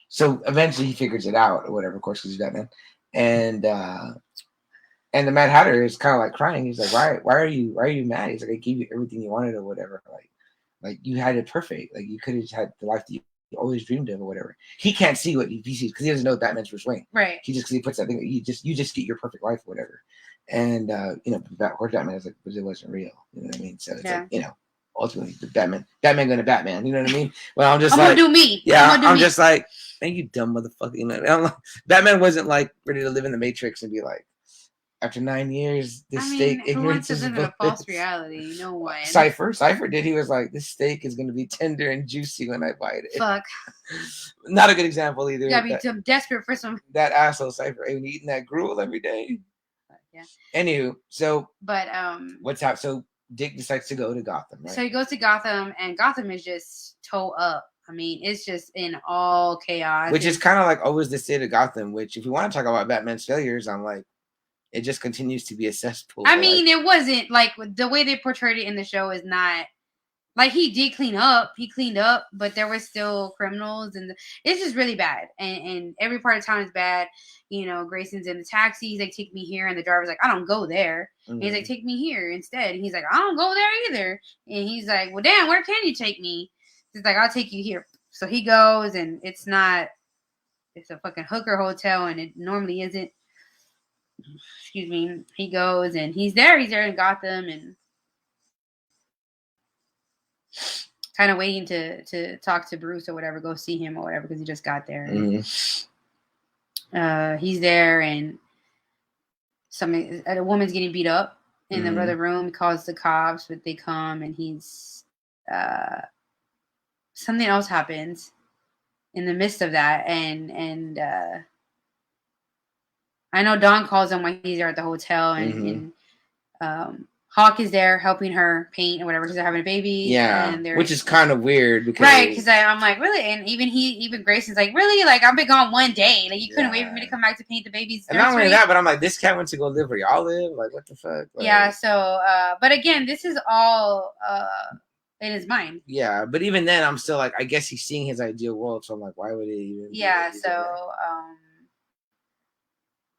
so eventually he figures it out or whatever, of course, because he's Batman. And the Mad Hatter is kind of like crying. He's like, why are you mad? He's like, I gave you everything you wanted or whatever. Like you had it perfect. Like you could have had the life that you always dreamed of or whatever. He can't see what he sees because he doesn't know Batman's Bruce Wayne. Right. He just, cause he puts that thing, you just get your perfect life or whatever. And Batman is like, but it wasn't real. You know what I mean? So it's like, ultimately the Batman gonna Batman. You know what I mean? Well, I'm just gonna do me. Yeah, I'm just like, man, you dumb motherfucker. You know, Batman wasn't like ready to live in the Matrix and be like, after 9 years, this steak ignorance is in a false reality. No one. Cypher did. He was like, this steak is gonna be tender and juicy when I bite it. Fuck. Not a good example either. You gotta be desperate for some. That asshole Cypher ain't eating that gruel every day. Yeah. Anywho, so what's up? So Dick decides to go to Gotham, right? So he goes to Gotham, and Gotham is just toe up. I mean, it's just in all chaos. Which is kind of like always the state of Gotham. Which, if you want to talk about Batman's failures, I'm like, it just continues to be a cesspool. I mean, it wasn't like the way they portrayed it in the show is not like he did clean up. He cleaned up, but there was still criminals, and it's just really bad. And every part of town is bad. You know, Grayson's in the taxi. He's like, take me here. And the driver's like, I don't go there. Mm-hmm. And he's like, take me here instead. And he's like, I don't go there either. And he's like, well, damn, where can you take me? He's like, I'll take you here. So he goes, and it's a fucking hooker hotel, and it normally isn't. Excuse me. He goes, and he's there in Gotham, and kind of waiting to talk to Bruce or whatever, go see him or whatever, because he just got there. Mm-hmm. He's there, and a woman's getting beat up in the other room. He calls the cops, but they come, and he's something else happens in the midst of that, and I know Dawn calls him when he's there at the hotel, and Hawk is there helping her paint or whatever because they're having a baby. Yeah, which is kind of weird because because I'm like, really, and even Grayson's like, really, like I've been gone one day, like you couldn't wait for me to come back to paint the baby's and not only that, but I'm like, this cat went to go live where y'all live, like what the fuck? Like, yeah, so but again, this is all in his mind. Yeah, but even then, I'm still like, I guess he's seeing his ideal world, so I'm like, why would it even? Yeah, so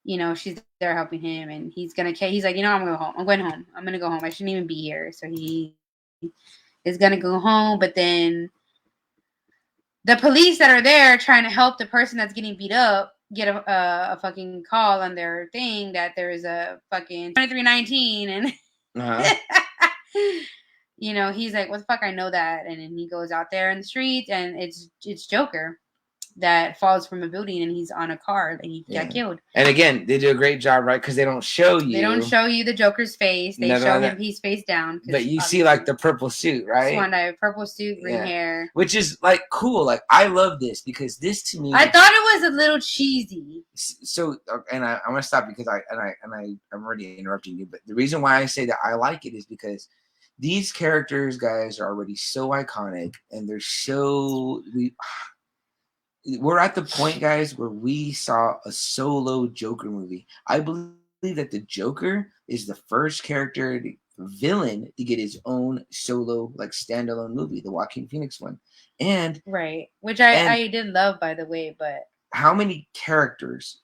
you know, she's there helping him, and he's like, you know, I'm going home. I'm going to go home. I shouldn't even be here. So he is going to go home. But then the police that are there trying to help the person that's getting beat up get a fucking call on their thing that there is a fucking 2319. And, you know, he's like, what the fuck? I know that. And then he goes out there in the streets, and it's Joker that falls from a building, and he's on a car that he got killed. And again, they do a great job, right? Because they don't show you. They don't show you the Joker's face. They show him he's face down. But you see like the purple suit, right? Purple suit, green hair. Which is like cool. Like I love this because this to me, I thought it was a little cheesy. So, and I'm gonna stop because I'm already interrupting you. But the reason why I say that I like it is because these characters, guys, are already so iconic, and they're so we're at the point, guys, where we saw a solo Joker movie. I believe that the Joker is the first villain to get his own solo, like standalone movie, the Joaquin Phoenix one. And right, which I did love, by the way. But how many characters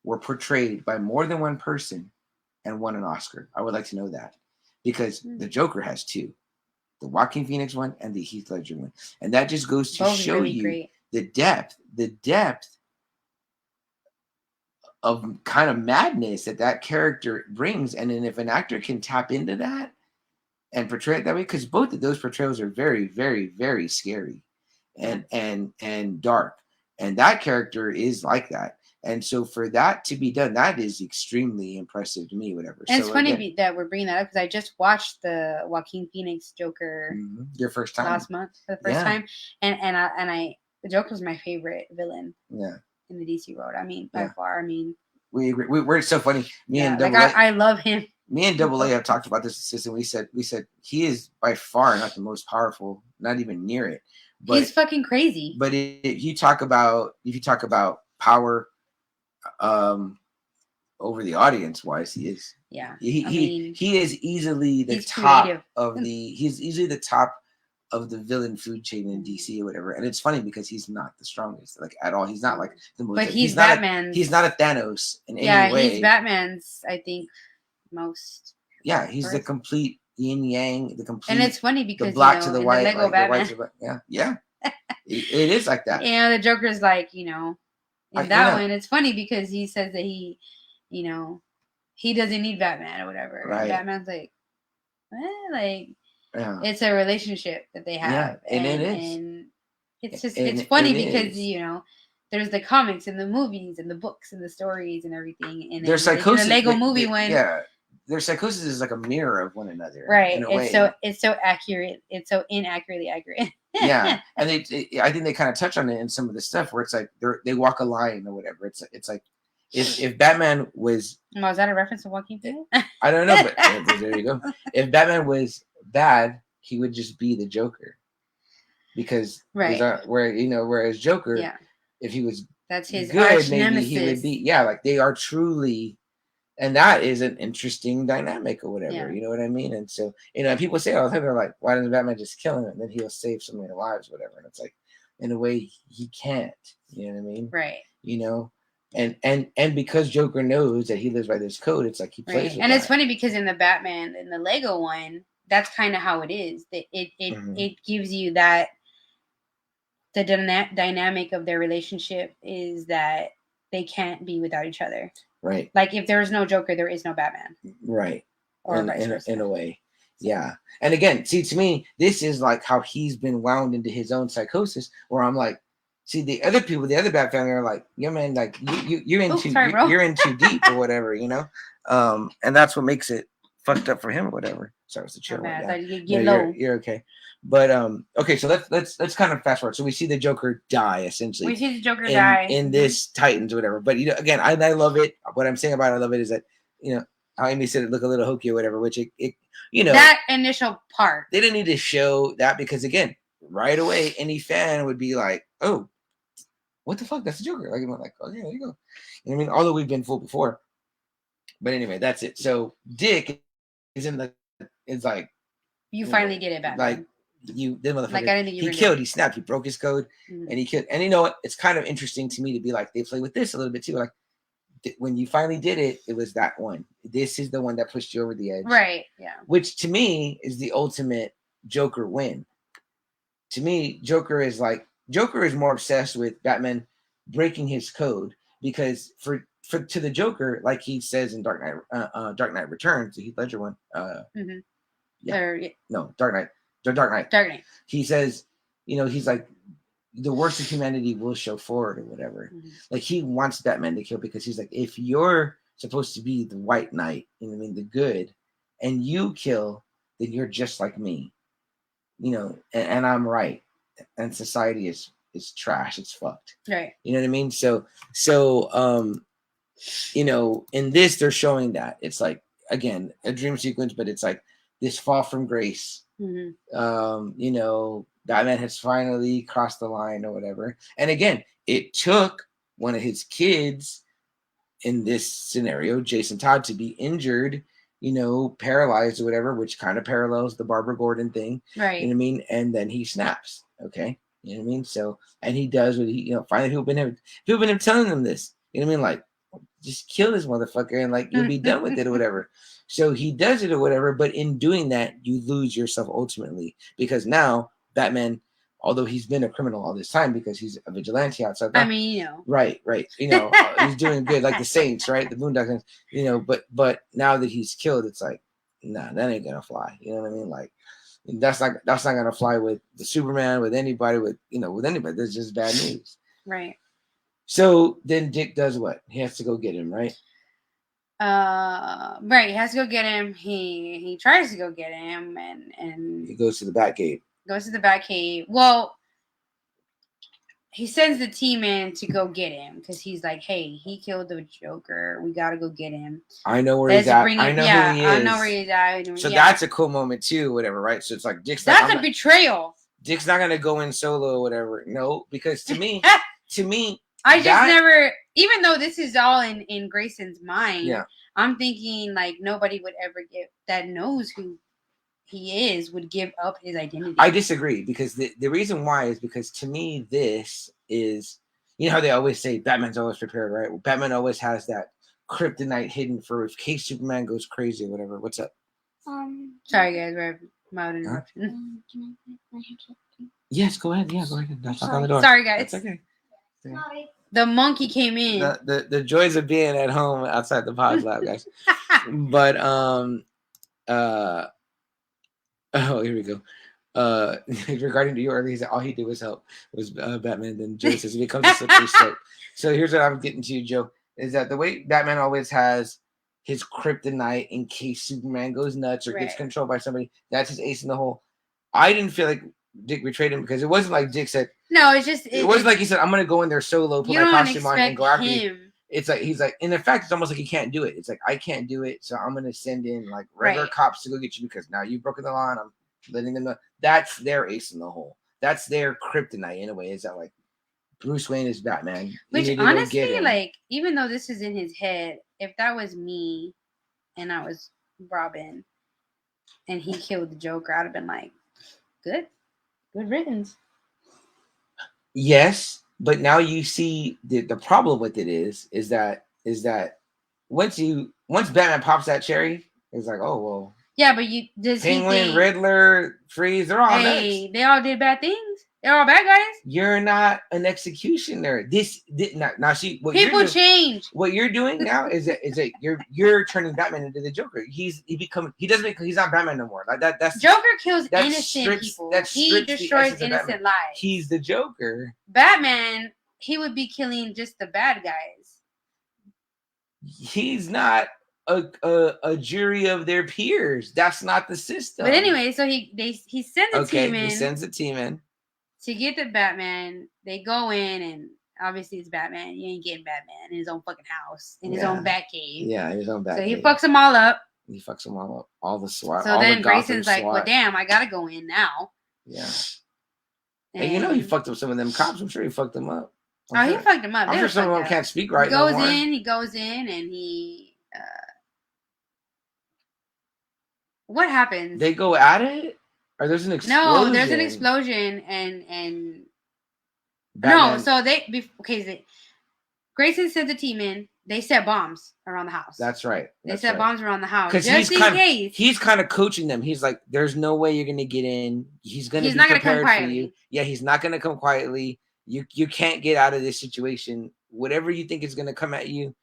were portrayed by more than one person and won an Oscar? I would like to know that, because the Joker has two. The Joaquin Phoenix one and the Heath Ledger one. And that just goes to show you great. the depth of kind of madness that character brings. And then if an actor can tap into that and portray it that way, because both of those portrayals are very, very, very scary and dark. And that character is like that. And so for that to be done, that is extremely impressive to me, whatever. And it's funny that we're bringing that up because I just watched the Joaquin Phoenix Joker your first time last month for the first time. And I the Joker's my favorite villain in the DC world. I mean, by far. I mean, we agree. We're so funny. I love him. Me and Double A have talked about this assistant. We said he is by far not the most powerful, not even near it. But he's fucking crazy. But if you talk about power over the audience wise, he is. Yeah. He is easily the he's top creative. of the. He's easily the top of the villain food chain in DC or whatever. And it's funny because he's not the strongest, like at all. He's not like the most. But he's not Batman. He's not a Thanos in any way. He's Batman's. I think most. Yeah, he's the complete yin yang. The complete. And it's funny because the black to the white. The Lego like, Batman. The white to the, yeah. It is like that. Yeah, the Joker's like, in that one, it's funny because he says that he doesn't need Batman or whatever. Right. And Batman's like, what? Yeah. It's a relationship that they have. Yeah, and it is. And it's just, it's funny because, there's the comics and the movies and the books and the stories and everything. And their psychosis. The Lego movie one. Yeah. Their psychosis is like a mirror of one another. Right. In a way. It's so accurate. It's so inaccurately accurate. Yeah. And I think they kind of touch on it in some of the stuff where it's like they walk a line or whatever. It's like if Batman was. Oh, is that a reference to Joaquin Phoenix? I don't know, but there you go. If Batman was bad, he would just be the Joker. Because whereas Joker, if he was that's his good, arch maybe nemesis. he would be like they are truly, and that is an interesting dynamic or whatever. Yeah. You know what I mean? And so people say all the time, they're like, why doesn't Batman just kill him and then he'll save so many lives, whatever? And it's like, in a way, he can't. You know what I mean? Right. And because Joker knows that he lives by this code, it's like he plays with and that. it's funny because in the Batman, in the Lego one, that's kind of how it is. That it gives you that the dynamic of their relationship is that they can't be without each other. Right. Like if there is no Joker, there is no Batman. Right. Or in a way. Yeah. And again, see, to me, this is like how he's been wound into his own psychosis, where I'm like, see, the other people, the other Bat family are like, yeah, man, like you're in too deep or whatever, and that's what makes it fucked up for him or whatever. Sorry, it's the chill. You're okay. But okay, so let's kind of fast forward. So we see the Joker die essentially. We see the Joker die in this Titans or whatever. But again, I love it. What I'm saying about I love it is that how Amy said it look a little hokey or whatever, which it that initial part. They didn't need to show that because again, right away, any fan would be like, oh, what the fuck? That's the Joker. Like, oh yeah, there you go. You know what I mean? Although we've been fooled before. But anyway, that's it. So Dick is like you finally get it back. Like you did motherfucker. Like I didn't think he killed, he snapped, he broke his code, and he killed. And you know what? It's kind of interesting to me to be like, they play with this a little bit too. Like when you finally did it, it was that one. This is the one that pushed you over the edge. Right. Yeah. Which to me is the ultimate Joker win. To me, Joker is more obsessed with Batman breaking his code because to the Joker, like he says in Dark Knight Returns, the Heath Ledger one. Dark Knight. He says, he's like, the worst of humanity will show forward or whatever. Mm-hmm. Like he wants Batman to kill because he's like, if you're supposed to be the White Knight, the good, and you kill, then you're just like me, and I'm right, and society is trash, it's fucked. Right. You know what I mean? So in this they're showing that it's like again a dream sequence, but it's like this fall from grace. Mm-hmm. Batman has finally crossed the line or whatever. And again, it took one of his kids in this scenario, Jason Todd, to be injured, paralyzed or whatever, which kind of parallels the Barbara Gordon thing. Right. You know what I mean? And then he snaps. Okay. You know what I mean? So, and he does what he, finally people have been telling him this. You know what I mean? Like, just kill this motherfucker and like you'll be done with it or whatever. So he does it or whatever, but in doing that, you lose yourself ultimately because now Batman, although he's been a criminal all this time because he's a vigilante outside. Right. He's doing good, like the Saints, right? The Boondocks, but now that he's killed, it's like, nah, that ain't gonna fly. You know what I mean? Like that's not gonna fly with the Superman, with anybody, with anybody. That's just bad news. Right. So then Dick does what? He has to go get him, right? Right. He has to go get him. He tries to go get him, and he goes to the Batcave. Well, he sends the team in to go get him because he's like, "Hey, he killed the Joker. We gotta go get him." I know where he's at. I know who he is. I know where he's at. So that's a cool moment too, whatever, right? So it's like Dick's. That's a betrayal. Dick's not gonna go in solo or whatever. No, because to me, I just never, even though this is all in Grayson's mind, yeah. I'm thinking like nobody would ever that knows who he is would give up his identity. I disagree because the reason why is because to me this is, you know how they always say Batman's always prepared, right? Well, Batman always has that kryptonite hidden for in case Superman goes crazy or whatever. What's up? Sorry guys, we're mild interruption. Can I my headset? Yes, go ahead. Yeah, go ahead. Knock on the door. Sorry guys. That's okay. Sorry. The monkey came in. The joys of being at home outside the pod lab, guys. But oh, here we go. Regarding to you earlier, he said all he did was help was Batman. Then Joe says it becomes a slippery slope. So here's what I'm getting to you, Joe, is that the way Batman always has his kryptonite in case Superman goes nuts or gets controlled by somebody, that's his ace in the hole. I didn't feel like Dick betrayed him because it wasn't like Dick said. No, it's just it wasn't like he said, I'm gonna go in there solo, put my costume on, and go after you. It's like he's like, and in fact, it's almost like he can't do it. It's like I can't do it, so I'm gonna send in like regular cops to go get you because now you've broken the law and I'm letting them know. That's their ace in the hole. That's their kryptonite in a way. Is that like Bruce Wayne is Batman? Which honestly, like, even though this is in his head, if that was me and I was Robin and he killed the Joker, I'd have been like, good riddance. Yes. But now you see the problem with it is that once Batman pops that cherry, it's like, oh well. Yeah, but Penguin, Riddler, Freeze, they're all next. They all did bad things. They're all bad guys. You're not an executioner. Now see what people change. What you're doing now is that you're turning Batman into the Joker. He's not Batman no more. Like that's Joker kills innocent people. He destroys innocent lives. He's the Joker. Batman, he would be killing just the bad guys. He's not a jury of their peers. That's not the system. But anyway, so he sends a team in. He sends a team in to get the Batman. They go in, and obviously it's Batman. You ain't getting Batman in his own fucking house, in his own Batcave. Yeah, in his own Batcave. So he fucks them all up. All the SWAT. So then Grayson's like, well, damn, I gotta go in now. Yeah. And you know he fucked up some of them cops. I'm sure he fucked them up. He fucked them up. I'm sure some of them can't speak right. He goes in, and he. What happens? They go at it, or there's an explosion. No, there's an explosion, and Batman. No. So Grayson sent the team in. They set bombs around the house. That's right. They set bombs around the house just in case. He's kind of coaching them. He's like, "There's no way you're gonna get in. He's not gonna come quietly. Yeah, he's not gonna come quietly. You can't get out of this situation. Whatever you think is gonna come at you."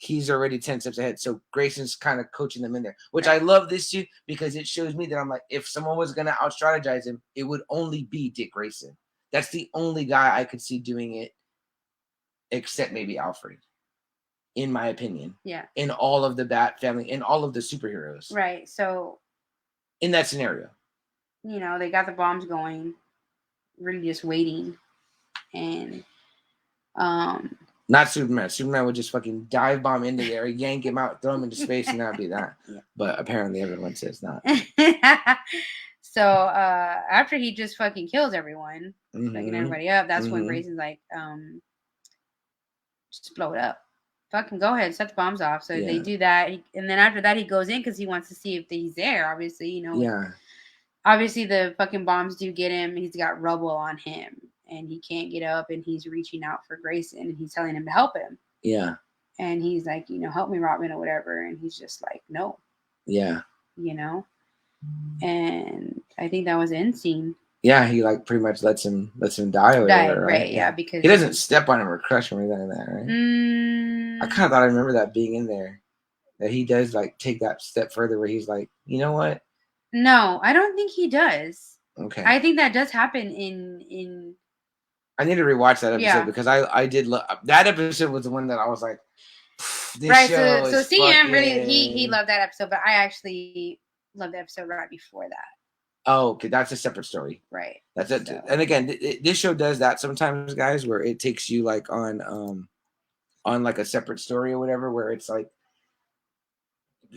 He's already 10 steps ahead. So Grayson's kind of coaching them in there, which I love this too, because it shows me that I'm like, if someone was going to out-strategize him, it would only be Dick Grayson. That's the only guy I could see doing it, except maybe Alfred, in my opinion. Yeah. In all of the Bat family, in all of the superheroes. Right. So. In that scenario. They got the bombs going, really just waiting. And, not Superman. Superman would just fucking dive bomb into there, yank him out, throw him into space, and that'd be that. Yeah. But apparently everyone says not. So after he just fucking kills everyone, fucking everybody up, that's when Grayson's like, just blow it up. Fucking go ahead, set the bombs off. So they do that. And then after that, he goes in because he wants to see if he's there, obviously, Yeah. Obviously, the fucking bombs do get him. He's got rubble on him. And he can't get up, and he's reaching out for Grayson, and he's telling him to help him. Yeah. And he's like, help me, Robin, or whatever. And he's just like, no. Yeah. And I think that was the end scene. Yeah, he like pretty much lets him die or whatever, right? Yeah, because he doesn't step on him or crush him or anything like that, right? I kind of thought I remember that being in there, that he does like take that step further where he's like, you know what? No, I don't think he does. Okay. I think that does happen in. I need to rewatch that episode because I did love that episode. Was the one that I was like, this show so CM really he loved that episode, but I actually loved the episode right before that. Oh, okay, that's a separate story, right? That's it. So. And again, this show does that sometimes, guys, where it takes you like on like a separate story or whatever, where it's like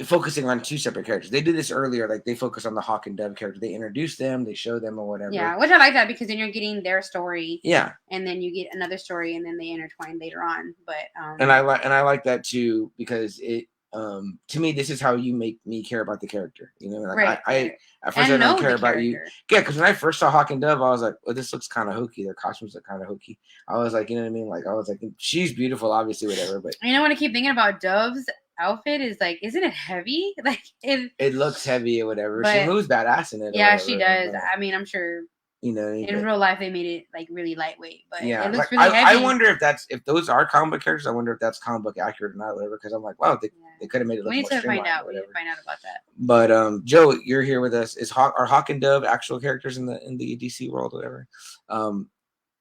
focusing on two separate characters. They did this earlier, like they focus on the Hawk and Dove character. They introduce them, they show them or whatever. Yeah, which I like that because then you're getting their story. Yeah. And then you get another story and then they intertwine later on. But and I like that too because it to me this is how you make me care about the character. You know, like right, I at first I don't care about you. Yeah, because when I first saw Hawk and Dove, I was like, well, this looks kind of hokey. Their costumes look kind of hokey. I was like, you know what I mean? Like I was like, she's beautiful, obviously, whatever. But you know what I keep thinking about Dove's outfit is like, isn't it heavy? Like it looks heavy or whatever. She moves badass in it. Yeah, she does. But, I mean, I'm sure. You know, in real life they made it like really lightweight, but yeah, it looks like, really heavy. I wonder if those are comic book characters. I wonder if that's comic book accurate or not, whatever. Because I'm like, wow, they could have made it look more streamlined. We need to find out about that. But Joe, you're here with us. Are Hawk and Dove actual characters in the DC world, whatever?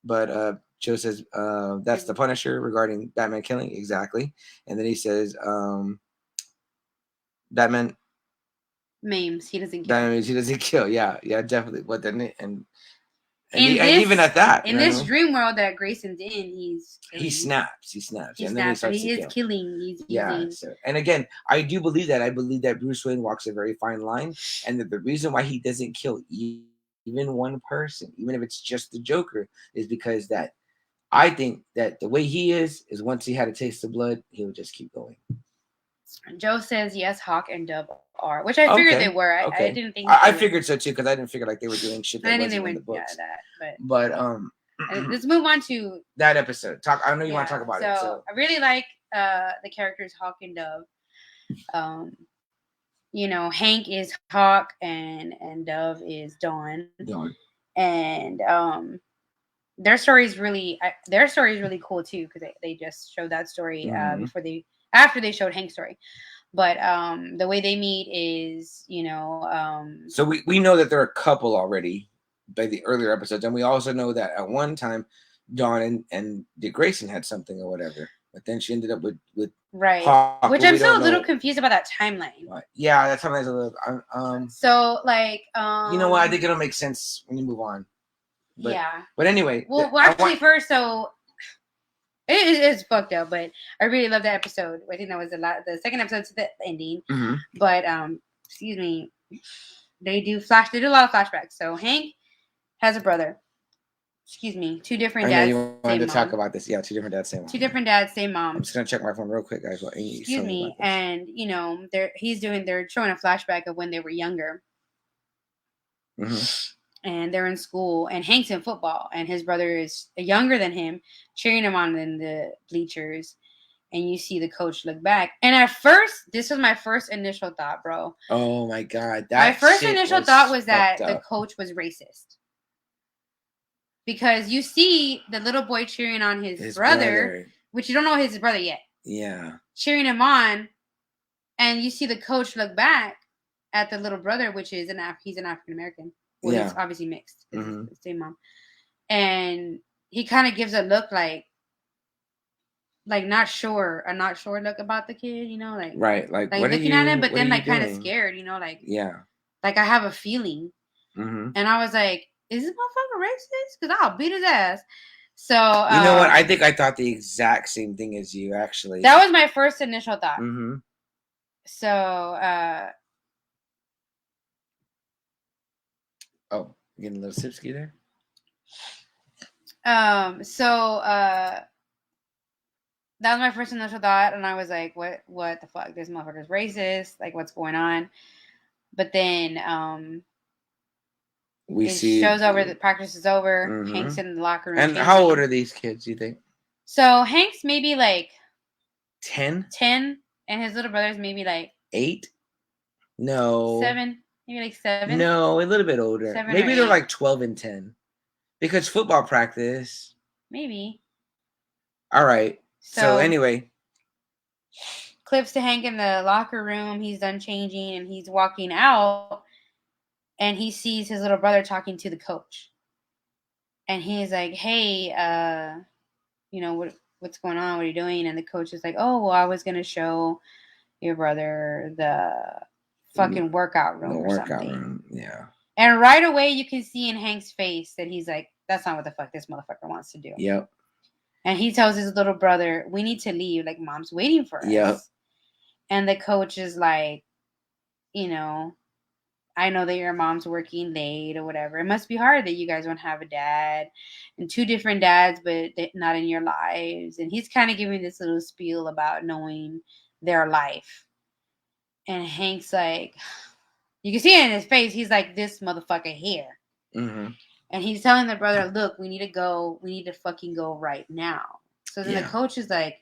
But Joe says that's the Punisher regarding Batman killing exactly, and then he says Batman maims. He doesn't kill. Batman means he doesn't kill. Yeah, definitely. What then? And even at that, in this dream world that Grayson's in, he snaps. And then he is killing. He's using. So, and again, I do believe that. I believe that Bruce Wayne walks a very fine line, and that the reason why he doesn't kill even one person, even if it's just the Joker, is because that I think that the way he is once he had a taste of blood, he'll just keep going. Joe says yes, Hawk and Dove are, which I figured they were. I didn't think I figured so too because I didn't figure like they were doing shit that wasn't in the books. But let's move on to that episode. I know you want to talk about it. So I really like the characters Hawk and Dove. You know, Hank is Hawk and Dove is Dawn. And their story is really cool too because they just showed that story after they showed Hank's story. But the way they meet is, you know, so we know that they're a couple already by the earlier episodes, and we also know that at one time Dawn and Dick Grayson had something or whatever, but then she ended up with right, Hawk, which I'm still a little confused about that timeline. Yeah, that timeline's a little so like you know what, I think it'll make sense when you move on. But, yeah. But anyway, well actually first, so it's fucked up, but I really love that episode. I think that was the second episode to the ending. Mm-hmm. But excuse me, they do a lot of flashbacks. So Hank has a brother. Excuse me, two different dads. You wanted to talk about this. Yeah, two different dads, same mom. Two different dads, same mom. I'm just gonna check my phone real quick, guys. Excuse me, and you know they're showing a flashback of when they were younger. Mm-hmm. And they're in school, and Hank's in football, and his brother is younger than him, cheering him on in the bleachers. And you see the coach look back. And at first, this was my first initial thought, bro. Oh my God. My first initial thought was that the coach was racist. Because you see the little boy cheering on his brother, which you don't know his brother yet. Yeah. Cheering him on. And you see the coach look back at the little brother, which is he's an African American. Well, he's obviously mixed. Mm-hmm. It's the same mom. And he kind of gives a look like not sure look about the kid, you know, like right, like what looking at him, but then like kind of scared, you know, like like I have a feeling, and I was like, is this motherfucker racist? Because I'll beat his ass. So you know what? I think I thought the exact same thing as you. Actually, that was my first initial thought. Mm-hmm. So oh, you getting a little sipsky there? That was my first initial thought, and I was like, what the fuck? This motherfucker's racist. Like, what's going on? But then we see show's over, the practice is over. Mm-hmm. Hank's in the locker room. And how old are these kids, do you think? So Hank's maybe like 10? 10, and his little brother's maybe like 8? No. 7. Maybe like 7. No, a little bit older. Maybe they're like 12 and 10. Because football practice. Maybe. All right. So anyway. Clips to Hank in the locker room. He's done changing and he's walking out. And he sees his little brother talking to the coach. And he's like, hey, you know, what's going on? What are you doing? And the coach is like, oh, well, I was going to show your brother the fucking workout room or something. Yeah. And right away you can see in Hank's face that he's like, that's not what the fuck this motherfucker wants to do. Yep. And he tells his little brother, we need to leave. Like, mom's waiting for us. Yep. And the coach is like, you know, I know that your mom's working late or whatever. It must be hard that you guys don't have a dad and 2 different dads, but not in your lives. And he's kind of giving this little spiel about knowing their life. And Hank's like, you can see it in his face. He's like, this motherfucker here. Mm-hmm. And he's telling the brother, look, we need to go. We need to fucking go right now. So then the coach is like,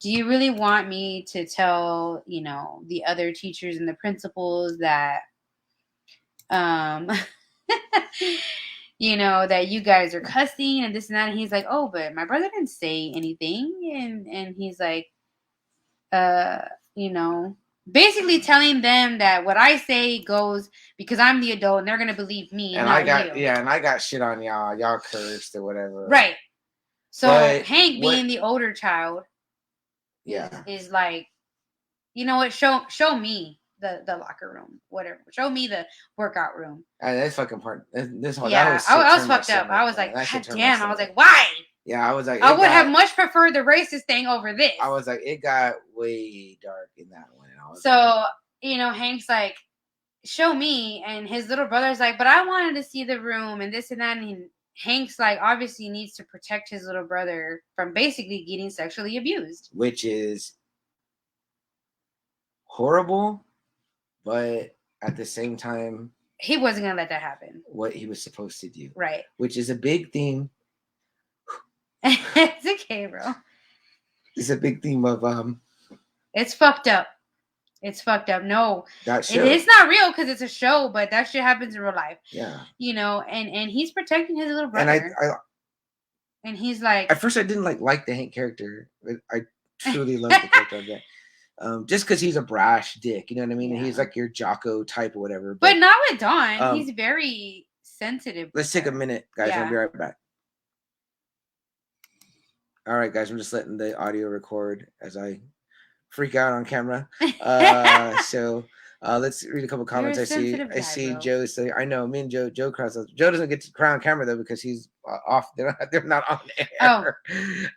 do you really want me to tell, you know, the other teachers and the principals that, you know, that you guys are cussing and this and that? And he's like, oh, but my brother didn't say anything. And he's like, you know, basically telling them that what I say goes because I'm the adult and they're going to believe me. And not you. And I got shit on y'all. Y'all cursed or whatever. Right. So Hank being the older child is like, you know what? Show me the locker room, whatever. Show me the workout room. And that's fucking part. This whole I was fucked up. I was like, God damn. I was like, why? Yeah, I was like, I would have much preferred the racist thing over this. I was like, it got way dark in that one. And I was you know, Hank's like, show me, and his little brother's like, but I wanted to see the room and this and that, and Hank's like, obviously needs to protect his little brother from basically getting sexually abused, which is horrible, but at the same time, he wasn't gonna let that happen. What he was supposed to do, right? Which is a big theme. It's okay, bro. It's a big theme of It's fucked up. It's fucked up. No, that show. It's not real because it's a show, but that shit happens in real life. Yeah, you know, and he's protecting his little brother. And he's like, at first I didn't like the Hank character, but I truly love the character of that. Just because he's a brash dick, you know what I mean? Yeah. And he's like your Jocko type or whatever. But not with Dawn. He's very sensitive. Let's take a minute, guys. I'll be right back. All right, guys. I'm just letting the audio record as I freak out on camera. So let's read a couple comments. I see Joe say, I know, me and Joe Cross. Joe doesn't get to cry on camera though because he's off. They're not on air.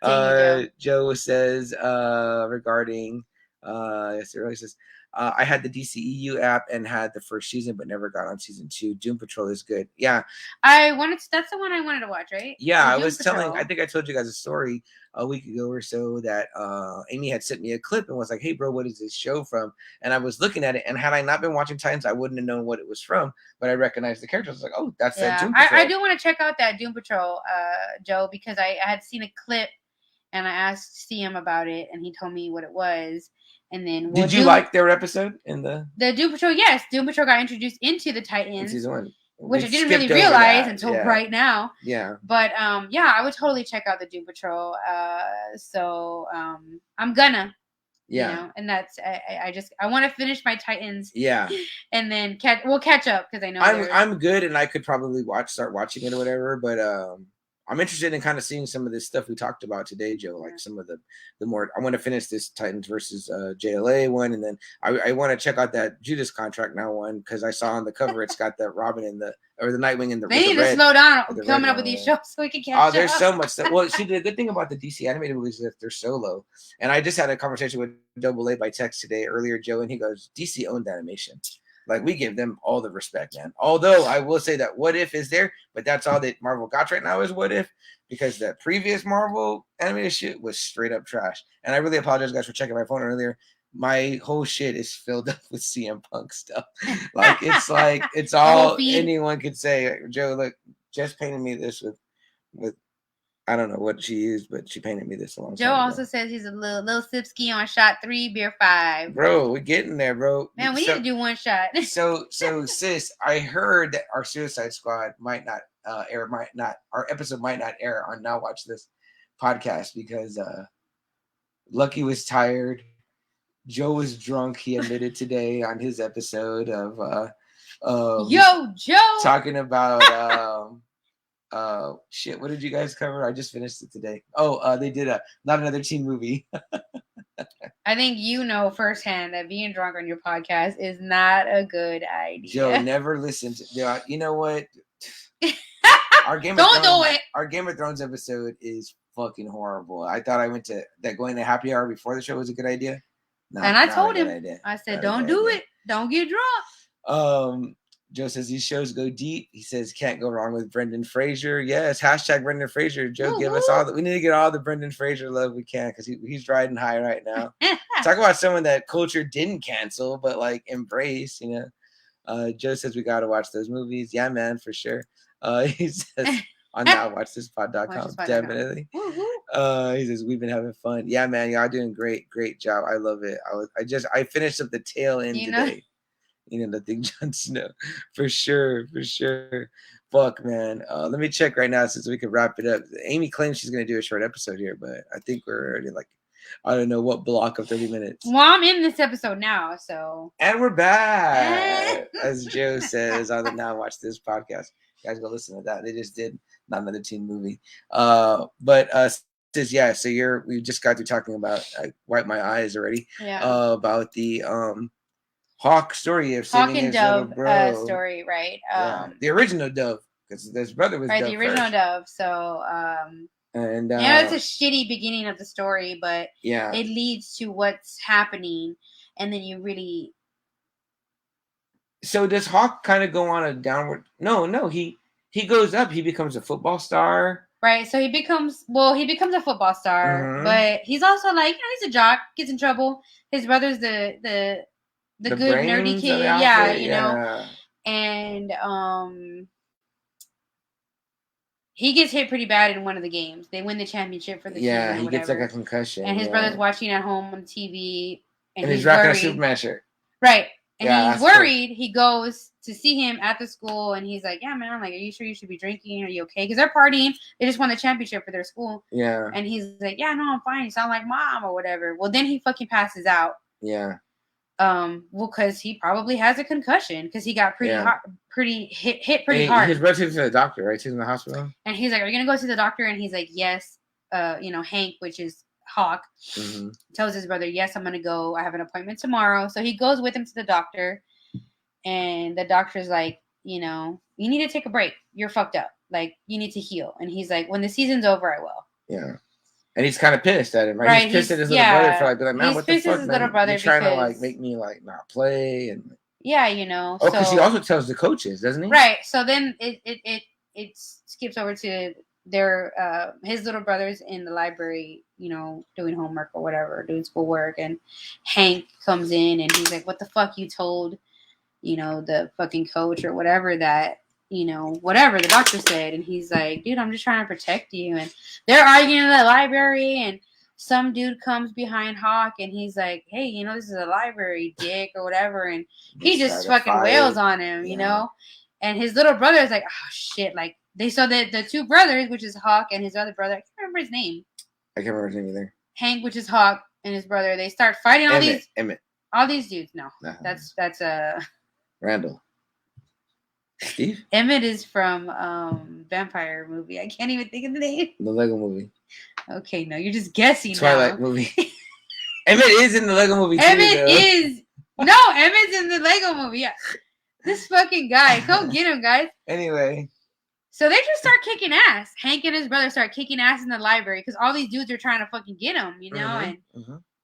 Oh, Joe says regarding yes, it really says I had the DCEU app and had the first season, but never got on season 2. Doom Patrol is good. Yeah, that's the one I wanted to watch, right? Yeah, I was telling. I think I told you guys a story a week ago or so that Amy had sent me a clip and was like, "Hey, bro, what is this show from?" And I was looking at it, and had I not been watching Titans, I wouldn't have known what it was from. But I recognized the characters. I was like, "Oh, that's that Doom Patrol." I do want to check out that Doom Patrol, Joe, because I had seen a clip, and I asked CM about it, and he told me what it was. And then did you like their episode in the Doom Patrol? Yes, Doom Patrol got introduced into the Titans in season 1, which I didn't really realize until right now. Yeah, but yeah, I would totally check out the Doom Patrol. So I'm gonna, you know, and that's I want to finish my Titans. Yeah, and then we'll catch up because I know I'm good and I could probably start watching it or whatever, but I'm interested in kind of seeing some of this stuff we talked about today, Joe. Like some of the more. I want to finish this Titans versus JLA one, and then I want to check out that Judas Contract now one because I saw on the cover it's got that Robin and the Nightwing in the. They need to slow down coming up with these shows so we can catch up. Oh, there's so much stuff. Well, see, the good thing about the DC animated movies is that they're solo. And I just had a conversation with Double A by text earlier, Joe, and he goes, DC owned animation. Like, we give them all the respect, man. Although I will say that What If is there, but that's all that Marvel got right now is What If, because the previous Marvel animated shit was straight up trash. And I really apologize, guys, for checking my phone earlier. My whole shit is filled up with CM Punk stuff. Like, it's all anyone could say. Joe, look, Jess painted me this with I don't know what she used, but she painted me this a long time Joe also says he's a little sipski on shot 3, beer 5. Bro, we're getting there, bro. Man, we need to do one shot. so sis, I heard that our Suicide Squad might not our episode might not air on Now Watch This podcast because Lucky was tired. Joe was drunk. He admitted today on his episode of Yo, Joe talking about shit, what did you guys cover? I just finished it today. They did a Not Another Teen Movie. I think you know firsthand that being drunk on your podcast is not a good idea. Joe, never listened to you know what? Our Game of Thrones episode is fucking horrible. I thought I went to that going to happy hour before the show was a good idea. And I told him, I said, don't do it. Don't get drunk. Joe says these shows go deep. He says can't go wrong with Brendan Fraser. Yes, hashtag Brendan Fraser. Joe, give us all we need to get all the Brendan Fraser love we can because he's riding high right now. Talk about someone that culture didn't cancel, but like embrace, you know. Joe says we gotta watch those movies. Yeah, man, for sure. He says on nowwatchthispod.com. Definitely. He says we've been having fun. Yeah, man, y'all doing great job. I love it. I finished up the tail end today. You know, the thing Jon Snow. For sure. Fuck, man. Let me check right now since we can wrap it up. Amy claims she's gonna do a short episode here, but I think we're already like I don't know what block of 30 minutes. Well, I'm in this episode now, so. And we're back, as Joe says on the Now Watch This podcast. You guys go listen to that. They just did not another teen movie. Says yeah. So we just got to talking about. I wiped my eyes already. Yeah. About the Hawk story of Hawk saving and his Dove little bro. Story, right? The original Dove, because his brother was right. Dove The original first. Dove. So and it's a shitty beginning of the story, but yeah, it leads to what's happening, and then you really. So does Hawk kind of go on a downward? No, he goes up. He becomes a football star. Right, so he becomes a football star, but he's also like, you know, he's a jock, gets in trouble. His brother's the good nerdy kid, yeah, you know, and he gets hit pretty bad in one of the games. They win the championship for the team. Yeah, he gets like a concussion, and his brother's watching at home on TV, and he's rocking a Superman shirt, right? And he's worried. Cool. He goes to see him at the school, and he's like, "Yeah, man. I'm like, are you sure you should be drinking? Are you okay? Because they're partying. They just won the championship for their school." Yeah. And he's like, "Yeah, no, I'm fine. You sound like mom or whatever." Well, then he fucking passes out. Yeah. Well, because he probably has a concussion because he got pretty hit pretty hard. His brother takes him to the doctor, right? Takes him to the hospital. And he's like, "Are you gonna go see the doctor?" And he's like, "Yes." You know, Hank, which is Hawk, tells his brother, "Yes, I'm gonna go. I have an appointment tomorrow." So he goes with him to the doctor. And the doctor's like, you know, you need to take a break. You're fucked up. Like, you need to heal. And he's like, when the season's over, I will. Yeah. And he's kind of pissed at him, right? He's pissed at his little brother for like, man, what the fuck, man? Little brother You're trying to like make me like not play and. Yeah, you know. Oh, because he also tells the coaches, doesn't he? Right. So then it skips over to their his little brother's in the library, you know, doing homework or whatever, doing schoolwork, and Hank comes in and he's like, "What the fuck you told?" You know, the fucking coach or whatever that, you know, whatever the doctor said. And he's like, "Dude, I'm just trying to protect you." And they're arguing in the library and some dude comes behind Hawk and he's like, "Hey, you know, this is a library, dick," or whatever. And he just fucking wails on him, you know? And his little brother is like, "Oh shit." Like they saw that the two brothers, which is Hawk and his other brother, I can't remember his name. I can't remember his name either. Hank, which is Hawk, and his brother, they start fighting Emmett. All these dudes. No. That's Randall. Steve? Emmett is from Vampire movie. I can't even think of the name. The Lego movie. Okay, no, you're just guessing. Twilight movie. Emmett is in the Lego movie too. Emmett's in the Lego movie. Yeah. This fucking guy. Go get him, guys. Anyway. So they just start kicking ass. Hank and his brother start kicking ass in the library because all these dudes are trying to fucking get him, you know, and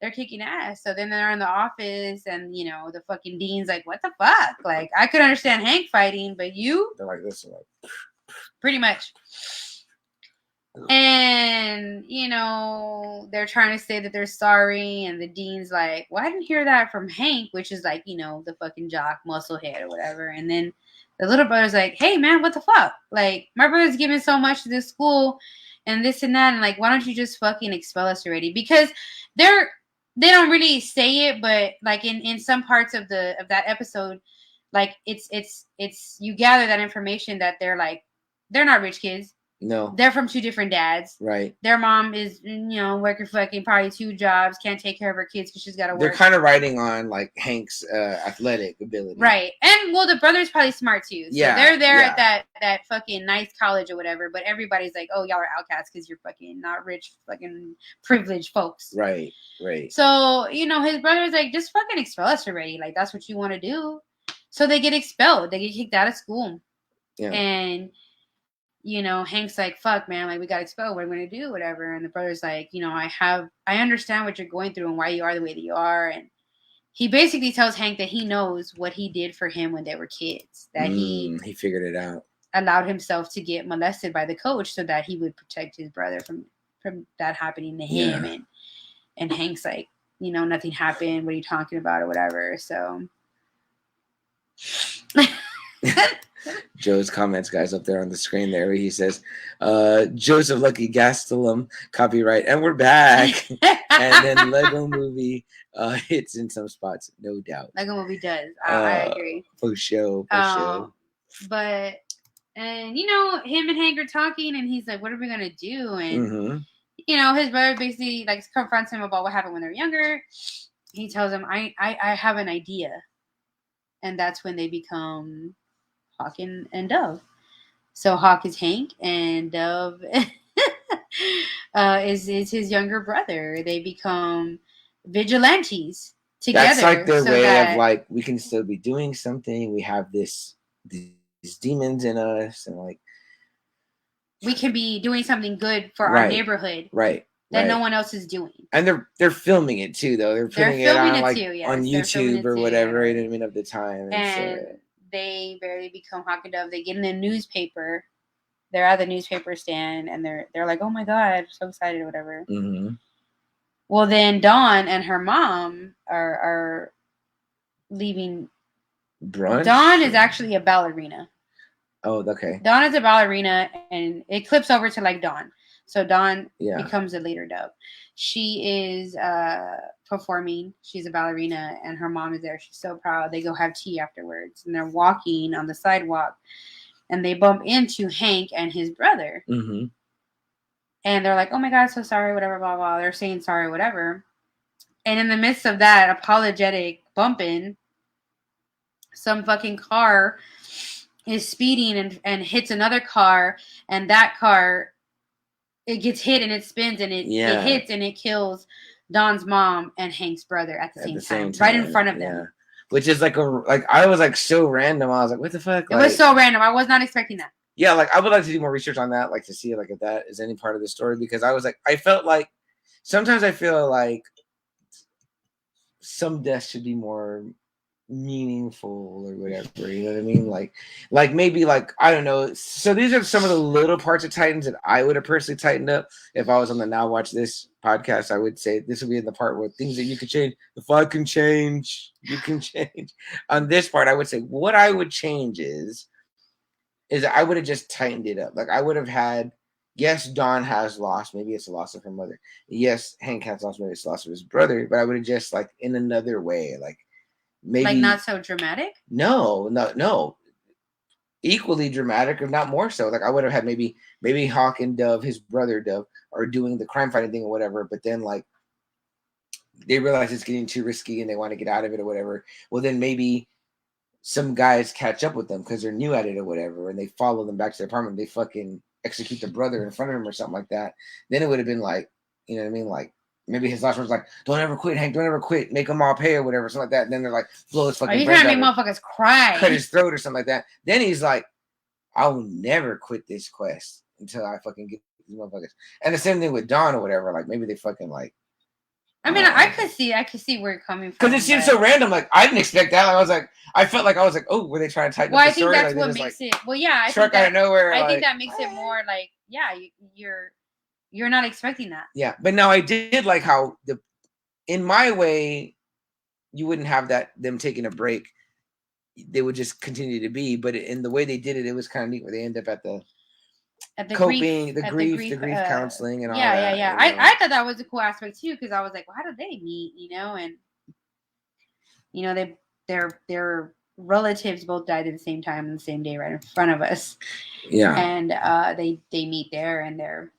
they're kicking ass. So then they're in the office and, you know, the fucking dean's like, "What the fuck?" Like, I could understand Hank fighting, but you? They're like this. Like. Pretty much. And, you know, they're trying to say that they're sorry. And the dean's like, "Well, I didn't hear that from Hank," which is like, you know, the fucking jock, musclehead or whatever. And then the little brother's like, "Hey, man, what the fuck? Like, my brother's giving so much to this school and this and that. And, like, why don't you just fucking expel us already?" Because they don't really say it, but like in some parts of that episode, like it's you gather that information that they're not rich kids. No. They're from two different dads. Right. Their mom is, you know, working fucking probably 2 jobs, can't take care of her kids because she's got to work. They're kind of riding on like Hank's athletic ability. Right. And well, the brother's probably smart too. So yeah. They're there at that fucking nice college or whatever, but everybody's like, "Oh, y'all are outcasts because you're fucking not rich, fucking privileged folks." Right. Right. So, you know, his brother's like, "Just fucking expel us already. Like, that's what you want to do." So they get expelled. They get kicked out of school. Yeah. And you know, Hank's like, "Fuck, man, like, we got expelled. What are we going to do? Whatever." And the brother's like, "You know, I understand what you're going through and why you are the way that you are. And, he basically tells Hank that he knows what he did for him when they were kids. That he figured it out. Allowed himself to get molested by the coach so that he would protect his brother from that happening to him. And Hank's like, nothing happened. What are you talking about or whatever? So Joe's comments, guys, up there on the screen there, where he says, Joseph Lucky Gastelum, copyright, and we're back. And then Lego Movie hits in some spots, no doubt. Lego Movie does. I agree. For sure. But, and, him and Hank are talking, and he's like, what are we going to do? And, his brother basically, like, confronts him about what happened when they were younger. He tells him, I have an idea. And that's when they become Hawk and Dove. So Hawk is Hank, and Dove is his younger brother. They become vigilantes together. That's like their way of like, we can still be doing something. We have these demons in us, and like we can be doing something good for our neighborhood. Right. That no one else is doing. And they're filming it too, though. They're putting it on like on YouTube or whatever, you know what I mean, of the time. And they barely become Hawk and Dove. They get in the newspaper. They're at the newspaper stand, and they're like, "Oh my god, so excited!" or whatever. Mm-hmm. Well, then Dawn and her mom are leaving. Brunch? Dawn is actually a ballerina. Oh, okay. Dawn is a ballerina, and it clips over to like Dawn. So Dawn becomes a later Dove. She is performing. She's a ballerina, and her mom is there. She's so proud. They go have tea afterwards, and they're walking on the sidewalk, and they bump into Hank and his brother. Mm-hmm. And they're like, "Oh my god, so sorry, whatever, blah blah." They're saying sorry, whatever. And in the midst of that apologetic bumping, some fucking car is speeding and hits another car, and that car. It gets hit and it spins and it hits and it kills Dawn's mom and Hank's brother at the same time, right in front of them. Which is like I was like so random. I was like, what the fuck? It was so random. I was not expecting that. Yeah, like I would like to do more research on that, like to see like if that is any part of the story, because I felt like sometimes I feel like some deaths should be more meaningful or whatever, you know what I mean? Like maybe like I don't know. So these are some of the little parts of Titans that I would have personally tightened up if I was on the Now Watch This podcast. I would say this would be in the part where things that you could change. If I can change, you can change. On this part, I would say what I would change is I would have just tightened it up. Like I would have had, yes, Dawn has lost. Maybe it's a loss of her mother. Yes, Hank has lost. Maybe it's a loss of his brother. But I would have just like in another way, like. Maybe like not so dramatic. No. Equally dramatic, if not more so. Like I would have had maybe Hawk and Dove, his brother Dove, are doing the crime fighting thing or whatever. But then like they realize it's getting too risky and they want to get out of it or whatever. Well, then maybe some guys catch up with them because they're new at it or whatever, and they follow them back to the apartment. They fucking execute the brother in front of him or something like that. Then it would have been like, you know what I mean, like. Maybe his last words like, "Don't ever quit, Hank. Don't ever quit. Make them all pay or whatever, something like that." And then they're like, "Blow his fucking." Are you trying to make motherfuckers cry? Cut his throat or something like that. Then he's like, "I will never quit this quest until I fucking get these motherfuckers." And the same thing with Dawn or whatever. Like maybe they fucking like. I mean, I could see where you're coming from. Because it seems so random. Like I didn't expect that. Like, I felt like I was like, "Oh, were they trying to tighten up the story?" Well, I think that's what makes it. Well, yeah, I struck out of nowhere. I think that makes it more like, yeah, you're not expecting that. Yeah, but now I did like how in my way, you wouldn't have them taking a break. They would just continue to be, but in the way they did it, it was kind of neat where they end up at the coping, the grief counseling, and all that. Yeah. I thought that was a cool aspect too, because I was like, well, how did they meet? And their relatives both died at the same time on the same day, right in front of us. Yeah, and they meet there, and they're.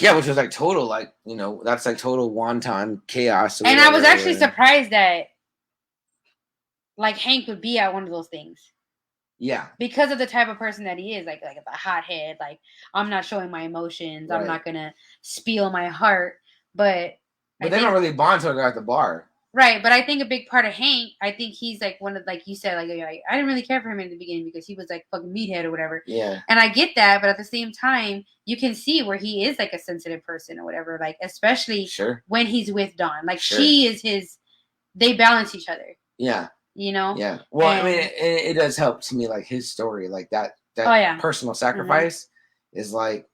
Yeah, which was like total, like, that's like total wanton chaos. And I was actually surprised that, like, Hank would be at one of those things. Yeah. Because of the type of person that he is, like a hothead, like, I'm not showing my emotions. Right. I'm not going to spill my heart. But they don't really bond until they're at the bar. Right, but I think a big part of Hank, I think he's like one of, like you said, like I didn't really care for him in the beginning because he was like fucking meathead or whatever. Yeah. And I get that, but at the same time, you can see where he is like a sensitive person or whatever, like especially when he's with Dawn. Like she is they balance each other. Yeah. You know? Yeah. Well, I mean, it does help to me, like his story, like that personal sacrifice is like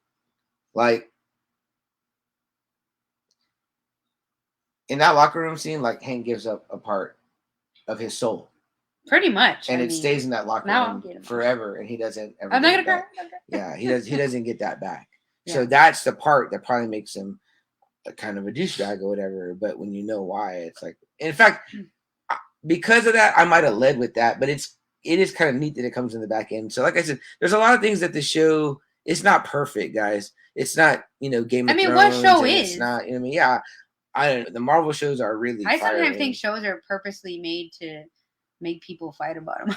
in that locker room scene, like Hank gives up a part of his soul. Pretty much. And it stays in that locker room forever, and he doesn't ever. I'm not gonna cry. Yeah, he doesn't get that back. Yeah. So that's the part that probably makes him a kind of a douchebag or whatever. But when you know why, it's like, in fact, because of that, I might have led with that. But it is kind of neat that it comes in the back end. So, like I said, there's a lot of things that the show. It's not perfect, guys. It's not, Game of Thrones. I mean, what show is? It's not. I mean, yeah. I don't know. The Marvel shows are really. I sometimes think shows are purposely made to make people fight about them.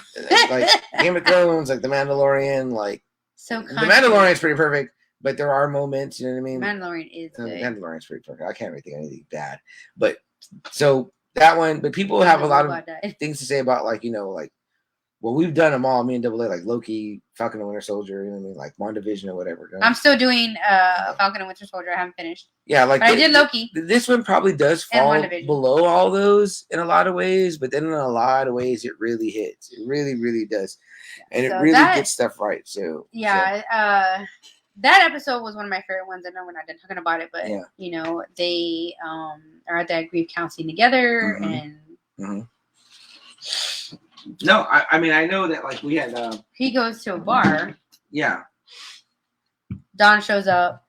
Like Game of Thrones, like The Mandalorian, like The Mandalorian's pretty perfect, but there are moments, you know what I mean? Mandalorian is good. Mandalorian's pretty perfect. I can't really think of anything bad. But so that one, but people have a lot of things to say about well, we've done them all, me and Double A, like Loki, Falcon and Winter Soldier, you know what I mean, like WandaVision or whatever. I'm still doing Falcon and Winter Soldier. I haven't finished. Yeah, like I did Loki. This one probably does fall below all those in a lot of ways, but then in a lot of ways it really hits. It really, really does. And it really gets stuff right. So that episode was one of my favorite ones. I know we're not done talking about it, but they are at that grief counseling together and No, I mean, I know that, like, we had... he goes to a bar. Yeah. Don shows up,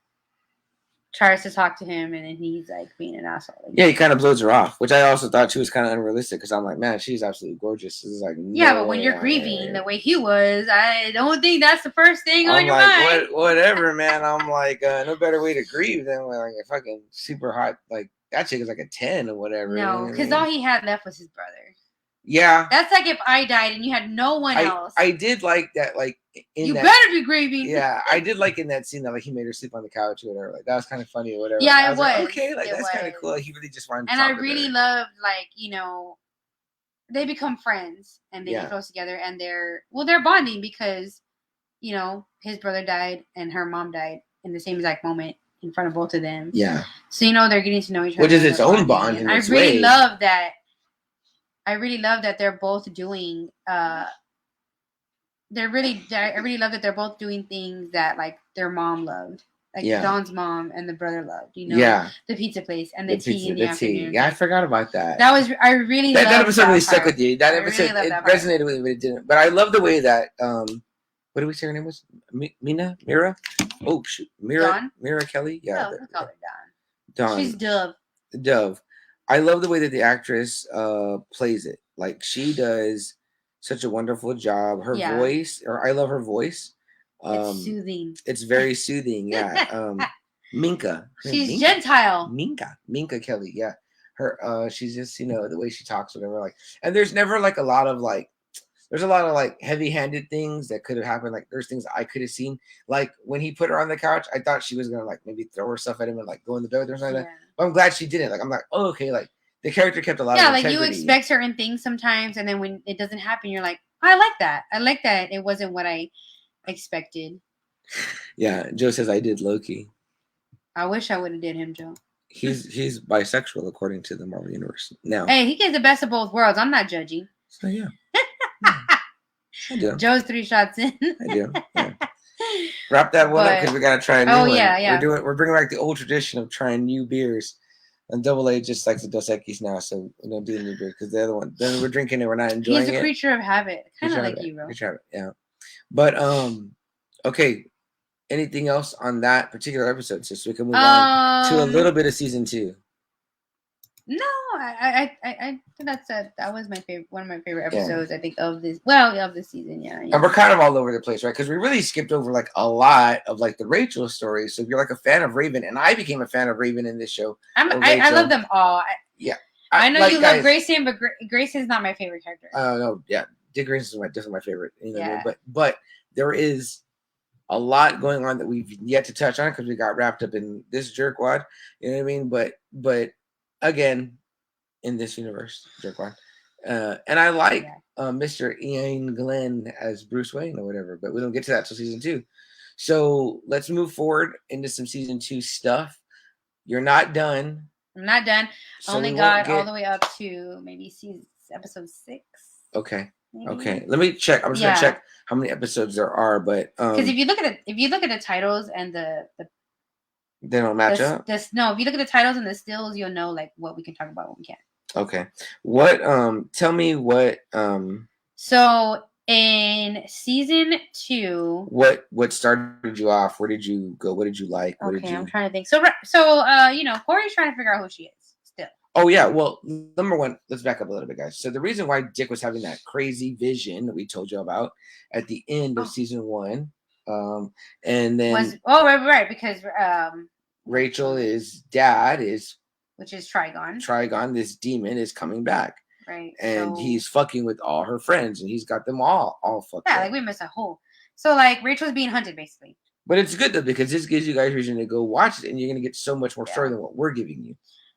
tries to talk to him, and then he's, like, being an asshole. Yeah, he kind of blows her off, which I also thought, too, was kind of unrealistic, because I'm like, man, she's absolutely gorgeous. It's like, but when you're grieving the way he was, I don't think that's the first thing on your mind. Whatever, man. I'm like, no better way to grieve than, like, a fucking super hot, like, that chick is like a 10 or whatever. No, because all he had left was his brother. Yeah. That's like if I died and you had no one else. I did like that, like you better be grieving. Yeah, I did like in that scene that like he made her sleep on the couch or whatever. Like that was kind of funny or whatever. Yeah, it was. Like, okay, like that's kind of cool. Like, he really just wanted to and I really loved they become friends and they get close together and they're bonding because, his brother died and her mom died in the same exact moment in front of both of them. Yeah. So they're getting to know each other. Which is its own bond. And I really love that. I really love that they're both doing. I really love that they're both doing things that like their mom loved, like Dawn's mom and the brother loved. The pizza place and the tea in the afternoon. Yeah, I forgot about that. I really that episode really stuck with you. That episode it resonated with me, but it didn't. But I love the way that what did we say her name was? Mira? Oh shoot, Mira Kelly. Yeah, we call her Dawn. She's Dove. I love the way that the actress plays it. Like she does such a wonderful job. Her voice, I love her voice. It's soothing. It's very soothing. Yeah. Minka. She's Gentile. Minka Kelly. Yeah. Her. She's just the way she talks, whatever. Like, and there's never like a lot of like. There's a lot of like heavy-handed things that could have happened. Like there's things I could have seen. Like when he put her on the couch, I thought she was gonna like maybe throw her stuff at him and like go in the bed or something. Yeah. But I'm glad she didn't. Like I'm like, oh okay. Like the character kept a lot of integrity. Like you expect certain things sometimes, and then when it doesn't happen, you're like, I like that. I like that. It wasn't what I expected. Yeah, Joe says I did Loki. I wish I would have did him, Joe. He's bisexual according to the Marvel Universe. Now, hey, he gets the best of both worlds. I'm not judging. So yeah. I do. Joe's 3 shots in. I do. Yeah. Wrap that one up because we gotta try a new one. Yeah. We're bringing back the old tradition of trying new beers. And Double A just likes the Dos Equis now, so we don't do the new beer because the other one. Then we're drinking it, we're not enjoying it. He's a creature of habit, kind of like you, bro. Yeah. But okay. Anything else on that particular episode, so we can move on to a little bit of season 2? No, I think that was my favorite, one of my favorite episodes. I think of this season. Yeah. And we're kind of all over the place, right? Because we really skipped over like a lot of like the Rachel story. So if you're like a fan of Raven, and I became a fan of Raven in this show. I love them all. I know you love Grayson, but Grayson's not my favorite character. Oh no, yeah, Dick Grayson is definitely my favorite. But there is a lot going on that we've yet to touch on because we got wrapped up in this jerkwad. You know what I mean? But again, in this universe, jerkwad. And I like Mr. Ian Glenn as Bruce Wayne or whatever, but we don't get to that till season 2. So let's move forward into some season 2 stuff. You're not done. I'm not done. So I only got all the way up to maybe episode 6. Okay. Maybe. Okay. Let me check. I'm just gonna check how many episodes there are, but because if you look at the titles and the they don't match up. If you look at the titles and the stills, you'll know like what we can talk about, what we can't. Okay. What tell me what So in season 2, what started you off? Where did you go? What did you like? What did you... I'm trying to think. So you know, Corey's trying to figure out who she is still. Oh yeah, well, number one, let's back up a little bit, guys. So the reason why Dick was having that crazy vision that we told you about at the end of season 1, and then right, because Rachel's dad is, which is Trigon. Trigon, this demon, is coming back. Right. And he's fucking with all her friends, and he's got them all fucked up. Yeah, like we missed a whole. So like Rachel's being hunted basically. But it's good though, because this gives you guys reason to go watch it, and you're gonna get so much more story than what we're giving you.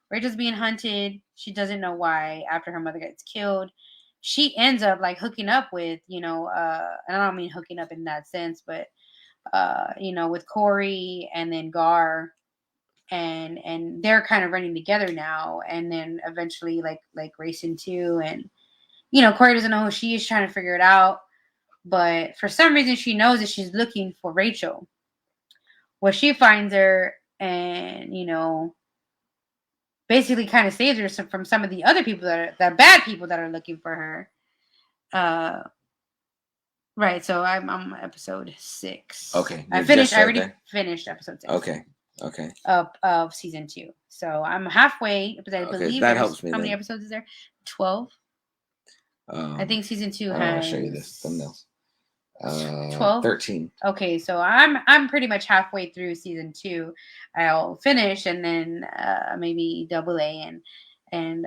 Rachel's being hunted. She doesn't know why. After her mother gets killed, she ends up like hooking up with, and I don't mean hooking up in that sense, but with Corey and then Gar, and they're kind of running together now. And then eventually like Grayson too, and Corey doesn't know who she is, trying to figure it out. But for some reason, she knows that she's looking for Rachel. Well, she finds her, and basically kind of saves her from some of the other people the bad people that are looking for her. Right. So I'm on episode 6. Okay. I already finished episode 6. Okay. Okay. Of season 2. So I'm halfway. Because I believe that helps me. How many episodes is there? 12. I think season 2 has. I'll show you this thumbnail. 12. 13. Okay, so I'm pretty much halfway through season 2. I'll finish, and then maybe Double A and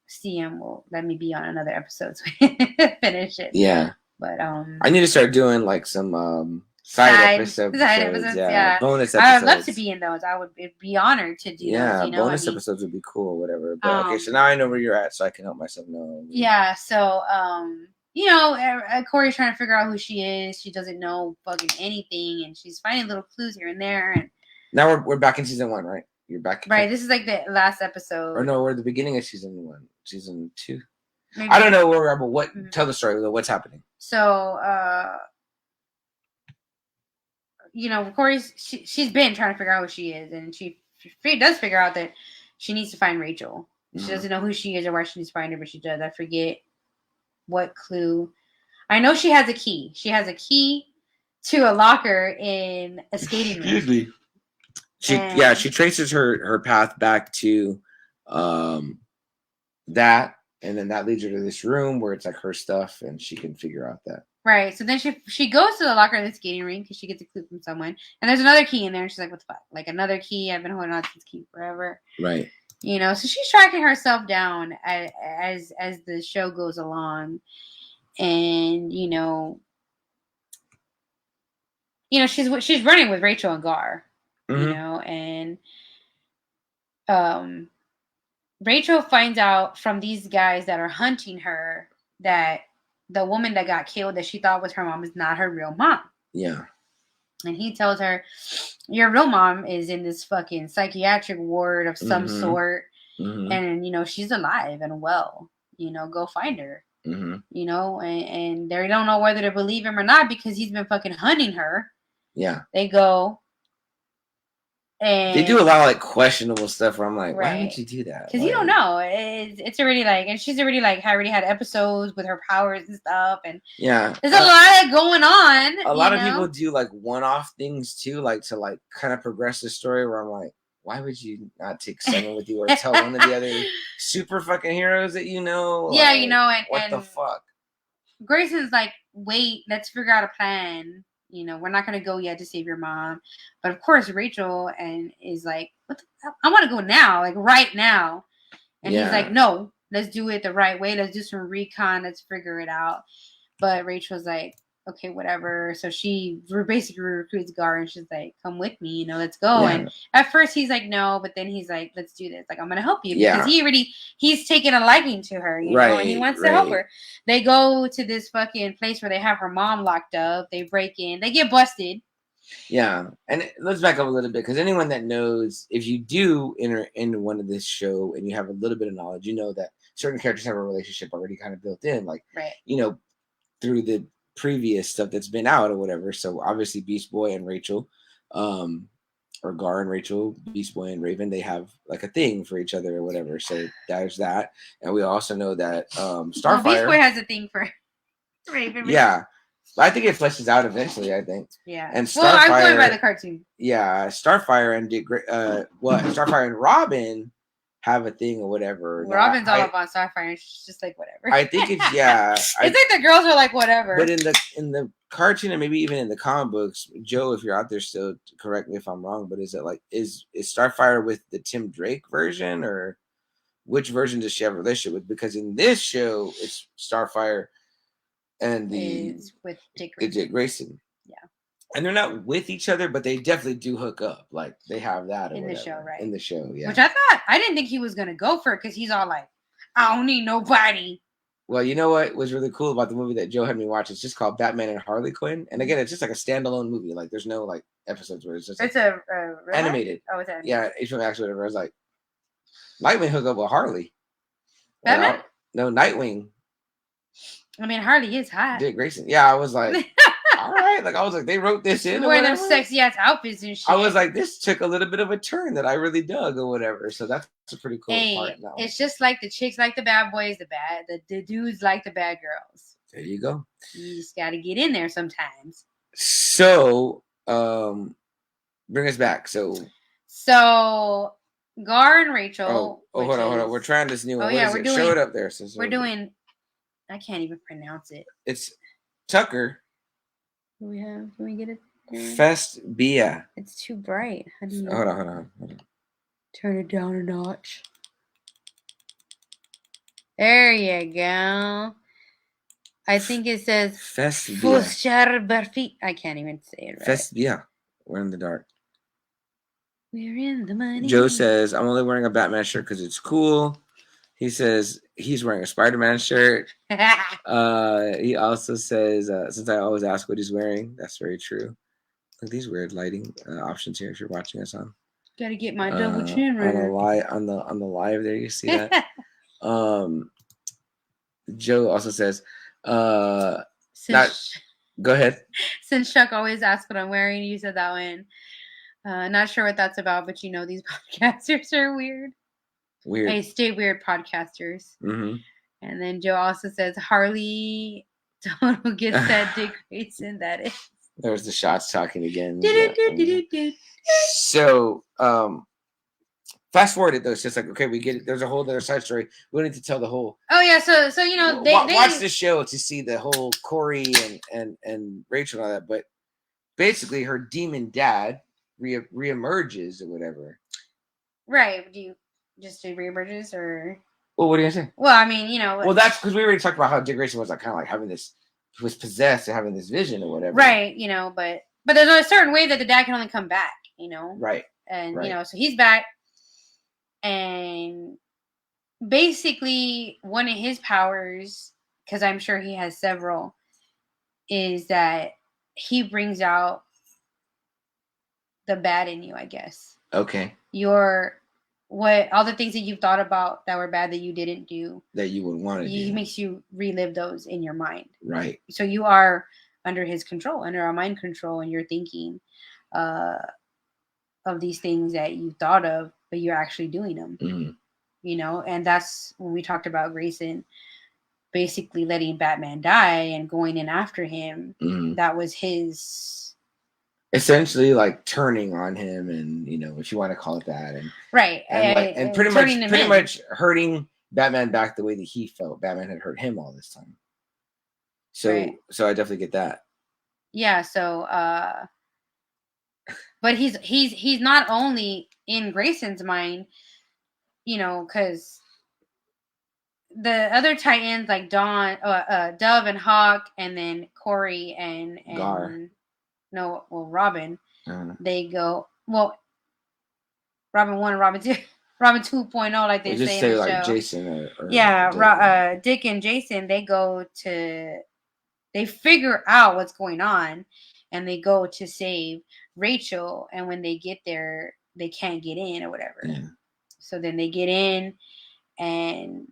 CM will let me be on another episode so we can finish it. Yeah. But I need to start doing like some side episodes. Yeah. Bonus episodes. I would love to be in those. I would be honored to do those. Bonus episodes would be cool or whatever. But okay, so now I know where you're at, so I can help myself know. Yeah, so Corey's trying to figure out who she is. She doesn't know fucking anything, and she's finding little clues here and there. And now we're back in season 1, right? You're back. Right. This is like the last episode. Or no, we're at the beginning of season 1, season 2. Maybe. I don't know where we're at, but what? Mm-hmm. Tell the story. What's happening? So, Corey's she's been trying to figure out who she is, and she does figure out that she needs to find Rachel. Mm-hmm. She doesn't know who she is or where she needs to find her, but she does. I forget what clue. I know she has a key. She has a key to a locker in a skating rink. Excuse me. She traces her path back to that, and then that leads her to this room where it's like her stuff, and she can figure out that. Right. So then she goes to the locker in the skating rink because she gets a clue from someone, and there's another key in there, and she's like, "What the fuck? Like another key? I've been holding on to this key forever." Right. So she's tracking herself down as the show goes along, and she's running with Rachel and Gar, mm-hmm. and Rachel finds out from these guys that are hunting her that the woman that got killed that she thought was her mom is not her real mom. Yeah. And he tells her, your real mom is in this fucking psychiatric ward of some mm-hmm. sort. Mm-hmm. And, she's alive and well. Go find her. Mm-hmm. And they don't know whether to believe him or not because he's been fucking hunting her. Yeah. They go. And they do a lot of like questionable stuff where I'm like, why would you do that? Because you don't know. It's already like, and she's already like, already had episodes with her powers and stuff. And yeah, there's a lot going on. A lot of people do like one-off things too, like to like kind of progress the story where I'm like, why would you not take someone with you or tell one of the other super fucking heroes that you know? Yeah, like, what the fuck? Grayson's like, wait, let's figure out a plan. We're not going to go yet to save your mom. But of course, Rachel is like, what the hell? I want to go now, like right now. And he's like, no, let's do it the right way. Let's do some recon. Let's figure it out. But Rachel's like, okay, whatever. So she basically recruits Gar, and she's like, come with me, let's go. Yeah. And at first he's like, no, but then he's like, let's do this. Like, I'm going to help you. Because he's taken a liking to her, and he wants to help her. They go to this fucking place where they have her mom locked up. They break in. They get busted. Yeah, and let's back up a little bit because anyone that knows, if you do enter into one of this show and you have a little bit of knowledge, you know that certain characters have a relationship already kind of built in, like Right. Through the previous stuff that's been out or whatever. So obviously, Beast Boy and Rachel, or Gar and Rachel, Beast Boy and Raven, they have like a thing for each other or whatever. So there's that, and we also know that Starfire. Beast Boy has a thing for Raven. Yeah. I think it fleshes out eventually. I think. Yeah. And Starfire, I'm going by the cartoon. Yeah, Starfire and Starfire and Robin have a thing or whatever. Robin's all up on Starfire. And she's just like whatever. I think it's it's like the girls are like whatever. But in the cartoon and maybe even in the comic books, Joe, if you're out there still, correct me if I'm wrong. But is it like is Starfire with the Tim Drake version, or which version does she have a relationship with? Because in this show, it's Starfire and with Dick Grayson. Yeah. And they're not with each other, but they definitely do hook up. Like they have that in the show, right? In the show, yeah. Which I didn't think he was gonna go for it because he's all like, I don't need nobody. Well, you know what was really cool about the movie that Joe had me watch? It's just called Batman and Harley Quinn, and again, it's just like a standalone movie. Like there's no like episodes where it's just it's like, animated. Oh, it's animated. Yeah, HBO MAX, whatever. I was like, Nightwing hook up with Harley. Batman? No, Nightwing. I mean, Harley is hot. Dick Grayson. Yeah, I was like, all right. Like I was like, they wrote this in. Wearing them sexy ass outfits and shit. I was like, this took a little bit of a turn that I really dug or whatever. So that's a pretty cool part. It's just like the chicks like the bad boys, the dudes like the bad girls. There you go. You just got to get in there sometimes. So, bring us back. So Gar and Rachel. Hold on. We're trying this new one. Oh, yeah, we're doing. Show it up there. We're doing. I can't even pronounce it. It's Tucker. What do we have? Can we get it? Fest Bia. It's too bright. How do you know? Hold on. Turn it down a notch. There you go. I think it says Fest Bia. I can't even say it right. Fest Bia. We're in the dark. We're in the money. Joe says, I'm only wearing a Batman shirt because it's cool. He says he's wearing a Spider-Man shirt. He also says, since I always ask what he's wearing, that's very true. Look at these weird lighting options here if you're watching us on. Gotta get my double chin right. On the live there, you see that? Joe also says, go ahead. Since Chuck always asks what I'm wearing, you said that one. Not sure what that's about, but these podcasters are weird. Weird. Hey, stay weird, podcasters. Mm-hmm. And then Joe also says Harley total gets that Dick Grayson. That is. There's the shots talking again. So, fast forward though. It's just like, okay, we get it. There's a whole other side story. We need to tell the whole. Oh yeah, so they watch the show to see the whole Corey and Rachel and all that. But basically, her demon dad reemerges or whatever. Right? Do you just do reemerges or? Well, what do you say? Well, I mean, Well, that's because we already talked about how Dick Grayson was like kind of like having this. He was possessed and having this vision or whatever. Right, but there's a certain way that the dad can only come back, Right. And, so he's back. And basically one of his powers, because I'm sure he has several, is that he brings out the bad in you, I guess. Okay. All the things that you've thought about that were bad that you didn't do. That you would want to do. He makes you relive those in your mind. Right. So you are under his control, under our mind control, and you're thinking of these things that you thought of, but you're actually doing them. Mm-hmm. And that's when we talked about Grayson basically letting Batman die and going in after him. Mm-hmm. That was his... Essentially, like turning on him, and if you want to call it that, and right, and pretty much hurting Batman back the way that he felt Batman had hurt him all this time. So, So I definitely get that. Yeah. So, but he's not only in Grayson's mind, because the other Titans like Dove and Hawk, and then Corey and Gar. No, well, Robin, they go, Robin 1 and Robin 2, Robin 2.0, like they say in the like show. Jason Dick and Jason, they figure out what's going on, and they go to save Rachel, and when they get there, they can't get in or whatever. Yeah. So then they get in, and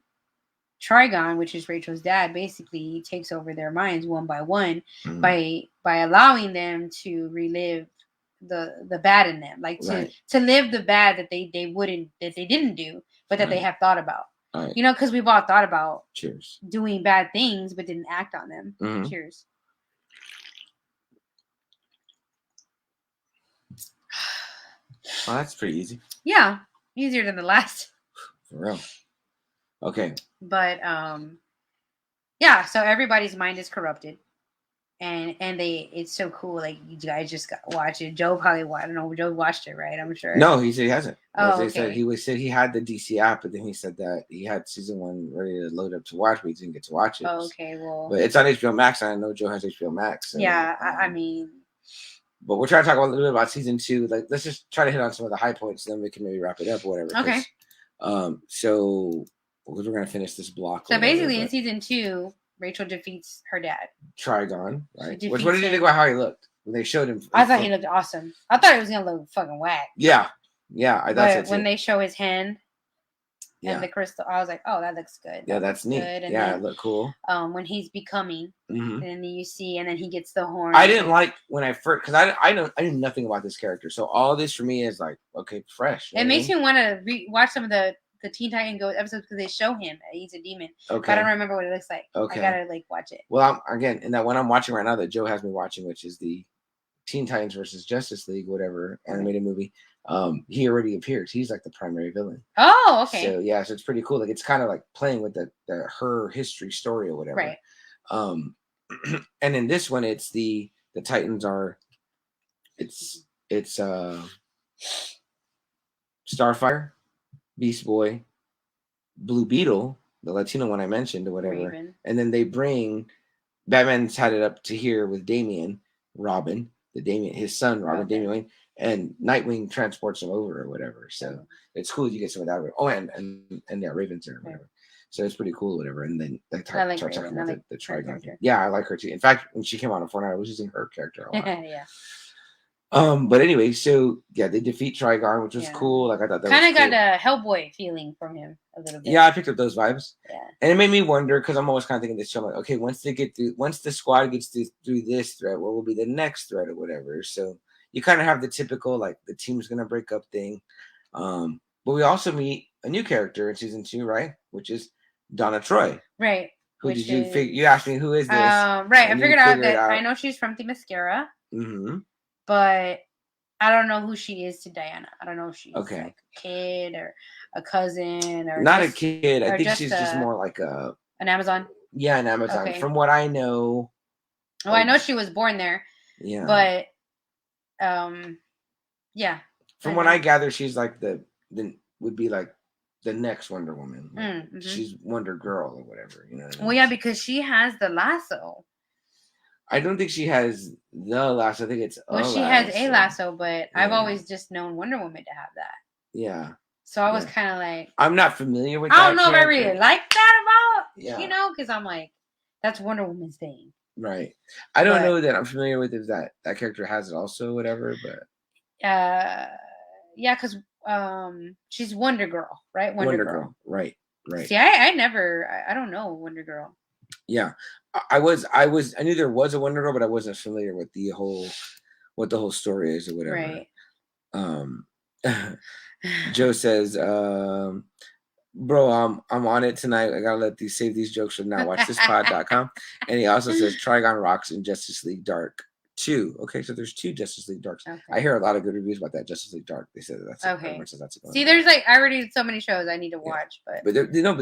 Trigon, which is Rachel's dad, basically takes over their minds one by one by allowing them to relive the bad in them, like to live the bad that they didn't do, but that they have thought about. Right. You know, because we've all thought about Cheers. doing bad things but didn't act on them. Cheers. Well, that's pretty easy. Yeah, easier than the last. For real. Okay. But yeah, so everybody's mind is corrupted. And it's so cool. Like, you guys just got watch it. Joe probably I don't know. Joe watched it, right? I'm sure. No, he said he hasn't. Oh, He said he had the DC app, but then he said that he had season 1 ready to load up to watch, but he didn't get to watch it. Oh, okay, well, but it's on HBO Max, and I know Joe has HBO Max. So, yeah, I mean, but we're trying to talk a little bit about season 2. Like, let's just try to hit on some of the high points, and then we can maybe wrap it up or whatever. Okay. So we're gonna finish this block. So basically, in season 2, Rachel defeats her dad. Trigon, right? What did you think about how he looked when they showed him? I thought he looked awesome. I thought it was gonna look fucking whack. Yeah, I thought so too. When they show his hand and the crystal, I was like, "Oh, that looks good." Yeah, that's neat. And then, it looked cool. When he's becoming, and then you see, and then he gets the horn. I didn't like when I first, because I knew nothing about this character, so all this for me is like, okay, fresh. It makes me want to watch some of the Teen Titan Go episodes because they show him he's a demon. Okay. But I don't remember what it looks like. Okay. I gotta watch it. Well, in that one I'm watching right now that Joe has me watching, which is the Teen Titans versus Justice League, whatever animated movie. He already appears. He's like the primary villain. Oh, okay. So yeah, so it's pretty cool. Like, it's kind of like playing with her history story or whatever. Right. And in this one, it's the Titans are it's Starfire, Beast Boy, Blue Beetle, the Latino one I mentioned or whatever. Raven. And then they bring Batman's had it up to here with Robin, his son, Robin, Damian Wayne, and Nightwing transports him over or whatever. So it's cool you get some of that. Oh, and Raven's there or whatever. So it's pretty cool, whatever. And then they start talking about the Trigon. Yeah, I like her too. In fact, when she came out on Fortnite, I was using her character a lot. Yeah. But anyway, so yeah, they defeat Trigon, which was cool. Like, I thought that kind of got a Hellboy feeling from him a little bit. Yeah, I picked up those vibes. Yeah, and it made me wonder, because I'm always kind of thinking this show, like, okay, once the squad gets through this threat, what will be the next threat or whatever? So you kind of have the typical, like, the team's gonna break up thing. But we also meet a new character in season 2, right? Which is Donna Troy. Right. Who did you figure? You asked me who is this? Right. I figured out that I know she's from Themyscira. Mm-hmm. But I don't know who she is to Diana. I don't know if she's like a kid or a cousin or not a kid. I think she's just more like an Amazon. Yeah, an Amazon. Okay. From what I know. Well, I know she was born there. Yeah. But yeah. From what I gather, she's like would be like the next Wonder Woman. Like, she's Wonder Girl or whatever. You know what I mean? Well, yeah, because she has the lasso. I don't think she has the lasso. I think it's she has a lasso, but I've always just known Wonder Woman to have that. Yeah. So I was kind of like, I'm not familiar with. I don't know if I really like that about, because I'm like, that's Wonder Woman's thing. Right. I don't know that I'm familiar with if that character has it also, whatever. But yeah, because she's Wonder Girl, right? Wonder Girl. Right. See, I don't know Wonder Girl. Yeah, I knew there was a Wonder Girl, but I wasn't familiar with what the whole story is or whatever. Right. Joe says, bro, I'm on it tonight. I gotta save these jokes for now. WatchThisPod.com. And he also says Trigon rocks in Justice League Dark 2. Okay, so there's 2 Justice League Darks. Okay. I hear a lot of good reviews about that Justice League Dark. They said that's okay. That's see, there's I already so many shows I need to watch, but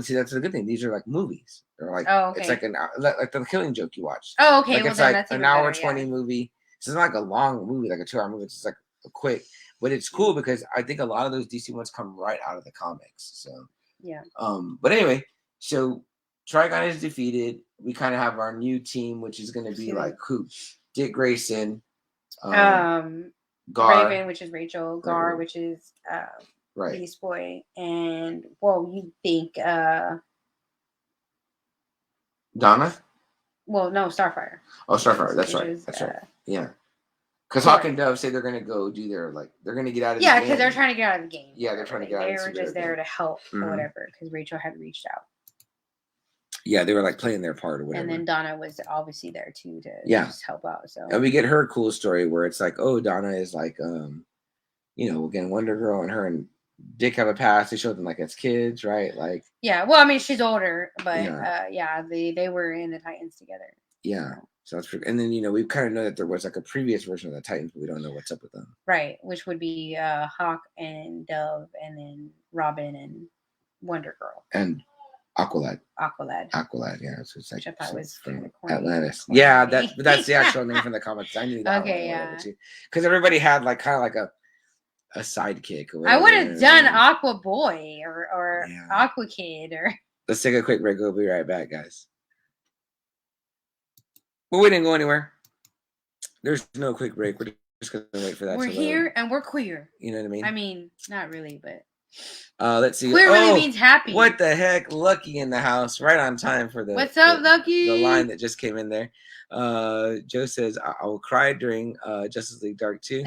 see, that's a good thing. These are like movies. They're like it's like like the Killing Joke you watched. Oh, okay. Like, it's like an hour 20 movie. It's not like a long movie, like a 2-hour movie. It's just like a quick. But it's cool because I think a lot of those DC ones come right out of the comics. So yeah. But anyway, so Trigon is defeated. We kind of have our new team, which is going to be like who? Dick Grayson. Gar, Raven, which is Rachel. Gar, Raven. which is right. Beast Boy, and you think Donna? Well, no, Starfire. Oh, Starfire. That's right. Yeah. Because Hawk and Dove say they're going to go do their, like, they're going to get out of the game. Yeah, because they're trying to get out of the game. Yeah, they're trying to get out of the game. They were just there to help or whatever because Rachel had reached out. Yeah, they were like playing their part or whatever. And then Donna was obviously there too to just help out. So and we get her cool story where it's like, oh, Donna is like, you know, again, Wonder Girl and her and Dick have a past. They showed them like as kids, right? Like, yeah. Well, I mean, she's older, but they were in the Titans together. Yeah. So that's and then, you know, we kind of know that there was like a previous version of the Titans, but we don't know what's up with them. Right, which would be Hawk and Dove, and then Robin and Wonder Girl and Aqualad. Yeah, so it's like which I thought was from corny, Atlantis. Yeah, that's the actual name from the comics. I knew that. Okay, yeah. Because everybody had like kind of like a sidekick. Or I would have done Aqua Boy or Aqua Kid or. Let's take a quick break. We'll be right back, guys. But we didn't go anywhere. There's no quick break. We're just gonna wait for that. We're here and we're queer. You know what I mean? I mean, not really, but. Let's see. Queer really means happy. What the heck? Lucky in the house, right on time for the. What's up, Lucky? The line that just came in there. Joe says, "I will cry during Justice League Dark 2."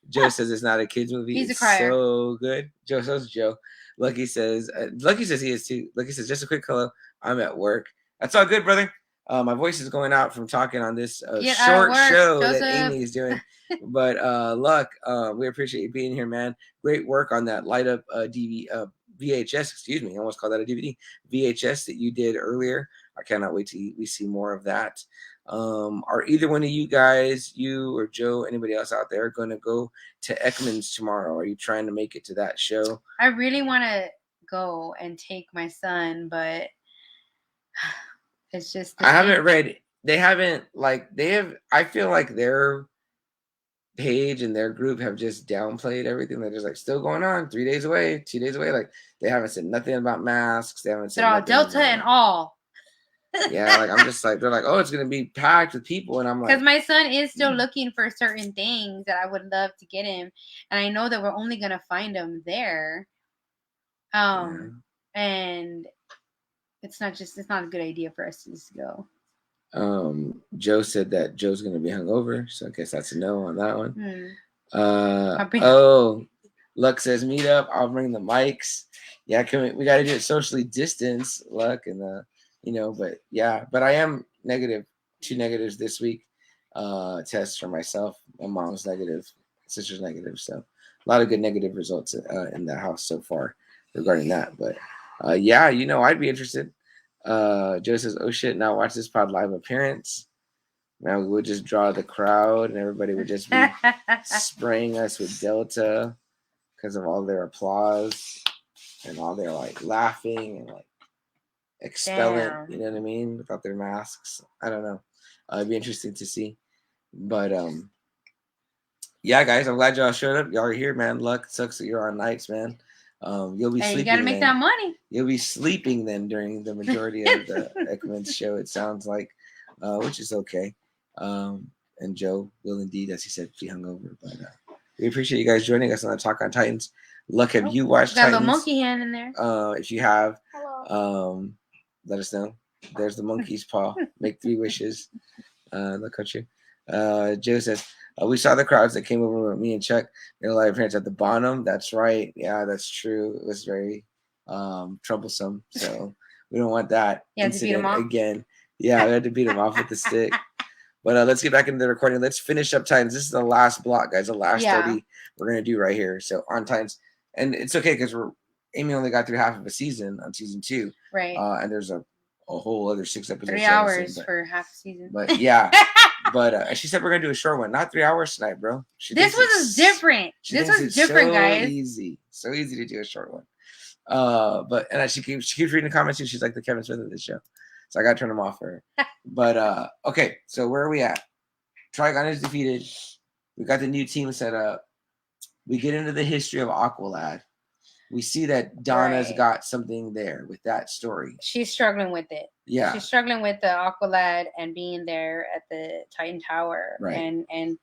Joe says it's not a kids movie. He's a crier. So good. So's Joe. Lucky says he is too. Lucky says just a quick hello. I'm at work. That's all good, brother. My voice is going out from talking on this short show that Amy is doing. But Luck, we appreciate you being here, man. Great work on that light up VHS. Excuse me, I almost called that a DVD. VHS that you did earlier. I cannot wait till we see more of that. Are either one of you guys, you or Joe, anybody else out there, going to go to Ekman's tomorrow? Are you trying to make it to that show? I really want to go and take my son, but it's just. I haven't read. They haven't I feel like their page and their group have just downplayed everything. They're just like still going on. 3 days away, 2 days away. Like they haven't said nothing about masks. They haven't said all Delta and all. Yeah, like I'm just like they're like, oh, it's gonna be packed with people, and I'm like, because my son is still looking for certain things that I would love to get him, and I know that we're only gonna find them there. And it's not a good idea for us to just go. Joe said that Joe's gonna be hungover, so I guess that's a no on that one. Luck says meet up. I'll bring the mics. Yeah, we got to do it socially distance, Luck, and but I am negative, 2 negatives this week. Tests for myself. My mom's negative, sister's negative, so a lot of good negative results in the house so far regarding that. But I'd be interested. Joe says, oh shit, now watch this pod live appearance. Now we would just draw the crowd and everybody would just be spraying us with Delta because of all their applause and all their like laughing and like expellant, you know what I mean, without their masks. I don't know. It'd be interesting to see. But yeah, guys, I'm glad y'all showed up. Y'all are here, man. Luck sucks that you're on nights, man. You'll be sleeping. You gotta make that money. You'll be sleeping then during the majority of the Ekman's show, it sounds like, which is okay. And Joe will indeed, as he said, be hungover. But we appreciate you guys joining us on the Talk on Titans. Luck, have you watched got Titans? Got the monkey hand in there. If you have, let us know. There's the monkey's paw. Make 3 wishes. Look at you. Joe says, we saw the crowds that came over with me and Chuck. There were a lot of parents at the bottom. That's right. Yeah, that's true. It was very troublesome. So we don't want that incident again. Yeah, we had to beat him off with the stick. But let's get back into the recording. Let's finish up Titans. This is the last block, guys. The last 30 we're going to do right here. So on Titans. And it's okay because Amy only got through half of a season on season 2. Right. And there's a whole other 6 episodes. 3 hours for half a season. But yeah. But she said we're gonna do a short one, not 3 hours tonight, bro. This was different. This was different, guys. So easy to do a short one. But she keeps reading the comments too. She's like the Kevin Smith of this show, so I gotta turn them off for her. But okay, so where are we at? Trigon is defeated. We got the new team set up. We get into the history of Aqualad. We see that Donna's got something there with that story. She's struggling with it. Yeah. She's struggling with the Aqualad and being there at the Titan Tower and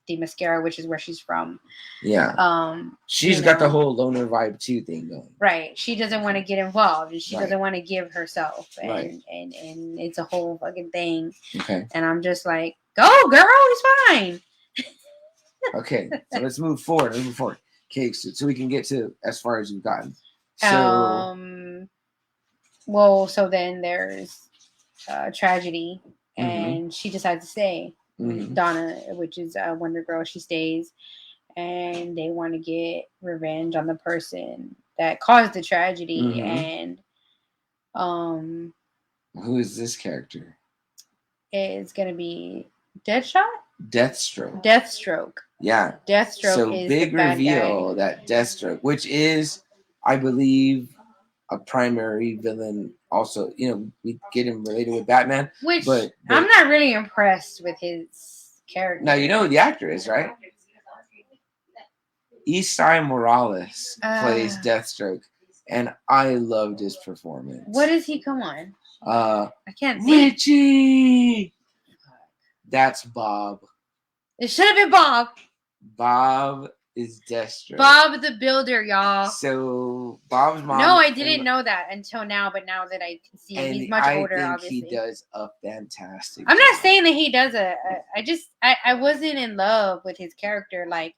the Mascara, which is where she's from. Yeah. She's got the whole loner vibe too thing going. Right. She doesn't want to get involved and she doesn't want to give herself. And it's a whole fucking thing. Okay. And I'm just like, go girl, it's fine. Okay, so let's move forward. Okay, so we can get to as far as you've gotten. So, well, so then there's tragedy, and she decides to stay. Donna, which is Wonder Girl, she stays, and they want to get revenge on the person that caused the tragedy. And who is this character? It's gonna be Deathstroke. Yeah. Deathstroke so is big the bad reveal guy. That Deathstroke, which is, I believe, a primary villain. Also, we get him related with Batman. But I'm not really impressed with his character. Now you know who the actor is, right? Isai Morales plays Deathstroke, and I loved his performance. What does he come on? I can't see. Richie! That's Bob. It should have been Bob. Bob is Deathstroke. Bob the Builder, y'all. So Bob's mom. No, I didn't know that until now, but now that I can see him, he's much older, obviously. He does a fantastic I'm job. not saying that he does I wasn't in love with his character. Like,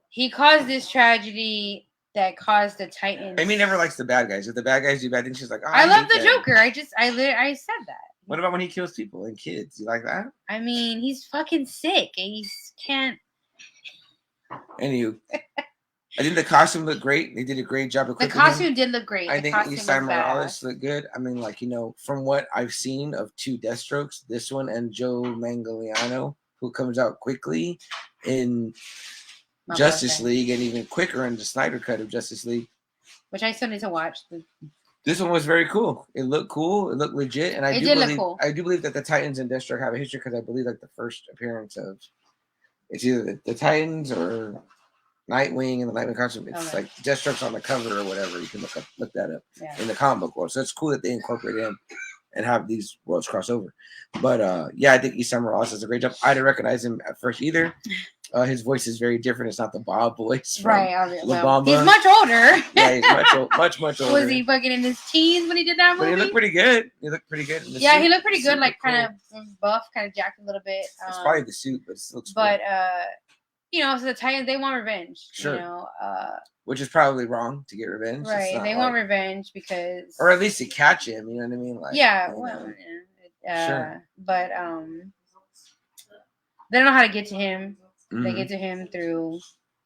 he caused this tragedy that caused the Titans. Amy never likes the bad guys. If the bad guys do bad things, she's like, oh, I love the Joker. I said that. What about when he kills people and kids? You like that? I mean, he's fucking sick. He can't. Anywho, I think the costume looked great. They did a great job of the costume did look great. I think Isai Morales looked good. I mean, like, from what I've seen of two Deathstrokes, this one and Joe Manganiello, who comes out quickly in Justice League and even quicker in the Snyder cut of Justice League, which I still need to watch. This one was very cool. It looked cool. It looked legit, and I do believe that the Titans and Deathstroke have a history, because I believe like the first appearance of it's either the Titans or Nightwing and the Nightwing costume. It's like Deathstroke's on the cover or whatever. You can look that up in the comic book world. So it's cool that they incorporate him and have these worlds cross over. But I think Isai Morales does a great job. I didn't recognize him at first either. His voice is very different. It's not the Bob voice, right? Well, he's much older. Yeah, he's much older. Was he fucking in his teens when he did that movie? But he looked pretty good. He looked pretty good. He looked pretty good. Like kind of buff, kind of jacked a little bit. It's probably the suit, but it looks. But so the Titans, they want revenge. Sure. Which is probably wrong to get revenge. Right. They want revenge because, or at least to catch him. You know what I mean? Like, sure. But they don't know how to get to him. They get to him through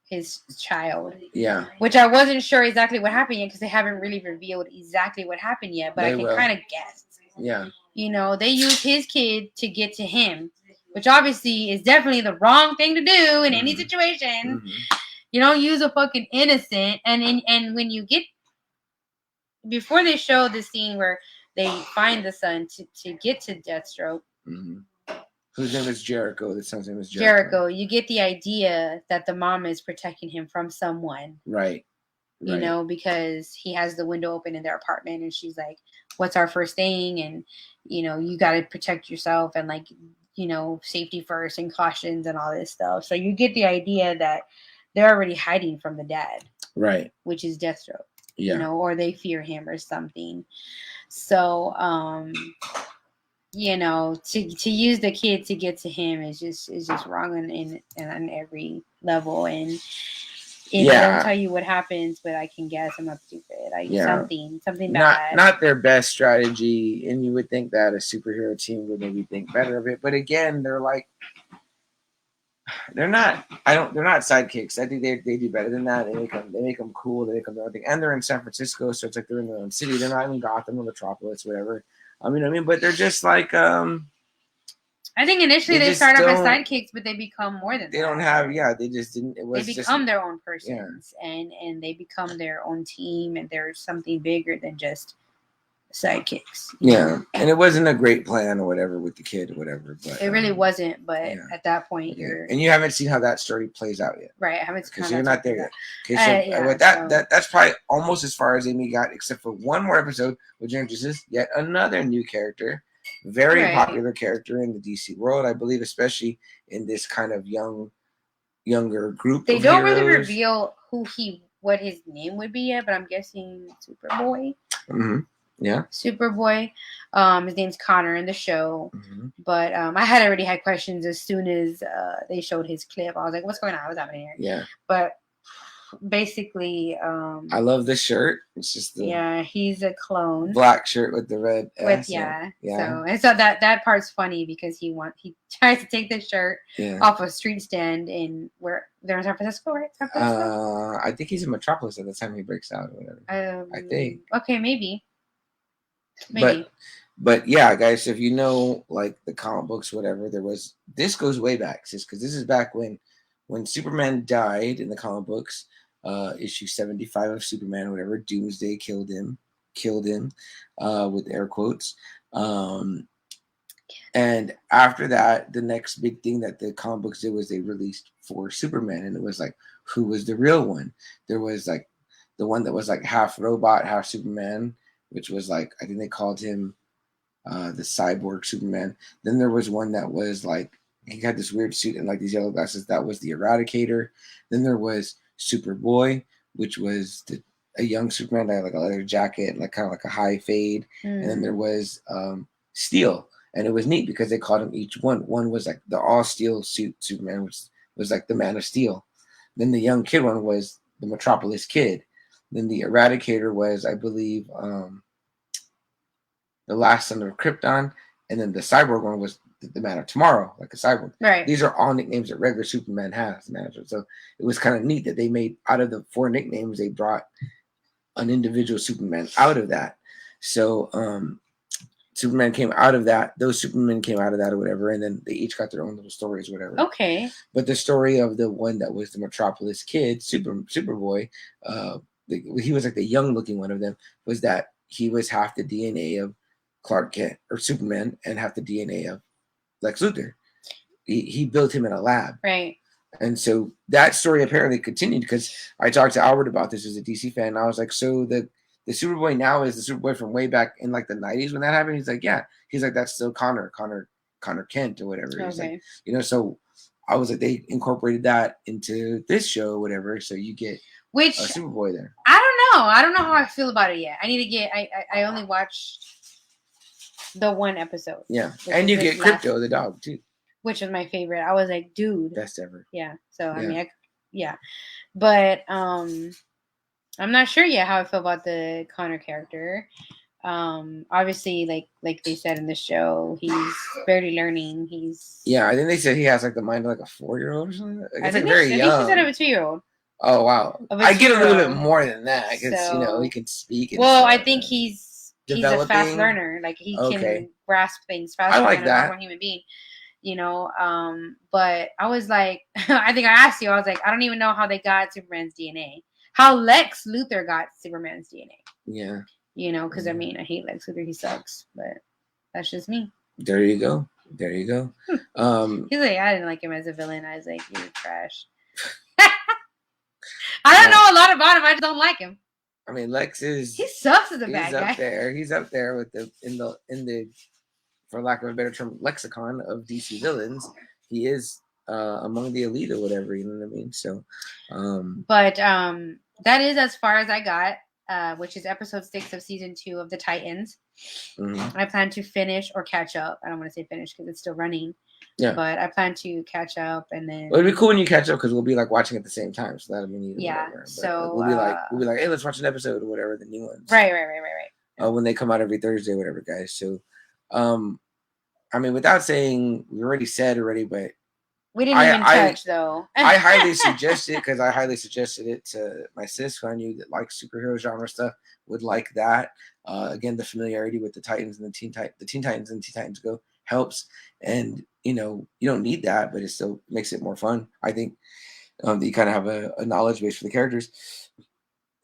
his child. Yeah. Which I wasn't sure exactly what happened yet, because they haven't really revealed exactly what happened yet, but I can kind of guess. Yeah. They use his kid to get to him, which obviously is definitely the wrong thing to do in any situation. You don't use a fucking innocent. And when you get, before they show the scene where they find the son to get to Deathstroke, whose name is Jericho. The son's name is Jericho. You get the idea that the mom is protecting him from someone. Right. Because he has the window open in their apartment, and she's like, what's our first thing? And, you got to protect yourself, and like, safety first and cautions and all this stuff. So you get the idea that they're already hiding from the dad. Right. Which is Deathstroke. Yeah. Or they fear him or something. So, to use the kid to get to him is just wrong on every level. And I don't tell you what happens, but I can guess. I'm not stupid. Something bad. Not their best strategy, and you would think that a superhero team would maybe think better of it. But again, they're like, they're not sidekicks. I think they do better than that. They make them cool. They make them everything, and they're in San Francisco, so it's like they're in their own city. They're not in Gotham or Metropolis, whatever. I mean, but they're just like I think initially they start off as sidekicks, but they become more than that. They don't have, they just didn't. It was they become their own persons, and they become their own team, and they're something bigger than just sidekicks. Yeah, and it wasn't a great plan or whatever with the kid or whatever. But it really wasn't. But at that point, and you haven't seen how that story plays out yet, right? I haven't seen because you're not there yet. Okay, so with that's probably almost as far as Amy got, except for one more episode, which introduces yet another new character. Very popular character in the DC world, I believe, especially in this kind of younger group. They don't really reveal what his name would be yet, but I'm guessing Superboy. Yeah. Superboy. His name's Connor in the show. Mm-hmm. But I had already had questions as soon as they showed his clip. I was like, what's going on? What's happening here? Yeah. But basically, I love this shirt. It's just the he's a clone. Black shirt with the red S. Yeah. So that part's funny because he tries to take the shirt off a street stand in where they're in San Francisco, right? San Francisco? I think he's in Metropolis at the time he breaks out or whatever. I think. Okay, maybe. But yeah, guys, if you know like the comic books, whatever, this goes way back, because this is back when Superman died in the comic books, issue 75 of Superman, whatever, Doomsday killed him, with air quotes. And after that, the next big thing that the comic books did was they released for Superman, and it was like, who was the real one? There was like the one that was like half robot, half Superman, which was like, I think they called him the cyborg Superman. Then there was one that was like, he had this weird suit and like these yellow glasses. That was the Eradicator. Then there was Superboy, which was a young Superman that had like a leather jacket and like kind of like a high fade. And then there was Steel, and it was neat because they called him each one. One was like the all steel suit Superman, which was like the Man of Steel. Then the young kid one was the Metropolis Kid. Then the Eradicator was, I believe, the Last Son of Krypton, and then the cyborg one was the Man of Tomorrow, like a cyborg. Right. These are all nicknames that regular Superman has, manager. So it was kind of neat that they made, out of the 4 nicknames, they brought an individual Superman out of that. So Superman came out of that. Those Supermen came out of that or whatever, and then they each got their own little stories or whatever. Okay. But the story of the one that was the Metropolis Kid, Superboy, he was like the young looking one of them, was that he was half the DNA of Clark Kent or Superman and half the DNA of Lex Luthor. He built him in a lab. Right. And so that story apparently continued, because I talked to Albert about this as a DC fan. And I was like, so the Superboy now is the Superboy from way back in like the 90s when that happened? He's like, yeah. He's like, that's still Connor Kent or whatever. He's like, so I was like, they incorporated that into this show or whatever. So you get a Superboy there. I don't know how I feel about it yet. I need to get, I only watched the one episode. Yeah. And you get Crypto, the dog, too. Which was my favorite. I was like, dude. Best ever. Yeah. So, I mean, But I'm not sure yet how I feel about the Connor character. Obviously, like they said in the show, he's barely learning. I think they said he has like the mind of like a 4-year-old or something. Like, I think he said of a 2-year-old. Oh, wow. I get a little bit more than that, because, he can speak. I think he's a fast learner. Like, he can grasp things faster than a normal human being. But I was like, I think I asked you, I was like, I don't even know how they got Superman's DNA. How Lex Luthor got Superman's DNA. Yeah. Because I mean, I hate Lex Luthor. He sucks, but that's just me. There you go. He's like, I didn't like him as a villain. I was like, you're trash. I don't know a lot about him. I just don't like him. I mean, Lex is. He sucks as a bad guy. He's up there with in the, for lack of a better term, lexicon of DC villains. He is among the elite or whatever. You know what I mean? So. But that is as far as I got, which is episode 6 of season 2 of the Titans. Mm-hmm. I plan to finish or catch up. I don't want to say finish because it's still running. Yeah. But I plan to catch up, and then it'll be cool when you catch up, because we'll be like watching at the same time. So that'll be neat. Yeah. So we'll be like, hey, let's watch an episode or whatever, the new ones. Right. When they come out every Thursday, whatever, guys. So, I mean, without saying, we already said, but we didn't even touch though. I highly suggest it, because I highly suggested it to my sis, who I knew that likes superhero genre stuff, would like that. Again, the familiarity with the Titans and the Teen Titans and Teen Titans Go helps, and you don't need that, but it still makes it more fun. I think that you kind of have a knowledge base for the characters.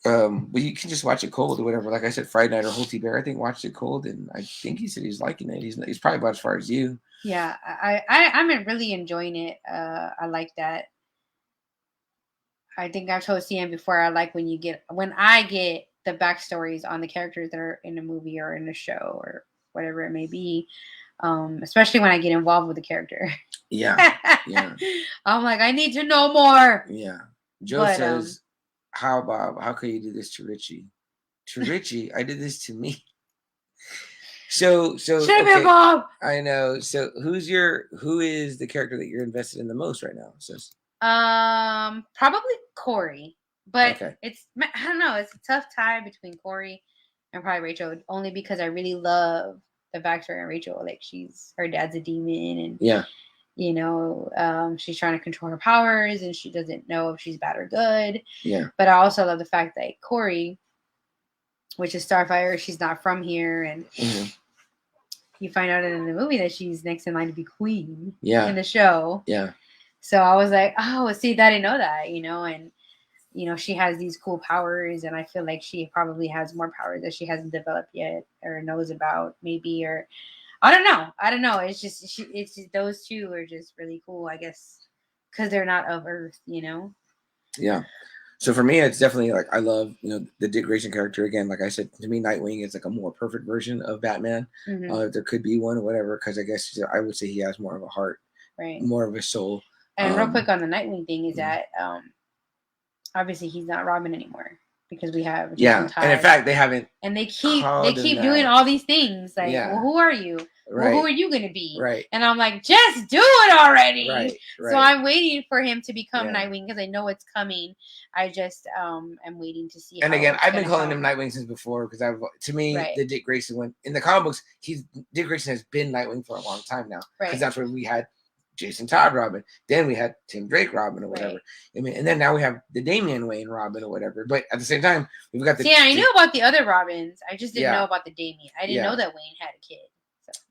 But you can just watch it cold or whatever. Like I said, Friday Night or Holty Bear, I think, watched it cold, and I think he said he's liking it. He's probably about as far as you. Yeah, I'm really enjoying it. I like that. I think I've told CM before, I like when I get the backstories on the characters that are in a movie or in a show or whatever it may be. Especially when I get involved with the character. Yeah. I'm like, I need to know more. Yeah. Joe says, how could you do this to Richie? To Richie, I did this to me. So Should have been Bob. I know. So who is the character that you're invested in the most right now, sis? Probably Corey, but Okay. I don't know. It's a tough tie between Corey and probably Rachel, only because I really love the backstory on Rachel. Like her dad's a demon, and yeah, you know, she's trying to control her powers, and she doesn't know if she's bad or good. Yeah. But I also love the fact that Corey, which is Starfire, she's not from here, and you find out in the movie that she's next in line to be queen. Yeah. In the show. Yeah. So I was like, oh, see, I didn't know that, you know, and you know, she has these cool powers, and I feel like she probably has more powers that she hasn't developed yet or knows about, maybe, or I don't know. It's just those two are just really cool, I guess, because they're not of Earth, you know. Yeah. So for me, it's definitely like I love, you know, the Dick Grayson character. Again, like I said, to me, Nightwing is like a more perfect version of Batman. If there could be one or whatever, because I guess I would say he has more of a heart, right, more of a soul. And real quick on the Nightwing thing is that obviously he's not Robin anymore because we have and in fact they haven't, and they keep doing all these things like, well, who are you? Right. Well, who are you going to be? Right. And I'm like, just do it already. Right. So I'm waiting for him to become Nightwing because I know it's coming. I just am waiting to see. And again, I've been calling him Nightwing since before because to me the Dick Grayson one in the comic books, Dick Grayson has been Nightwing for a long time now because that's where we had Jason Todd Robin, then we had Tim Drake Robin or whatever. I mean, and then now we have the Damian Wayne Robin or whatever. But at the same time, we've got the I knew about the other Robins. I just didn't know about the Damian. I didn't know that Wayne had a kid.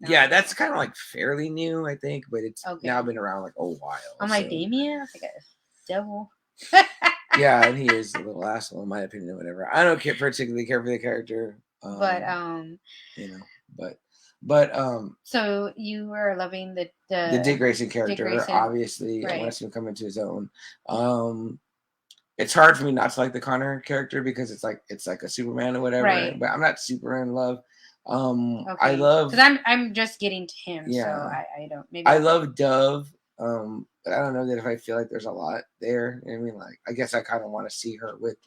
So, that's kind of like fairly new, I think, but it's now been around like a while. I'm like, Damian? I think a devil. Yeah, and he is a little asshole in my opinion or whatever. I don't particularly care for the character. But you know, but so you were loving the Dick Grayson character, obviously. I want to see him come into his own. It's hard for me not to like the Connor character because it's like a Superman or whatever. Right. But I'm not super in love. I love because I'm just getting to him. Yeah. So I don't. Maybe I love Dove. But I don't know that if I feel like there's a lot there. You know what I mean, like I guess I kind of want to see her with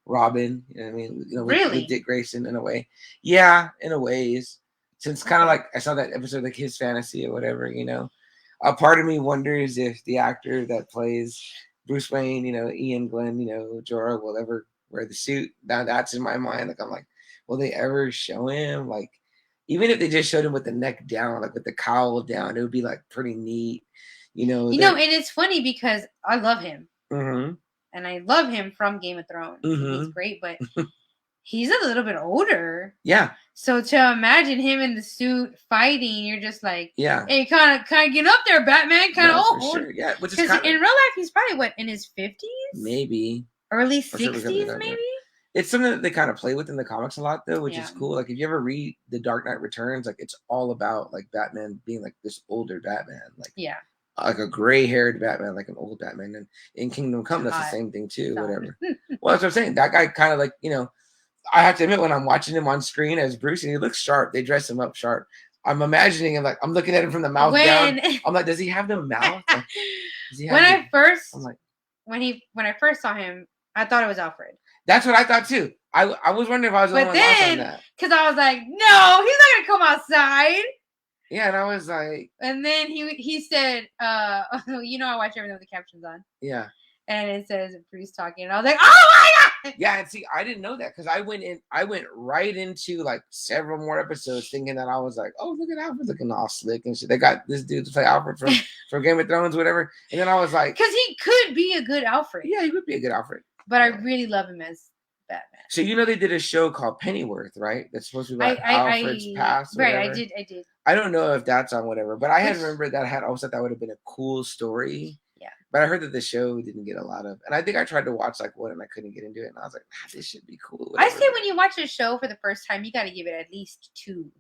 Robin. You know what I mean? You know, with Dick Grayson in a way. Yeah, in a ways. Since kind of like I saw that episode like his fantasy or whatever, you know. A part of me wonders if the actor that plays Bruce Wayne, you know, Ian Glenn, you know, Jorah will ever wear the suit. Now that's in my mind. Like I'm like, will they ever show him? Like, even if they just showed him with the neck down, like with the cowl down, it would be like pretty neat. You know, and it's funny because I love him. And I love him from Game of Thrones. He's great, but he's a little bit older. Yeah. So to imagine him in the suit fighting, you're just like, hey, kind of get up there, Batman, kind of old. Sure. Yeah, because in real life he's probably in his 50s, maybe early 60s, maybe. It's something that they kind of play with in the comics a lot, though, which is cool. Like if you ever read The Dark Knight Returns, like it's all about like Batman being like this older Batman, like like a gray-haired Batman, like an old Batman. And in Kingdom Come, that's the same thing too. Whatever. Well, that's what I'm saying. That guy kind of like, you know. I have to admit, when I'm watching him on screen as Bruce, and he looks sharp, they dress him up sharp. I'm imagining him like I'm looking at him from the mouth down. I'm like, does he have the mouth? Like, when I first saw him, I thought it was Alfred. That's what I thought too. I was wondering if I was the only one lost on that. Because I was like, no, he's not gonna come outside. Yeah, and I was like, and then he said, you know, I watch everything with the captions on. Yeah. And it says Bruce talking, and I was like, "Oh my god!" Yeah, and see, I didn't know that because I went right into like several more episodes thinking that I was like, "Oh, look at Alfred looking all slick and shit." They got this dude to play Alfred from Game of Thrones, whatever. And then I was like, because he could be a good Alfred. Yeah, he would be a good Alfred. But I really love him as Batman. So you know they did a show called Pennyworth, right? That's supposed to be about Alfred's past. Right, I did. I don't know if that's on whatever, but I had remembered that I always thought that would have been a cool story. Yeah. But I heard that the show didn't get a lot of, and I think I tried to watch like one and I couldn't get into it, and I was like, this should be cool. Whatever. I say when you watch a show for the first time, you got to give it at least 2.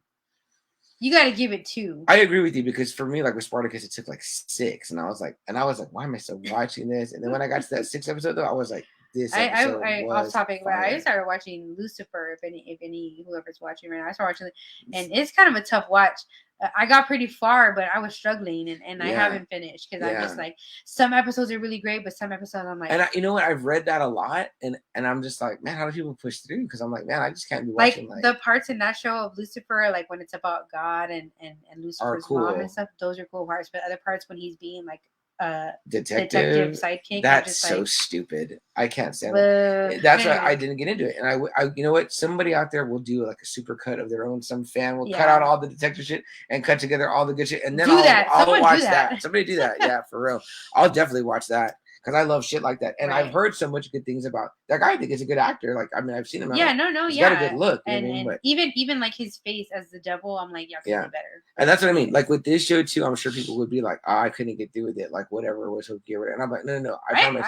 You got to give it 2. I agree with you because for me, like with Spartacus, it took like 6, and I was like, why am I still watching this? And then when I got to that 6th episode, though, I was like, this I episode was off topic, but fire. I started watching Lucifer. If any whoever's watching right now, I started watching it, and it's kind of a tough watch. I got pretty far, but I was struggling, and I haven't finished because I'm just like, some episodes are really great, but some episodes I'm like, and you know what, I've read that a lot, and I'm just like, man, how do people push through? Because I'm like, man, I just can't be watching like the parts in that show of Lucifer, like when it's about God and Lucifer's mom and stuff. Those are cool parts, but other parts when he's being like detective sidekick, that's so like, stupid. I can't stand it. That's why I didn't get into it. And I you know what, somebody out there will do like a super cut of their own. Some fan will cut out all the detective shit and cut together all the good shit, and then I'll watch that. Somebody do that. Yeah, for real. I'll definitely watch that because I love shit like that. And I've heard so much good things about that guy. I think he's a good actor. Like, I mean, I've seen him. He's got a good look. And even like his face as the devil, I'm like, yeah, better. And that's what I mean. Like with this show too, I'm sure people would be like, oh, I couldn't get through with it. Like whatever was hokey or whatever. And I'm like, no. I promise.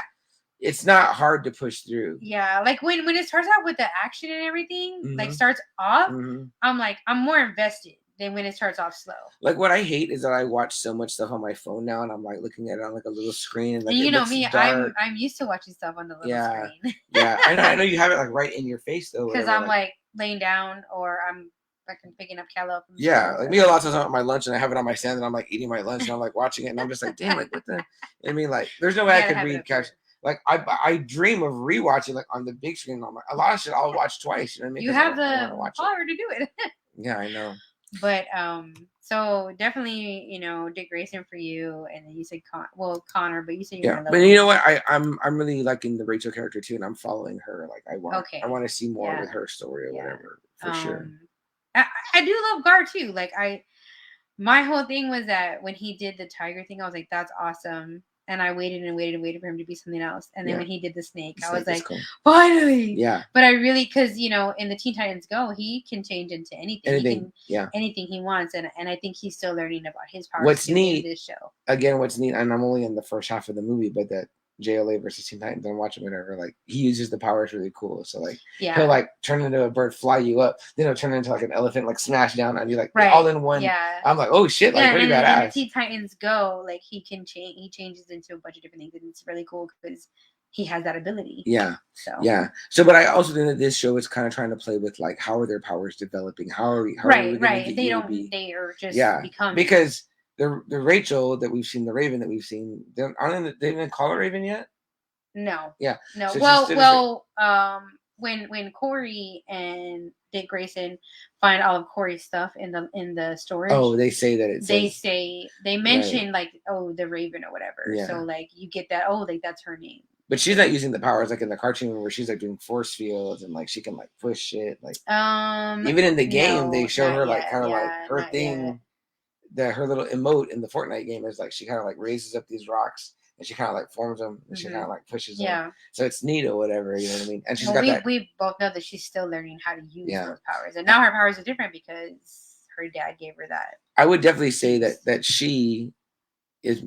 It's not hard to push through. Yeah, like when it starts out with the action and everything, like starts off, I'm like, I'm more invested than when it starts off slow. Like what I hate is that I watch so much stuff on my phone now, and I'm like looking at it on like a little screen. And, like, and you know me, I'm used to watching stuff on the little screen. Yeah, I know you have it like right in your face though. Because I'm like laying down or I'm fucking picking up Calla. Yeah, like me a lot of times I'm at my lunch and I have it on my stand and I'm like eating my lunch and I'm like watching it and I'm just like, damn, like what the? I mean, like there's no way I could read catch. Like I dream of rewatching like on the big screen. On a lot of shit I'll watch twice. You know what I mean? You have the power to do it. Yeah, I know. But so definitely, you know, Dick Grayson for you, and then you said Connor, but you said you're but you know what? I'm really liking the Rachel character too, and I'm following her. Like I want to see more with her story or whatever for sure. I do love Gar too. Like my whole thing was that when he did the tiger thing, I was like, that's awesome. And I waited for him to be something else. And then when he did the snake, I was like, cool. Finally. Yeah. But I really, because, you know, in the Teen Titans Go, he can change into anything. Anything he wants. And I think he's still learning about his powers. What's neat, in this show. Again, what's neat, and I'm only in the first half of the movie, but that JLA versus Teen Titans, I'm watching whatever, like he uses the powers really cool. So like he'll like turn into a bird, fly you up, then he'll turn into like an elephant, like smash down on you, like all in one. Yeah. I'm like, oh shit, like pretty badass. And the Teen Titans Go, like he can change, he changes into a bunch of different things, and it's really cool because he has that ability. Yeah. So but I also think that this show is kind of trying to play with like how are their powers developing? How are we they are just becoming, because the Rachel that we've seen, the Raven that we've seen, they didn't call her Raven yet? No. Yeah. No. So when Corey and Dick Grayson find all of Corey's stuff in the storage. Oh, they say that they mention like, oh, the Raven or whatever. Yeah. So like you get that, oh, like that's her name. But she's not using the powers like in the cartoon where she's like doing force fields and like she can like push shit. Like even in the game they show her like kind of like her thing. Her little emote in the Fortnite game is like she kind of like raises up these rocks and she kind of like forms them and she kind of like pushes them. So it's neat or whatever, you know what I mean? And she's got that. We both know that she's still learning how to use those powers, and now her powers are different because her dad gave her that. I would definitely say that she is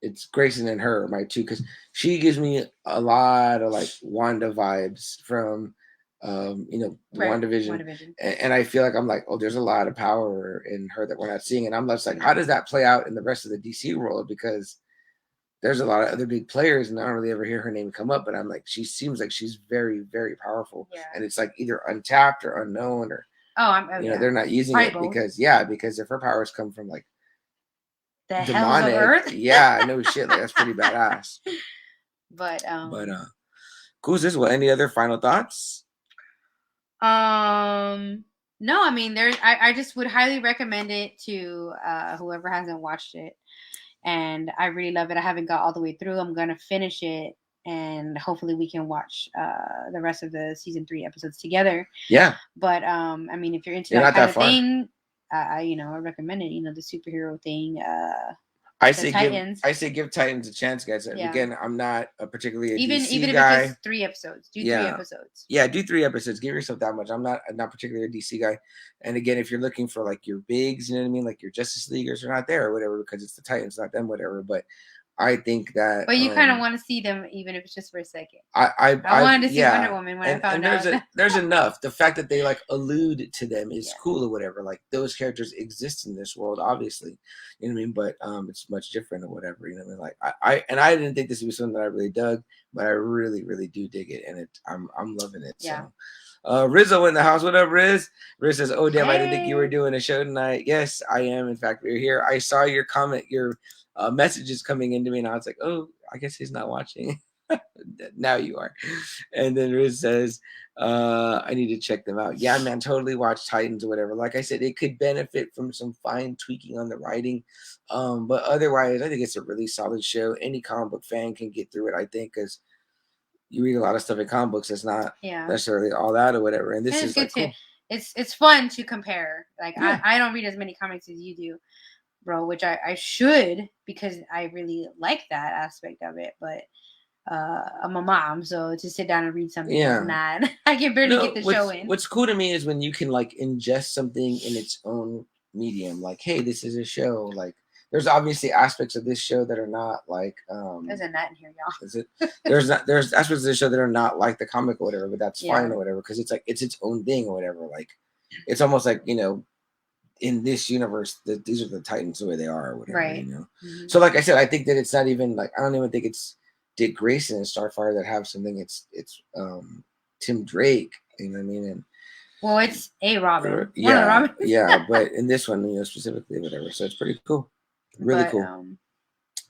it's Grayson and her my two, because she gives me a lot of like Wanda vibes from. WandaVision. And I feel like I'm like, oh, there's a lot of power in her that we're not seeing, and I'm just like, how does that play out in the rest of the DC world? Because there's a lot of other big players, and I don't really ever hear her name come up, but I'm like, she seems like she's very, very powerful, and it's like either untapped or unknown, or they're not using it because if her powers come from like the demonic Earth, no shit, like that's pretty badass. But cool. Is this what? Any other final thoughts? No, I mean, I just would highly recommend it to whoever hasn't watched it, and I really love it. I haven't got all the way through. I'm gonna finish it, and hopefully we can watch the rest of the season 3 episodes together. Yeah. But I mean, if you're into that kind of thing, I recommend it. The superhero thing. I say give Titans a chance, guys. Again, I'm not a particularly DC guy. Even if it's just 3 episodes, do 3 episodes. Yeah, do 3 episodes. Give yourself that much. I'm not particularly a DC guy. And again, if you're looking for like your bigs, you know what I mean, like your Justice Leaguers are not there or whatever because it's the Titans, not them, whatever. But I think that. But you kind of want to see them, even if it's just for a second. I wanted to see Wonder Woman when I found out. There's enough. The fact that they like allude to them is cool or whatever. Like those characters exist in this world, obviously. You know what I mean? But it's much different or whatever. You know what I mean? Like I didn't think this would be something that I really dug, but I really, really do dig it, and I'm loving it. Yeah. So. Rizzo in the house. What up, Riz? Riz says, "Oh damn, I didn't think you were doing a show tonight." Yes, I am. In fact, we're here. I saw your comment, your messages coming into me, and I was like, "Oh, I guess he's not watching." Now you are. And then Riz says, "I need to check them out." Yeah, man, totally watch Titans or whatever. Like I said, it could benefit from some fine tweaking on the writing, but otherwise, I think it's a really solid show. Any comic book fan can get through it, I think, because you read a lot of stuff in comic books that's not necessarily all that or whatever. And this is good like cool. It's fun to compare. Like I don't read as many comics as you do, bro, which I should, because I really like that aspect of it. But I'm a mom, so to sit down and read something is not. I can barely get the show in. What's cool to me is when you can like ingest something in its own medium. Like, hey, this is a show. Like, there's obviously aspects of this show that are not like there's a nut in here, y'all. Is it? There's aspects of the show that are not like the comic or whatever, but that's fine or whatever, because it's like it's its own thing or whatever. Like it's almost like, you know, in this universe that these are the Titans the way they are or whatever, right? You know. Mm-hmm. So like I said, I think that it's not even like, I don't even think it's Dick Grayson and Starfire that have something. It's Tim Drake, you know what I mean? And well, it's a Robin. Yeah, but in this one, you know, specifically, whatever. So it's pretty cool. Really cool.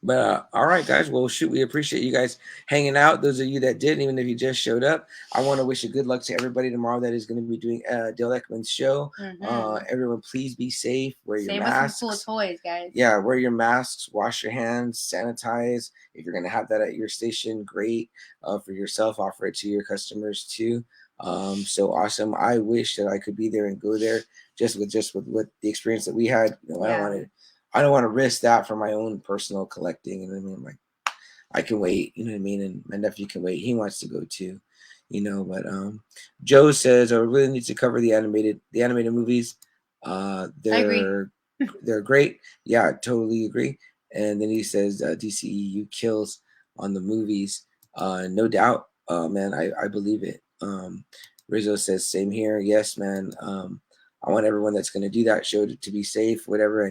But all right, guys. Well, shoot, we appreciate you guys hanging out. Those of you that did, even if you just showed up, I want to wish a good luck to everybody tomorrow that is going to be doing Dale Eckman's show. Mm-hmm. Everyone, please be safe. Wear your masks. Save us some cool toys, guys. Yeah, wear your masks. Wash your hands. Sanitize. If you're going to have that at your station, great. For yourself, offer it to your customers too. So awesome. I wish that I could be there and go there just with what the experience that we had. You know, I don't want to risk that for my own personal collecting. You know what I mean? Like, I can wait. You know what I mean? And my nephew can wait. He wants to go too. You know, but Joe says I really need to cover the animated movies. They're great. Yeah, I totally agree. And then he says DCEU kills on the movies. No doubt, man. I believe it. Rizzo says same here. Yes, man. I want everyone that's going to do that show to be safe, whatever.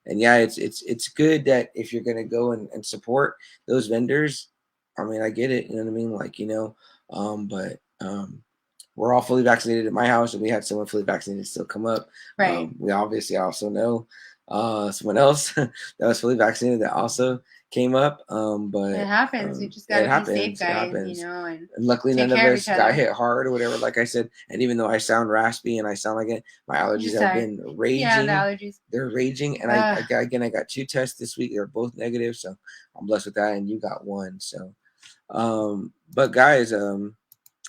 And yeah, it's good that if you're going to go and support those vendors, I mean, I get it. You know what I mean? Like, you know, but we're all fully vaccinated at my house, and we had someone fully vaccinated still come up. Right. We obviously also know someone else that was fully vaccinated that also came up. But it happens. You just gotta be safe, guys. You know, and luckily none of us got hit hard or whatever. Like I said, and even though I sound raspy and I sound like it, my allergies have been raging. Yeah, the allergies. They're raging, and I got 2 tests this week. They're both negative, so I'm blessed with that. And you got 1, so. But guys, I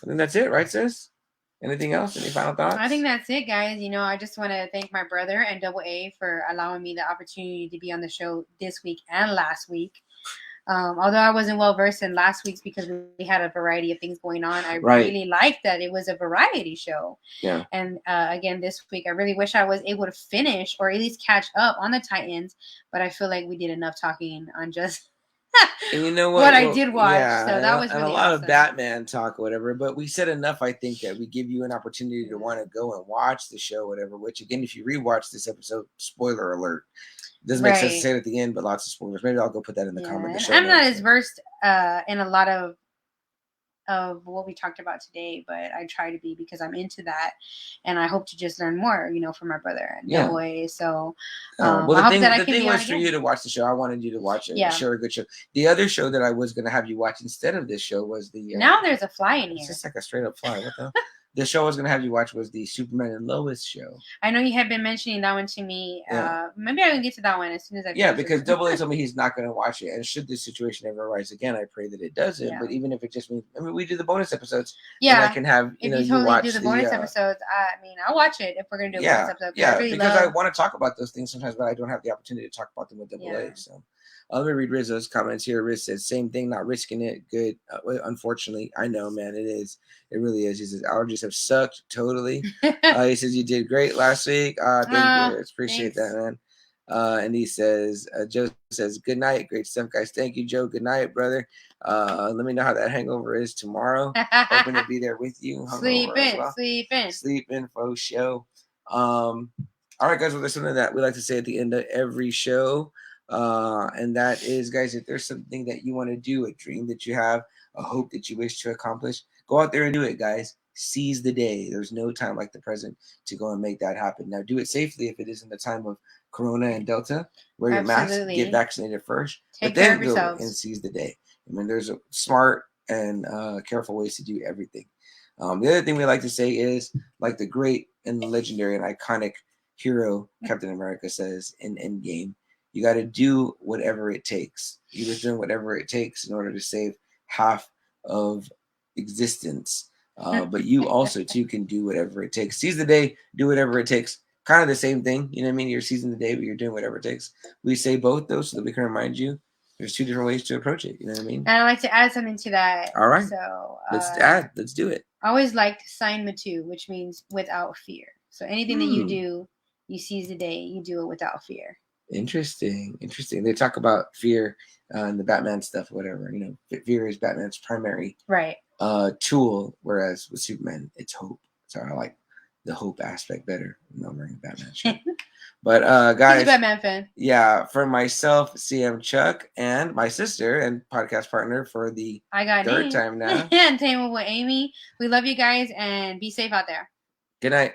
think that's it, right, sis? Anything else? Any final thoughts? I think that's it, guys. You know, I just want to thank my brother and Double A for allowing me the opportunity to be on the show this week and last week. Although I wasn't well versed in last week's because we had a variety of things going on, I really liked that it was a variety show. Yeah. And again, this week, I really wish I was able to finish or at least catch up on the Titans, but I feel like we did enough talking on just and you know what I did watch. Yeah, so that was really a lot of Batman talk or whatever, but we said enough. I think that we give you an opportunity to want to go and watch the show, whatever, which again, if you rewatch this episode, spoiler alert, doesn't make sense to say it at the end, but lots of spoilers. Maybe I'll go put that in the comment. I'm not as versed in a lot of what we talked about today, but I try to be because I'm into that, and I hope to just learn more, you know, from my brother and the boy. So, well, the thing was for you to watch the show. I wanted you to watch it. Sure, a good show. The other show that I was going to have you watch instead of this show was the. Now there's a fly in here. It's just like a straight up fly. What the? The show I was going to have you watch was the Superman and Lois show. I know you had been mentioning that one to me. Maybe I can get to that one as soon as I. Yeah, because Double A told me he's not going to watch it, and should this situation ever arise again, I pray that it doesn't. Yeah. But even if it just means, I mean, we do the bonus episodes. Yeah, I can have if you totally do the bonus episodes. I mean, I'll watch it if we're going to do a bonus episode. Yeah, because I want to talk about those things sometimes, but I don't have the opportunity to talk about them with Double A. So. Let me read Rizzo's comments here. Riz says, same thing, not risking it. Good. Unfortunately, I know, man, it is. It really is. He says, allergies have sucked totally. He says, you did great last week. Thank you. Appreciate that, man. And he says, Joe says, good night. Great stuff, guys. Thank you, Joe. Good night, brother. Let me know how that hangover is tomorrow. Hoping to be there with you. Sleep in For show. All right, guys. Well, there's something that we like to say at the end of every show. And that is, guys, if there's something that you want to do, a dream that you have, a hope that you wish to accomplish, go out there and do it, guys. Seize the day. There's no time like the present to go and make that happen. Now, do it safely if it is in the time of Corona and Delta. Wear your mask, get vaccinated first, but then go and seize the day. I mean, there's a smart and careful ways to do everything. The other thing we like to say is, like the great and legendary and iconic hero Captain America says in Endgame, you got to do whatever it takes. He was doing whatever it takes in order to save half of existence. But you also, too, can do whatever it takes. Seize the day, do whatever it takes. Kind of the same thing. You know what I mean? You're seizing the day, but you're doing whatever it takes. We say both, though, so that we can remind you there's two different ways to approach it. You know what I mean? And I'd like to add something to that. All right. So let's do it. I always liked sign Matu, which means without fear. So anything that you do, you seize the day, you do it without fear. Interesting. They talk about fear in the Batman stuff, whatever. You know, fear is Batman's primary tool, whereas with Superman, it's hope. So I like the hope aspect better. I'm not wearing a Batman shirt. But guys, he's a Batman fan. Yeah, for myself, CM Chuck, and my sister and podcast partner for the third time now. And Tame with Amy. We love you guys and be safe out there. Good night.